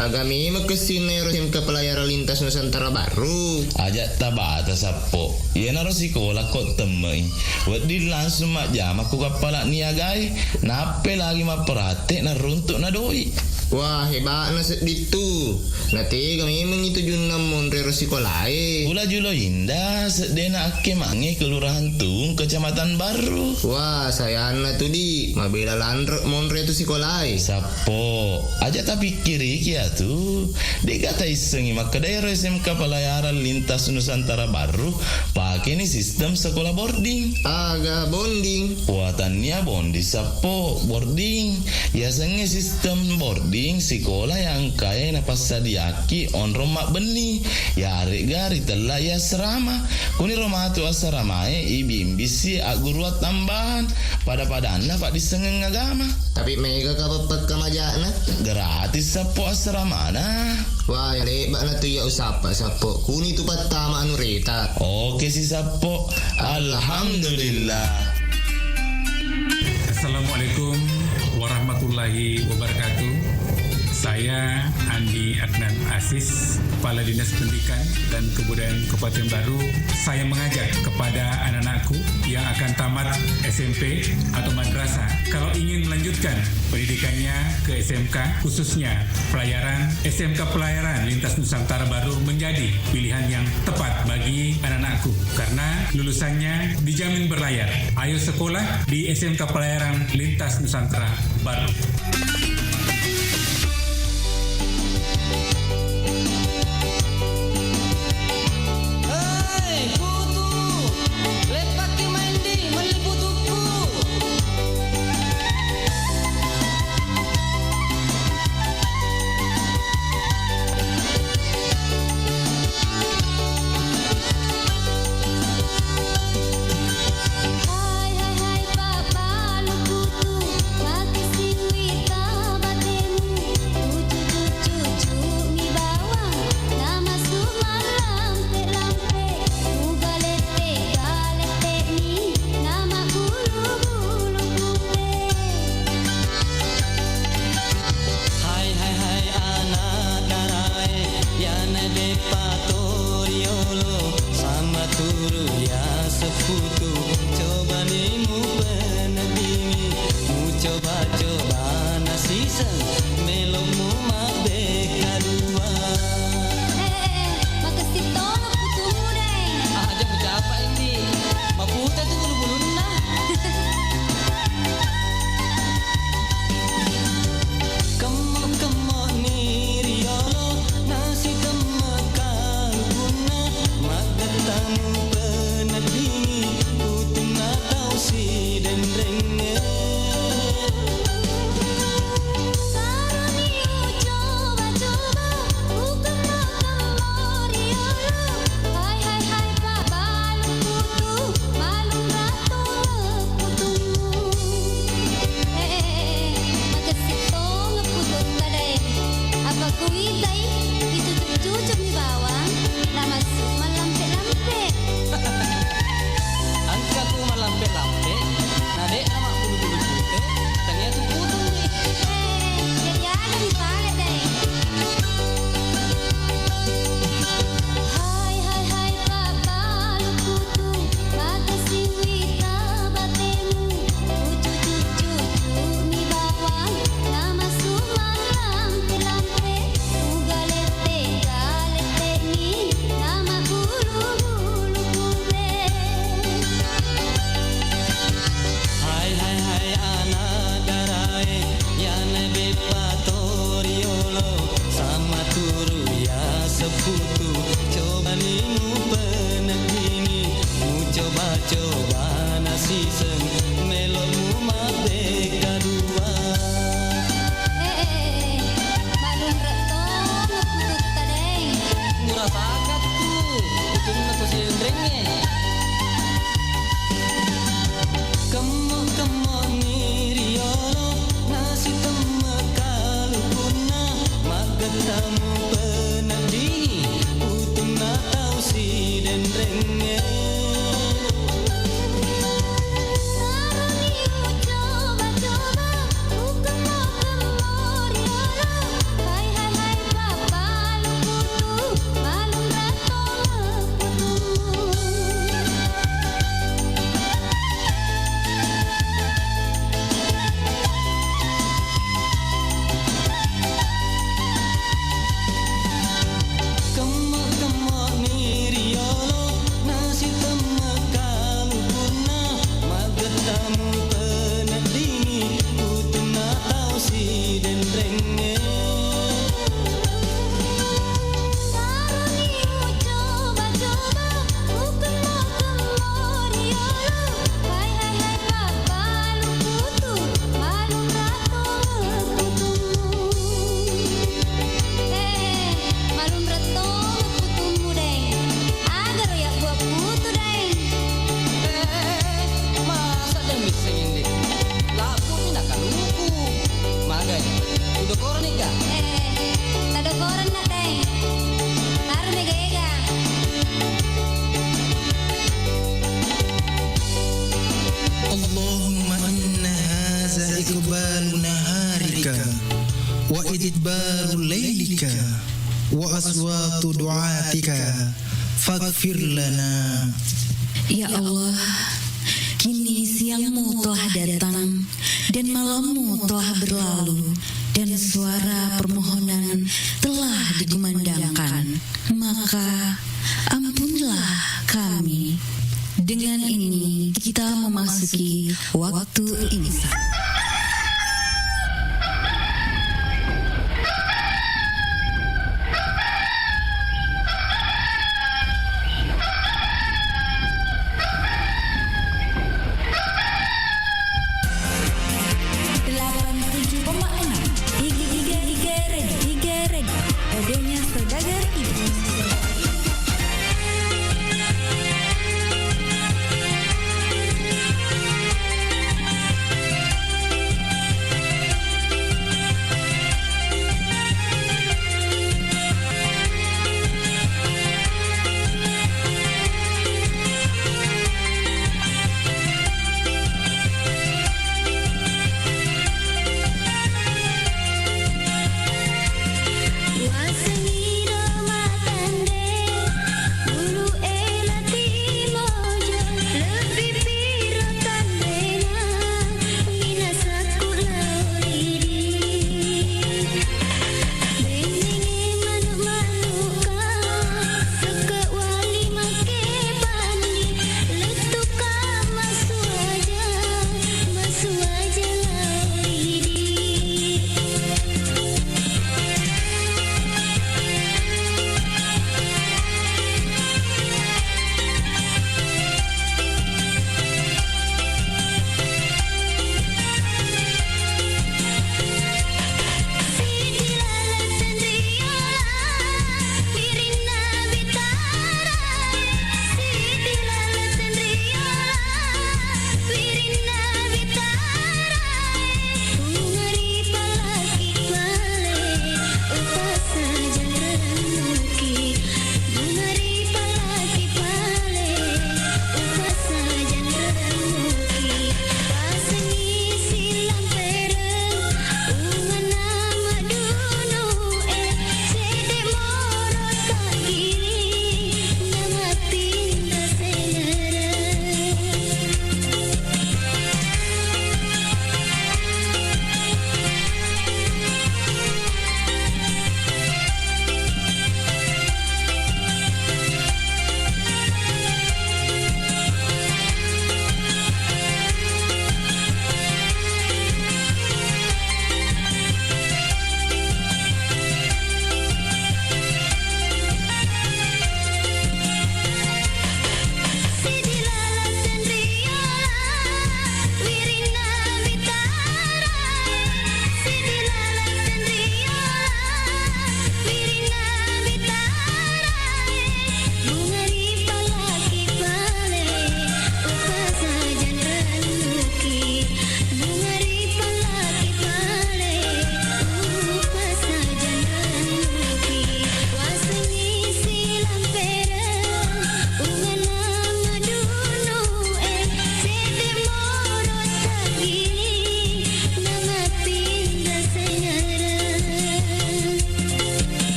agami makasing na SMK Pelayaran Lintas Nusantara Baru ajak tabata sapo iya naro sikola kok temai buat di langsung mak jam aku kapala niagai nape lagi mak perhati na runtuk na doi. Wah hebat na ditu. Nanti kami memang itu junam monre sekolahai. Pula julo indah sedena ake mange kelurahan Tung Kecamatan Baru. Wah saya anak tu di mabela landrek monre tu sekolahai. Sapo aja tapi kiri kia tu. Dia kata isengi maka daerah SMK Pelayaran Lintas Nusantara Baru pakai ni sistem sekolah boarding. Agak bonding. Buatannya bondi sapo boarding. Ya sengi sistem boarding sekolah yang kaya na pasadiaki on romak beni ya gari telah ya serama kuni rumah tu asramae ibimbisi aguruat tambahan pada anak pak disengeng agama tapi mega kapapat kamajana gratis sapo asrama na. Wah yang lebat na tu ya usapa sapo kuni tu patama anu reta. Oke si sapo. Alhamdulillah. Assalamualaikum warahmatullahi wabarakatuh. Saya Andi Adnan Aziz, Kepala Dinas Pendidikan dan Kebudayaan Kabupaten Baru. Saya mengajak kepada anak-anakku yang akan tamat SMP atau madrasah, kalau ingin melanjutkan pendidikannya ke SMK, khususnya pelayaran, SMK Pelayaran Lintas Nusantara Baru menjadi pilihan yang tepat bagi anak-anakku karena lulusannya dijamin berlayar. Ayo sekolah di SMK Pelayaran Lintas Nusantara Baru. Hai papa lu kutu, pakai sing iqbalu naharika wa idbaru laylika wa aswatu du'atika faghfir lana. Ya Allah, kini siangmu telah datang dan malammu telah berlalu dan suara permohonan telah dikumandangkan. Maka ampunlah kami. Dengan ini kita memasuki waktu imsak.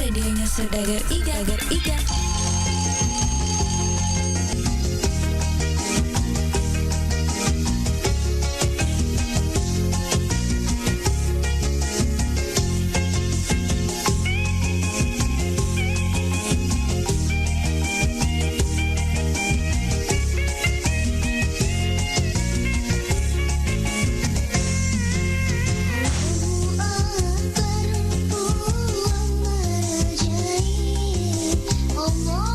Radionya Saudagar Iga. Oh,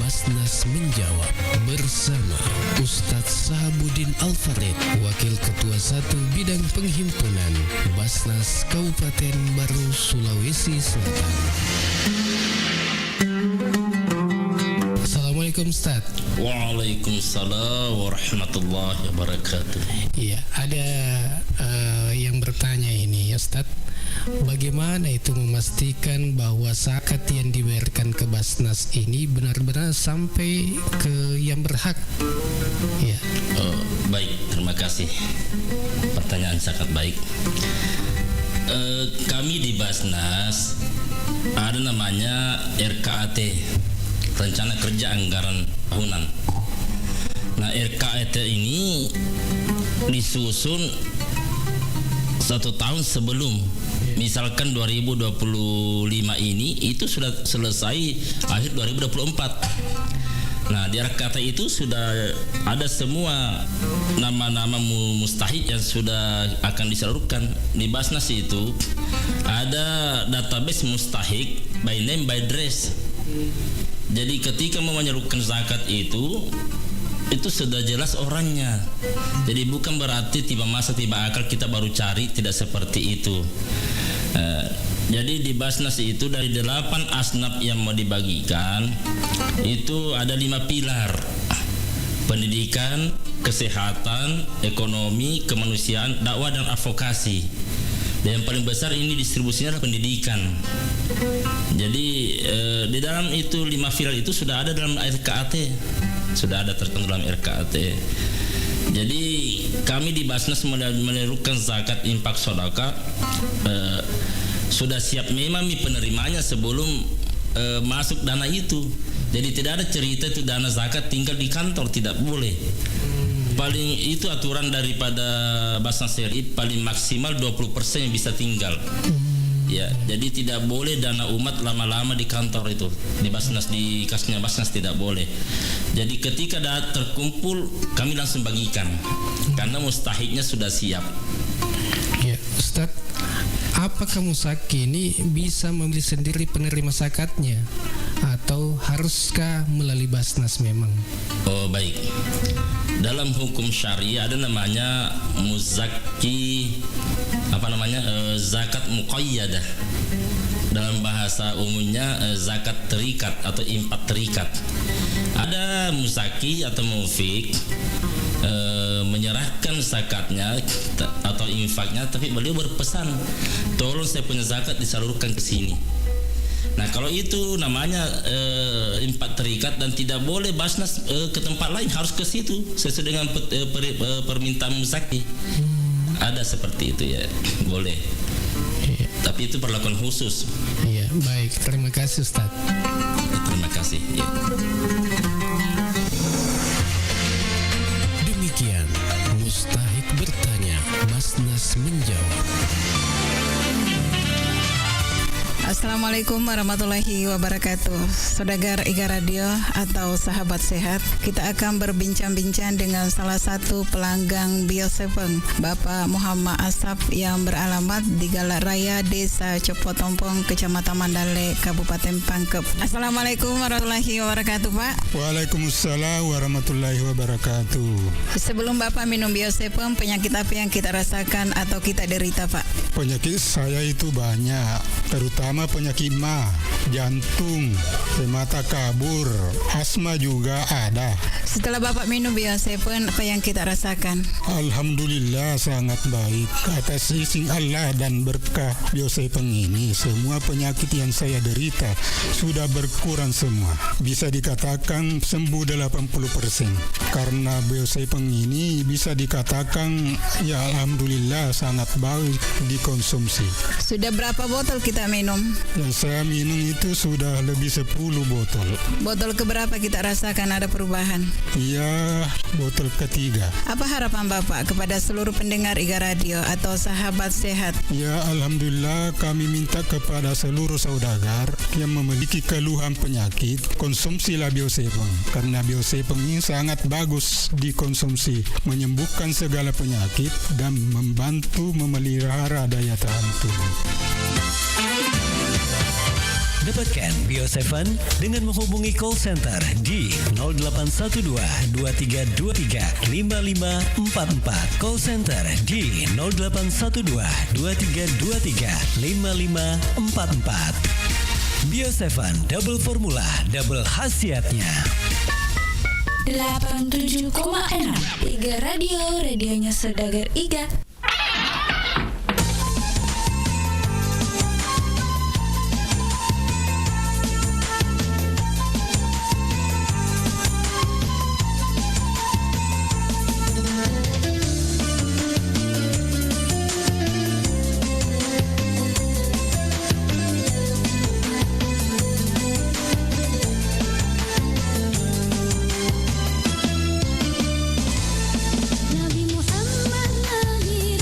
Basnas menjawab bersama Ustadz Sahabuddin Al-Farid, Wakil Ketua 1 Bidang Penghimpunan Basnas Kabupaten Baru, Sulawesi Selatan. Assalamualaikum Ustaz. Waalaikumsalam warahmatullahi wabarakatuh. Iya, ada yang bertanya ini ya Ustaz, bagaimana itu memastikan bahwa zakat yang dibayarkan ke Basnas ini benar-benar sampai ke yang berhak? Ya. Baik, terima kasih. Pertanyaan sangat baik. Kami di Basnas ada namanya RKAT, Rencana Kerja Anggaran Tahunan. Nah, RKAT ini disusun 1 tahun sebelum. Misalkan 2025 ini itu sudah selesai akhir 2024. Nah, di RKAT itu sudah ada semua nama-nama mustahik yang sudah akan disalurkan. Di Basnas itu ada database mustahik by name by address. Jadi ketika mau menyalurkan zakat itu sudah jelas orangnya. Jadi bukan berarti tiba masa tiba akal kita baru cari, tidak seperti itu. Jadi di Basnas itu dari 8 asnaf yang mau dibagikan itu ada 5 pilar: pendidikan, kesehatan, ekonomi, kemanusiaan, dakwah dan advokasi. Dan yang paling besar ini distribusinya adalah pendidikan. Jadi di dalam itu 5 pilar itu sudah ada dalam RKAT, sudah ada tercantum dalam RKAT. Jadi kami di Basnas menyeluruhkan zakat, infak, sedekah sudah siap memang penerimanya sebelum masuk dana itu. Jadi tidak ada cerita itu dana zakat tinggal di kantor, tidak boleh. Paling itu aturan daripada Basnas RI, paling maksimal 20% yang bisa tinggal. Ya, jadi tidak boleh dana umat lama-lama di kantor itu. Di Basnas, di kasnya Basnas tidak boleh. Jadi ketika terkumpul kami langsung bagikan karena mustahiknya sudah siap. Ya, Ustaz, apakah musaki ini bisa memilih sendiri penerima zakatnya atau haruskah melalui Basnas memang? Oh, baik. Dalam hukum syariah ada namanya muzaki, zakat muqayyadah. Dalam bahasa umumnya zakat terikat atau infak terikat. Ada muzaki atau mufik menyerahkan zakatnya atau infaknya, tapi beliau berpesan, tolong saya punya zakat disalurkan ke sini. Nah, kalau itu namanya infak terikat dan tidak boleh Basnas ke tempat lain, harus ke situ sesuai dengan permintaan muzaki. Ada seperti itu ya, boleh. Iya. Tapi itu perlakuan khusus. Iya, baik. Terima kasih Ustaz. Terima kasih. Ya. Demikian Mustahik bertanya, Basnas menjawab. Assalamualaikum warahmatullahi wabarakatuh. Saudagar Iga Radio atau sahabat sehat, kita akan berbincang-bincang dengan salah satu pelanggang Biosepeng, Bapak Muhammad Asap yang beralamat di Galak Raya, Desa Copotompong, Kecamatan Mandale, Kabupaten Pangkep. Assalamualaikum warahmatullahi wabarakatuh, Pak. Waalaikumsalam warahmatullahi wabarakatuh. Sebelum Bapak minum Biosepeng, penyakit apa yang kita rasakan atau kita derita, Pak? Penyakit saya itu banyak, terutama penyakit mah, jantung, mata kabur, asma juga ada. Setelah Bapak minum Biosepeng, apa yang kita rasakan? Alhamdulillah sangat baik. Atas izin Allah dan berkah Biosepeng ini, semua penyakit yang saya derita sudah berkurang semua. Bisa dikatakan sembuh 80%. Karena Biosepeng ini bisa dikatakan ya alhamdulillah sangat baik dikonsumsi. Sudah berapa botol kita minum? Yang saya minum itu sudah lebih 10 botol. Botol keberapa kita rasakan ada perubahan? Iya, botol ketiga. Apa harapan Bapak kepada seluruh pendengar Iga Radio atau sahabat sehat? Ya, alhamdulillah kami minta kepada seluruh saudagar yang memiliki keluhan penyakit, konsumsilah Biosepeng. Karena Biosepeng ini sangat bagus dikonsumsi, menyembuhkan segala penyakit dan membantu memelihara daya tahan tubuh. Dapatkan Bio7 dengan menghubungi call center di 0812 2323 5544. Call center di 0812 2323 5544. Bio7 double formula, double khasiatnya. 87,6 Iga Radio, radionya Saudagar Iga. Nabi Muhammad lahir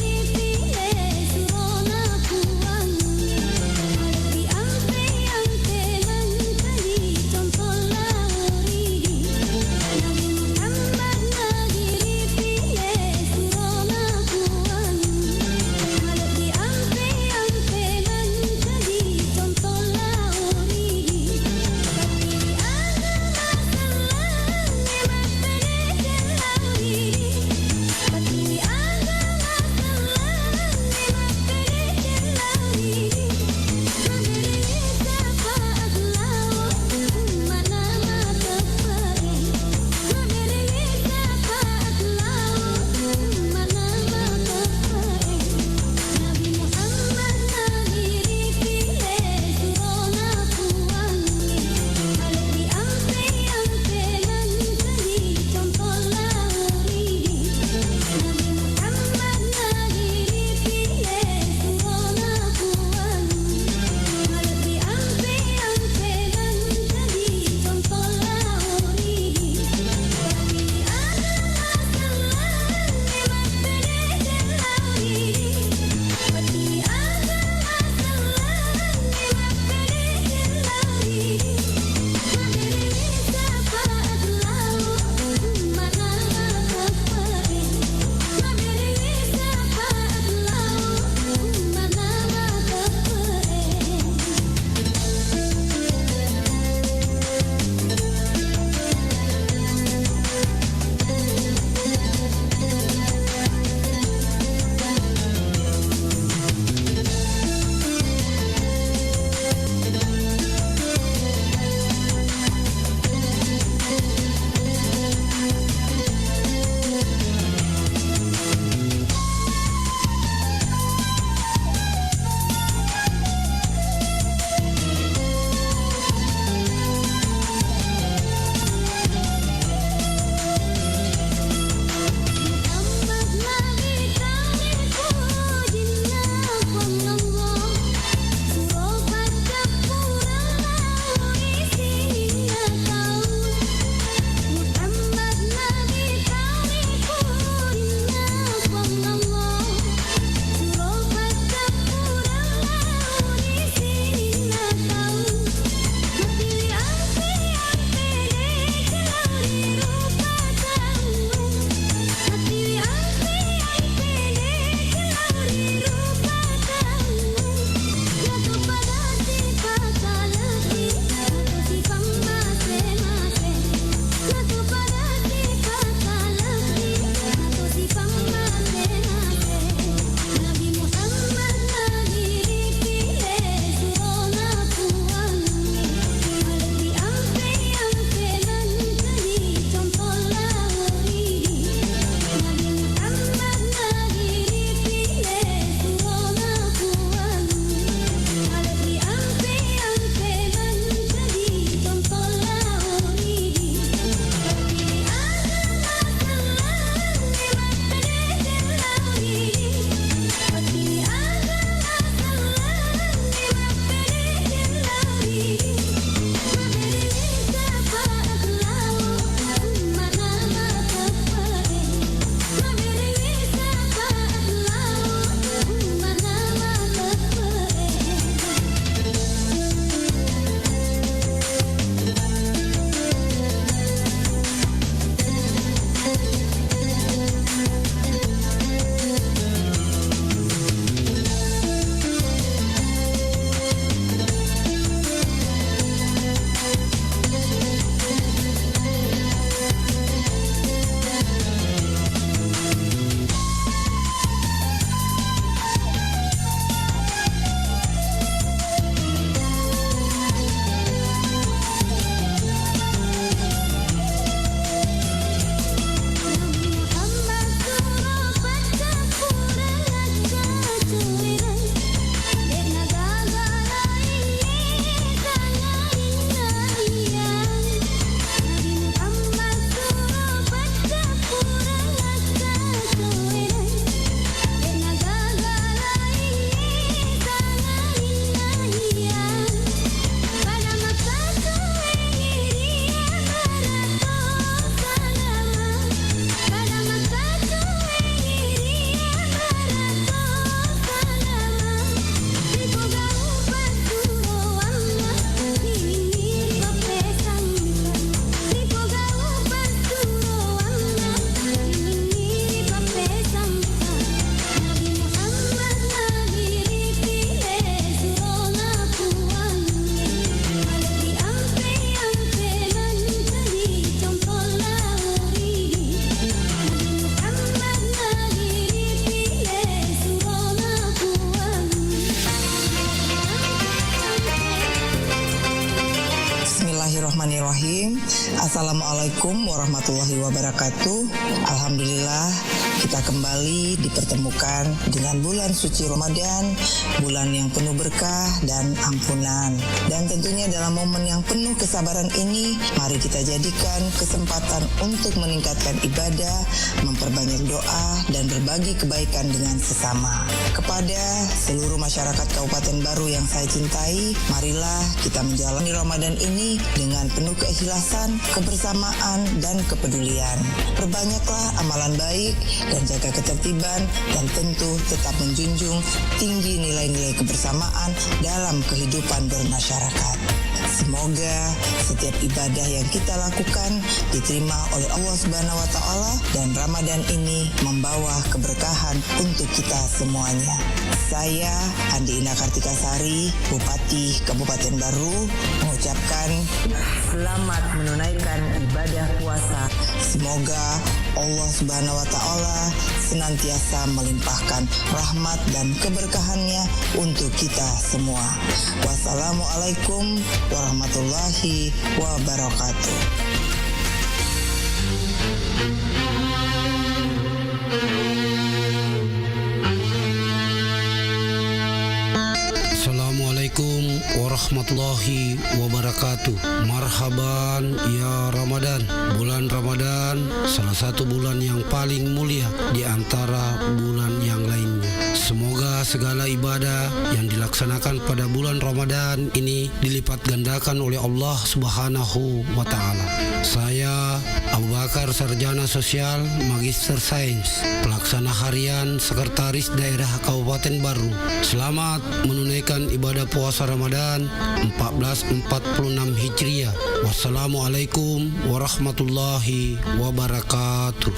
Assalamualaikum warahmatullahi wabarakatuh. Alhamdulillah kita kembali dipertemukan dengan bulan suci Ramadan, bulan yang penuh berkah dan ampunan. Dan tentunya dalam momen yang penuh kesabaran ini, mari kita jadikan kesempatan untuk meningkatkan ibadah, memperbanyak doa, dan berbagi kebaikan dengan sesama. Kepada seluruh masyarakat Kabupaten Baru yang saya cintai, marilah kita menjalani Ramadan ini dengan penuh keikhlasan, kebersamaan, dan kepedulian. Perbanyaklah amalan baik dan jaga ketertiban, dan tentu tetap menjunjung tinggi nilai-nilai kebersamaan dalam kehidupan bermasyarakat. Semoga setiap ibadah yang kita lakukan diterima oleh Allah Subhanahu wa Ta'ala, dan Ramadan ini membawa keberkahan untuk kita semuanya. Saya Andi Ina Kartikasari, Bupati Kabupaten Baru, mengucapkan selamat menunaikan ibadah puasa. Semoga Allah Subhanahu wa Ta'ala senantiasa melimpahkan rahmat dan keberkahannya untuk kita semua. Wassalamualaikum warahmatullahi wabarakatuh. Assalamualaikum warahmatullahi wabarakatuh. Marhaban ya Ramadan. Bulan Ramadan salah satu bulan yang paling mulia di antara bulan yang lainnya. Semoga segala ibadah yang dilaksanakan pada bulan Ramadan ini dilipat gandakan oleh Allah Subhanahu wa Ta'ala. Saya Abu Bakar, Sarjana Sosial, Magister Sains, Pelaksana Harian Sekretaris Daerah Kabupaten Baru. Selamat menunaikan ibadah puasa Ramadan 1446 Hijriah. Wassalamualaikum warahmatullahi wabarakatuh.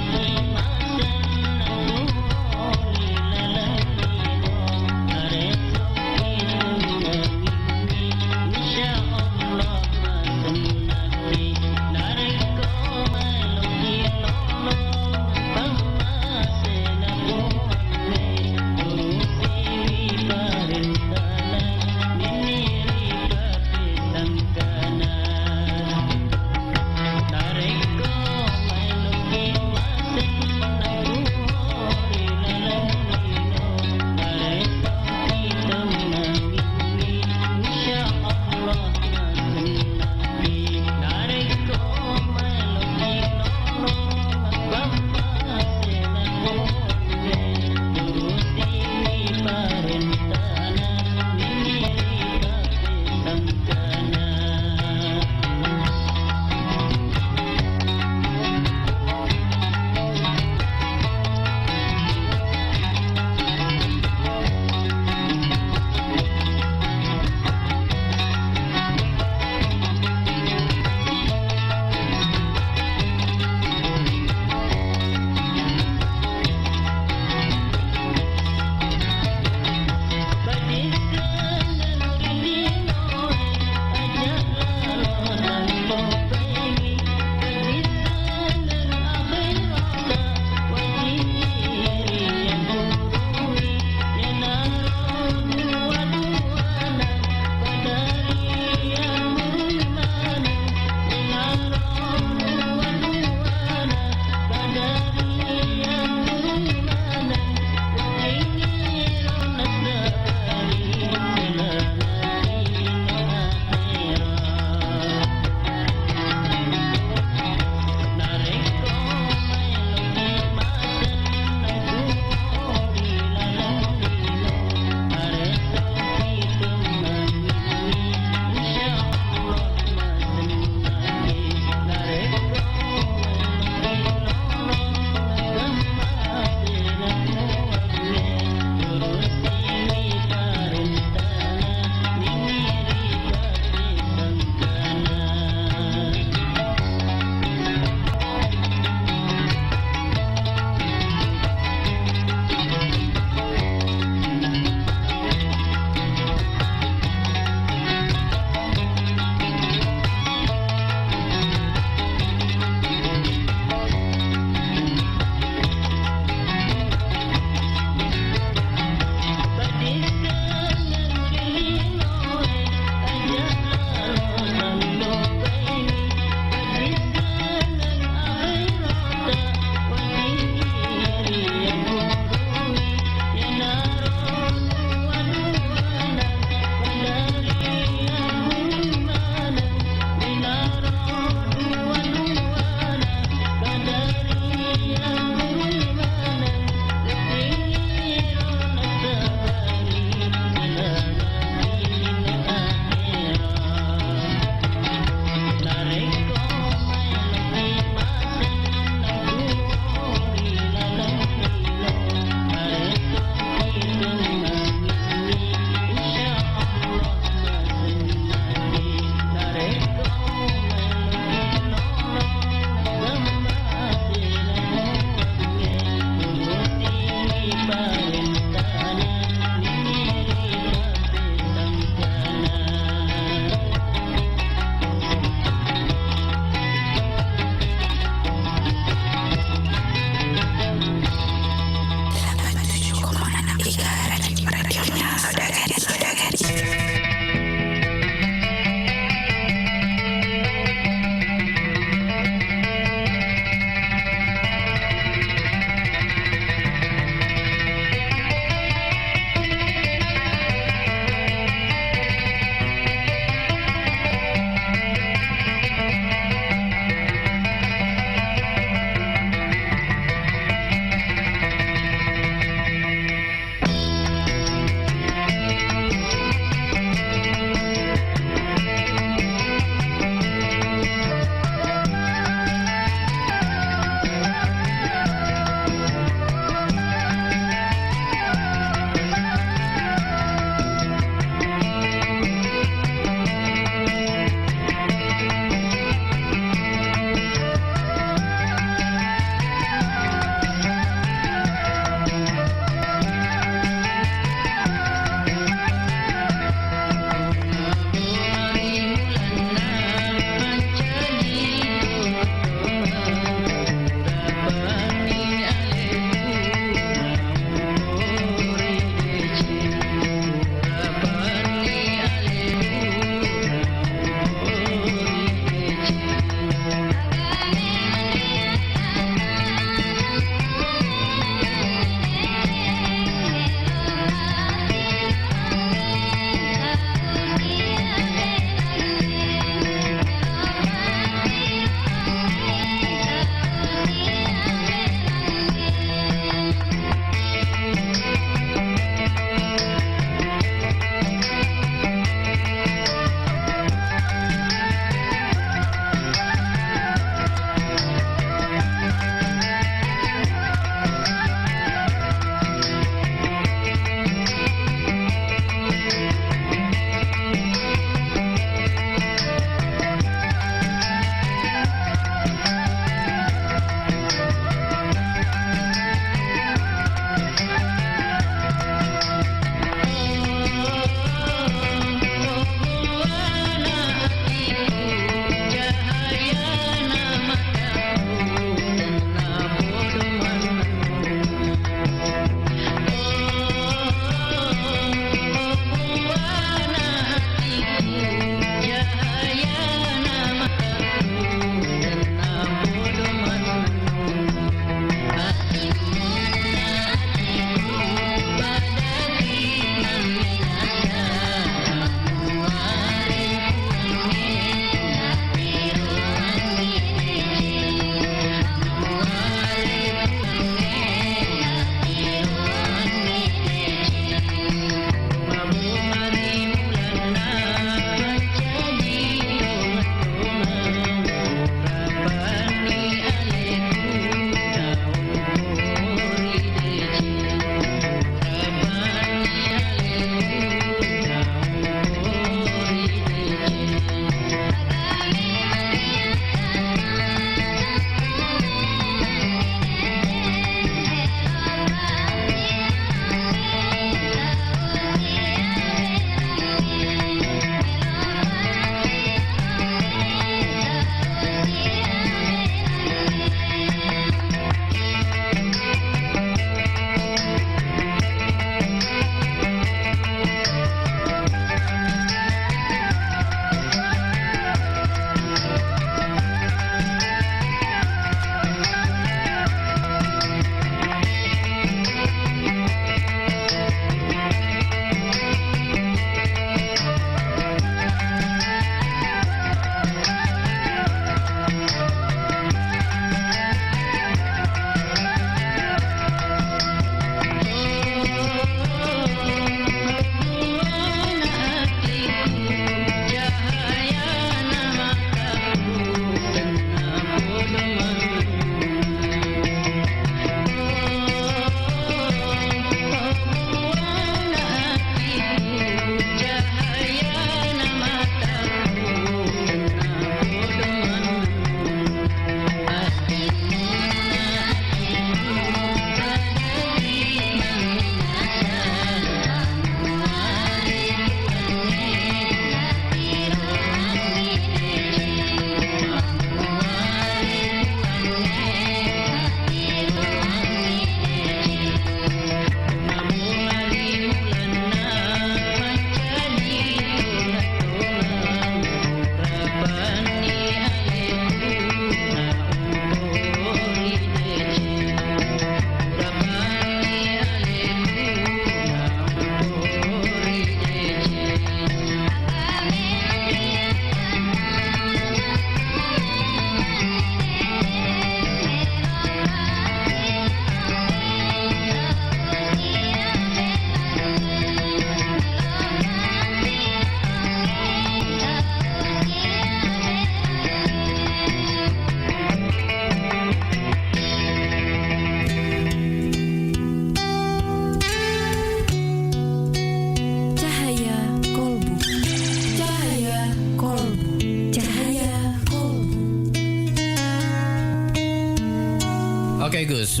Oke Gus,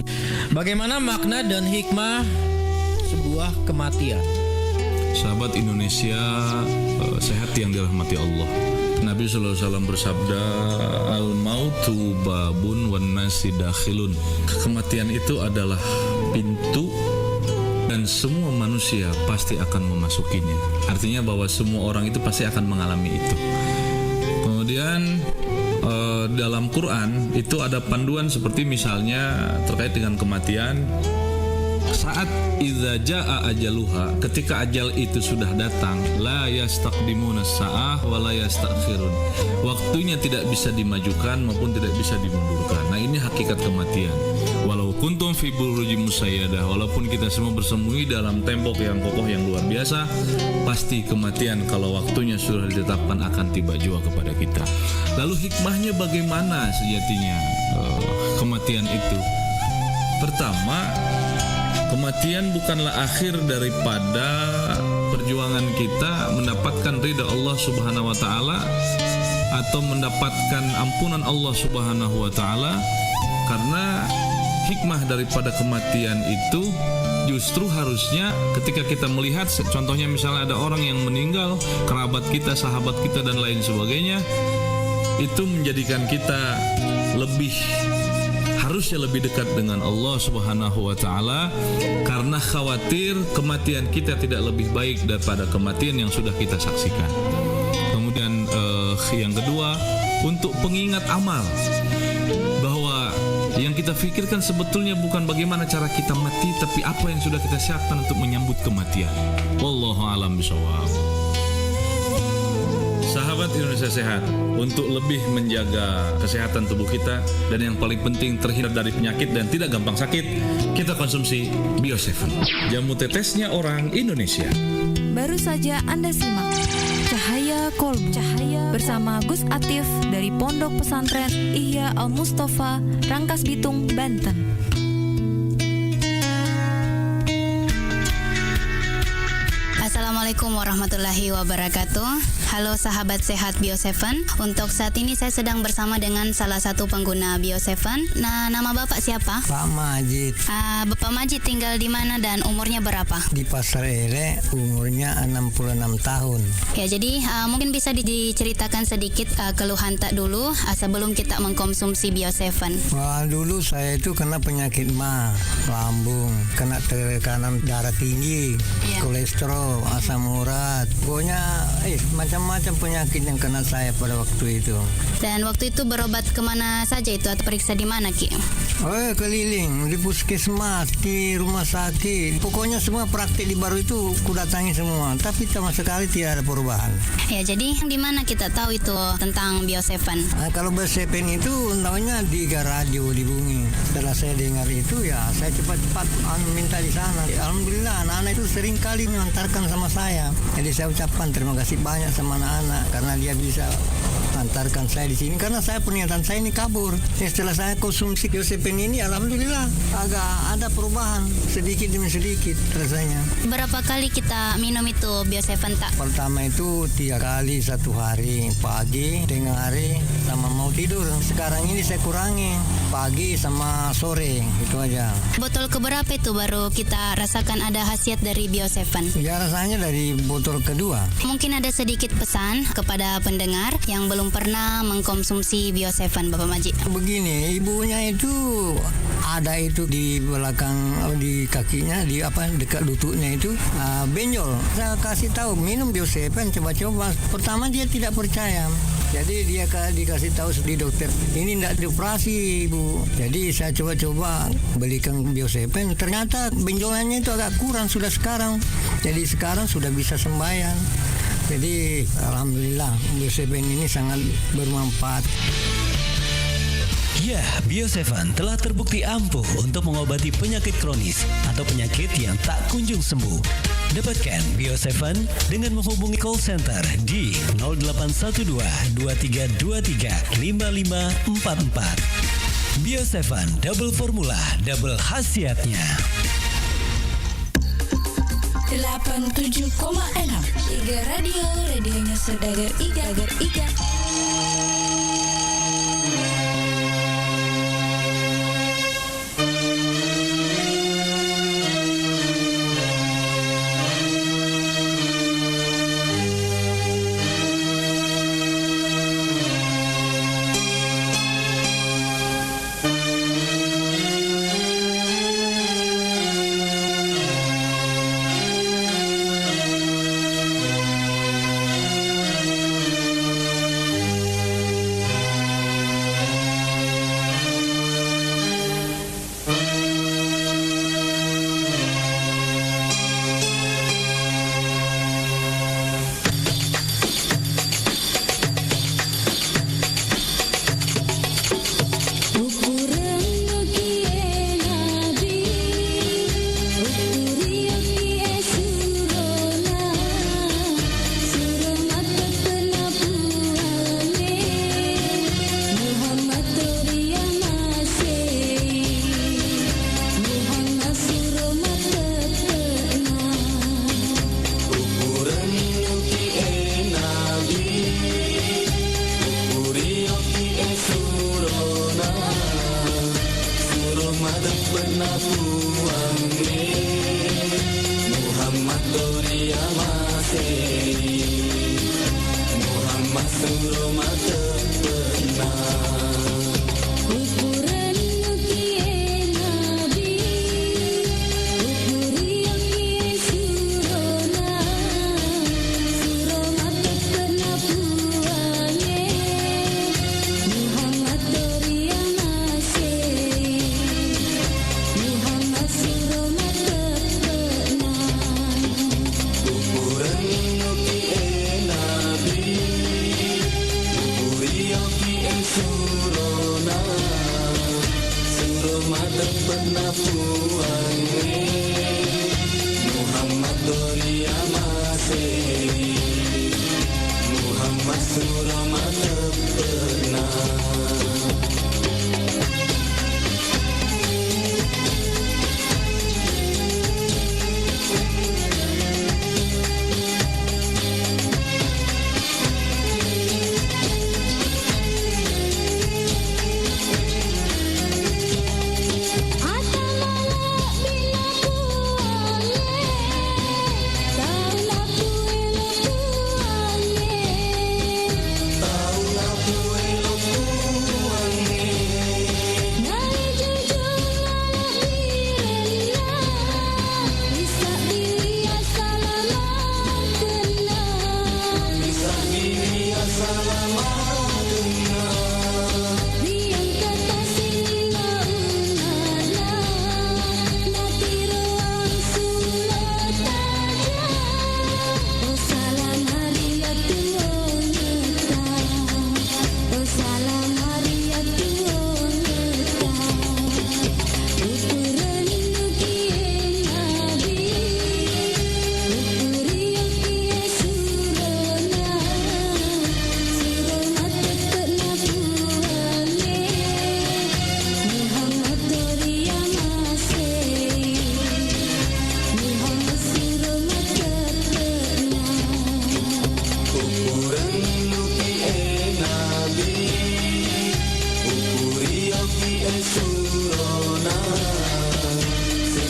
bagaimana makna dan hikmah sebuah kematian? Sahabat Indonesia sehat yang dirahmati Allah, Nabi SAW bersabda, al-mautu babun wan nasi dakhilun. Kematian itu adalah pintu dan semua manusia pasti akan memasukinya. Artinya bahwa semua orang itu pasti akan mengalami itu. Kemudian dalam Quran itu ada panduan seperti misalnya terkait dengan kematian. Saat idza jaa ajaluha, ketika ajal itu sudah datang, la yastaqdimuna sa'ah wa la yastakhirun. Waktunya tidak bisa dimajukan maupun tidak bisa dimundurkan. Nah, ini hakikat kematian. Walau kuntum fi burujim musayyadah, walaupun kita semua bersembunyi dalam tembok yang kokoh yang luar biasa, pasti kematian kalau waktunya sudah ditetapkan akan tiba jua kepada kita. Lalu hikmahnya bagaimana sejatinya kematian itu? Pertama, kematian bukanlah akhir daripada perjuangan kita mendapatkan ridha Allah Subhanahu wa taala atau mendapatkan ampunan Allah Subhanahu wa taala, karena hikmah daripada kematian itu justru harusnya ketika kita melihat contohnya misalnya ada orang yang meninggal, kerabat kita, sahabat kita dan lain sebagainya, itu menjadikan kita harusnya lebih dekat dengan Allah Subhanahu wa taala, karena khawatir kematian kita tidak lebih baik daripada kematian yang sudah kita saksikan. Kemudian yang kedua, untuk pengingat amal, bahwa yang kita pikirkan sebetulnya bukan bagaimana cara kita mati, tapi apa yang sudah kita siapkan untuk menyambut kematian. Wallahu a'lam bishawab. Sahabat Indonesia Sehat, untuk lebih menjaga kesehatan tubuh kita dan yang paling penting terhindar dari penyakit dan tidak gampang sakit, kita konsumsi Bio7, jamu tetesnya orang Indonesia. Baru saja Anda simak Cahaya Kolbu bersama Gus Atif dari Pondok Pesantren Ihya Al-Mustafa, Rangkas Bitung, Banten. Assalamualaikum warahmatullahi wabarakatuh. Halo sahabat sehat Bio7. Untuk saat ini saya sedang bersama dengan salah satu pengguna Bio7. Nah, nama Bapak siapa? Pak Majid. Bapak Majid tinggal di mana dan umurnya berapa? Di Pasar Ele, umurnya 66 tahun. Ya, jadi mungkin bisa diceritakan sedikit keluhan tak dulu sebelum kita mengkonsumsi Bio7. Wah, dulu saya itu kena penyakit mah, lambung, kena tekanan darah tinggi, kolesterol, asam urat, pokoknya macam-macam penyakit yang kena saya pada waktu itu. Dan waktu itu berobat kemana saja itu atau periksa di mana Ki? Keliling di puskesmas, di rumah sakit, pokoknya semua praktik di Baru itu kudatangi semua, tapi sama sekali tidak ada perubahan. Ya, jadi di mana kita tahu itu tentang Bio7? Kalau Bio7 itu namanya di radio di Bumi. Setelah saya dengar itu, ya saya cepat-cepat minta di sana. Alhamdulillah anak-anak itu sering kali mengantarkan sama saya. Jadi saya ucapkan terima kasih banyak sama anak-anak karena dia bisa antarkan saya di sini, karena saya pernyataan saya ini kabur. Setelah saya konsumsi Bio7 ini, alhamdulillah agak ada perubahan sedikit demi sedikit rasanya. Berapa kali kita minum itu Bio7 tak? Pertama itu 3 kali satu hari, pagi, tengah hari, sama mau tidur. Sekarang ini saya kurangi pagi sama sore, itu aja. Botol keberapa itu baru kita rasakan ada khasiat dari Bio7? Ya, rasanya dari botol kedua. Mungkin ada sedikit pesan kepada pendengar yang belum pernah mengkonsumsi Bio7, Bapak Majid. Begini, ibunya itu ada itu di belakang, di kakinya, di dekat lututnya itu benjol. Saya kasih tahu minum Bio7, coba-coba. Pertama dia tidak percaya. Jadi dia dikasih tahu di dokter, ini tidak dioperasi ibu. Jadi saya coba-coba belikan Bio7, ternyata benjolannya itu agak kurang sudah sekarang. Jadi sekarang sudah bisa sembahyang. Jadi alhamdulillah Bio7 ini sangat bermanfaat. Ya, Bio7 telah terbukti ampuh untuk mengobati penyakit kronis atau penyakit yang tak kunjung sembuh. Dapatkan Bio7 dengan menghubungi call center di 0812 2323 5544. Bio7 double formula, double khasiatnya. 87,6 Iga Radio, radionya Saudagar Iga. pernah puange Muhammad Doria Maseri Muhammad Suroma pernah ukuran nukie nabi ukuria kie surona suroma pernah puange Muhammad Doria Maseri Muhammad Suroma pernah ukuran nukie nabi ukuria kie surona suroma pernah puange Muhammad Doria Maseri Muhammad Suroma pernah